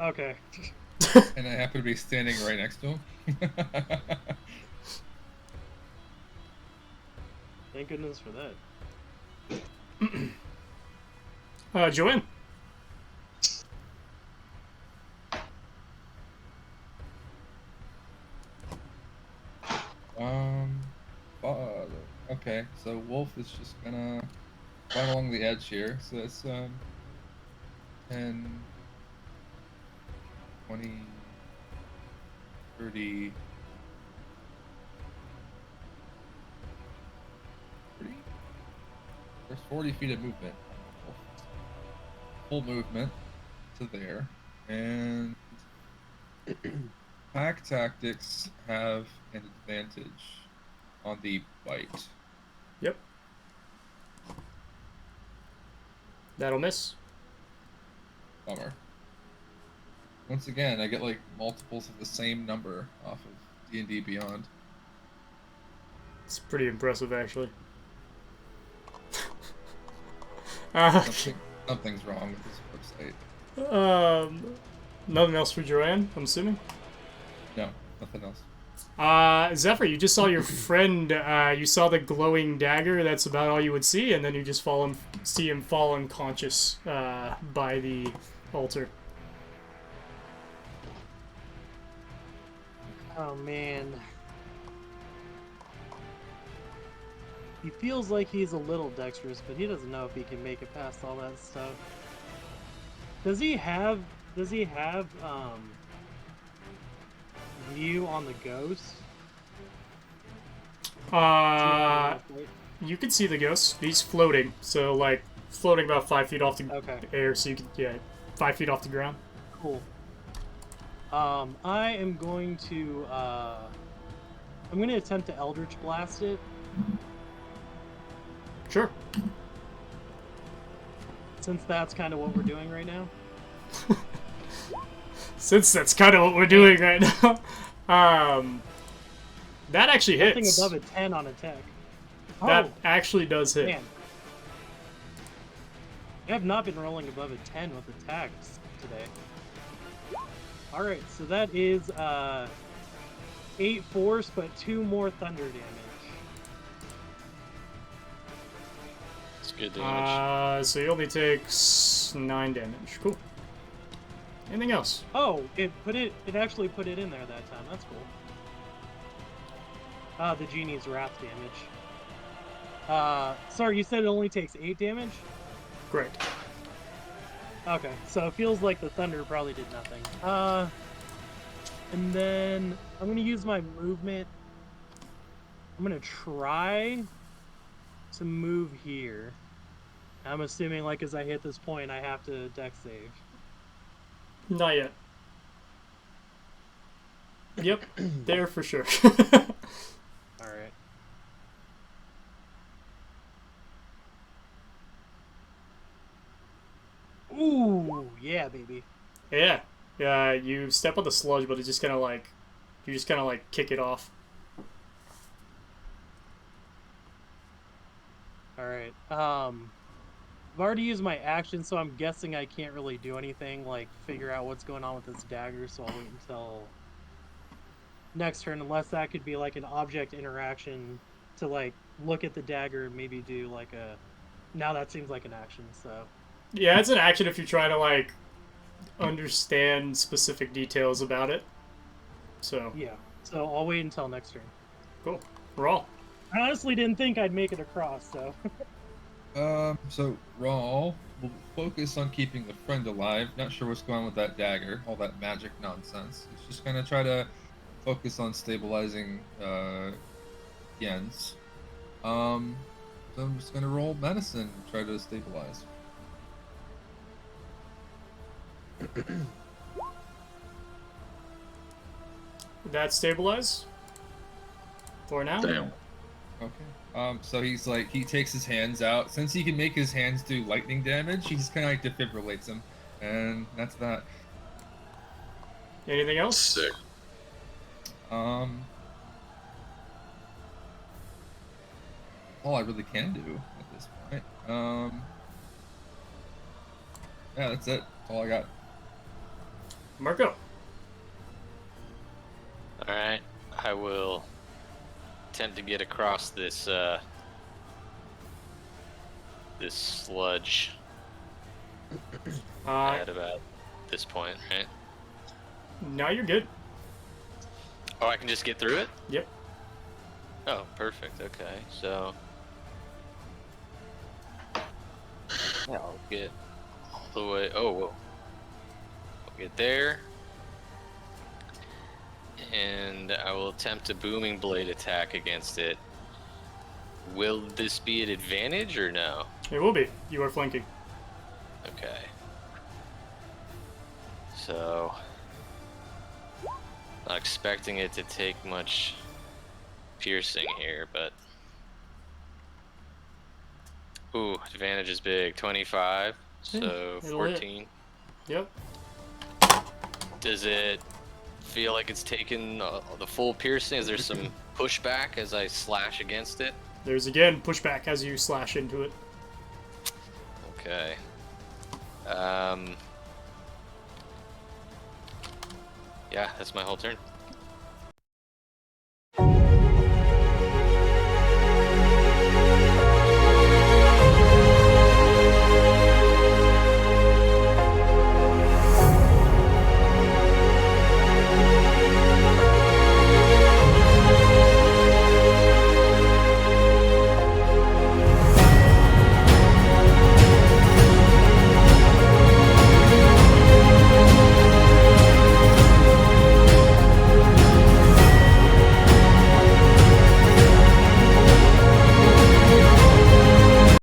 Okay. And I happen to be standing right next to him. Thank goodness for that. Joanne. Okay, so Wolf is just gonna run along the edge here. So it's 10, 20, 30, 30? There's 40 feet of movement. Full movement to there. And pack tactics have an advantage on the bite. Yep. That'll miss. Bummer. Once again, I get like multiples of the same number off of D&D Beyond. It's pretty impressive, actually. Something's wrong with this website. Nothing else for Joanne, I'm assuming? No, nothing else. Zephyr, you just saw your friend, you saw the glowing dagger, that's about all you would see, and then you just see him fall unconscious, by the altar. Oh man. He feels like he's a little dexterous, but he doesn't know if he can make it past all that stuff. Does he have view on the ghost? You can see the ghost. He's floating, so like floating about 5 feet off the air, so you can 5 feet off the ground. Cool. I am going to attempt to Eldritch Blast it. Sure. Since that's kind of what we're doing right now. Since that's kind of what we're doing right now. That actually hits. Something above a 10 on attack. That actually does hit. Man. I have not been rolling above a 10 with attacks today. Alright, so that is 8 force, but 2 more thunder damage. It's good damage. So he only takes 9 damage. Cool. Anything else? Oh, it actually put it in there that time. That's cool. The genie's wrath damage. Sorry, you said it only takes 8 damage? Great. Okay, so it feels like the thunder probably did nothing. And then I'm gonna use my movement. I'm gonna try to move here. I'm assuming, like, as I hit this point, I have to dex save. Not yet. Yep, there for sure. Alright. Yeah, baby. Yeah. You step on the sludge, but it just kind of like, you just kind of like kick it off. All right. I've already used my action, so I'm guessing I can't really do anything, like figure out what's going on with this dagger. So I'll wait until next turn, unless that could be like an object interaction to like look at the dagger and maybe do like a. Now that seems like an action. So. Yeah, it's an action if you try to like understand specific details about it. So Yeah. So I'll wait until next turn. cool. Roll. I honestly didn't think I'd make it across, so. So Rawl will focus on keeping the friend alive. Not sure what's going on with that dagger, all that magic nonsense. He's just gonna try to focus on stabilizing Jens. So I'm just gonna roll medicine and try to stabilize. Did that stabilize? For now? Damn. Okay. So he's like, he takes his hands out. Since he can make his hands do lightning damage, he's kind of like defibrillates him. And that's that. Anything else? Sick. All I really can do at this point. Yeah, that's it. That's all I got. Murko. Alright, I will attempt to get across this this sludge at about this point, right? No, you're good. Oh, I can just get through it? Yep. Oh, perfect. Okay, so yeah, I'll get all the way. Oh, whoa. I'll get there, and I will attempt a booming blade attack against it. Will this be an advantage or no? It will be. You are flanking. Okay. So, not expecting it to take much piercing here, but ooh, advantage is big. 25, so it'll 14. Yep. Does it feel like it's taken the full piercing? Is there some pushback as I slash against it? There's again pushback as you slash into it. Okay. Yeah, that's my whole turn.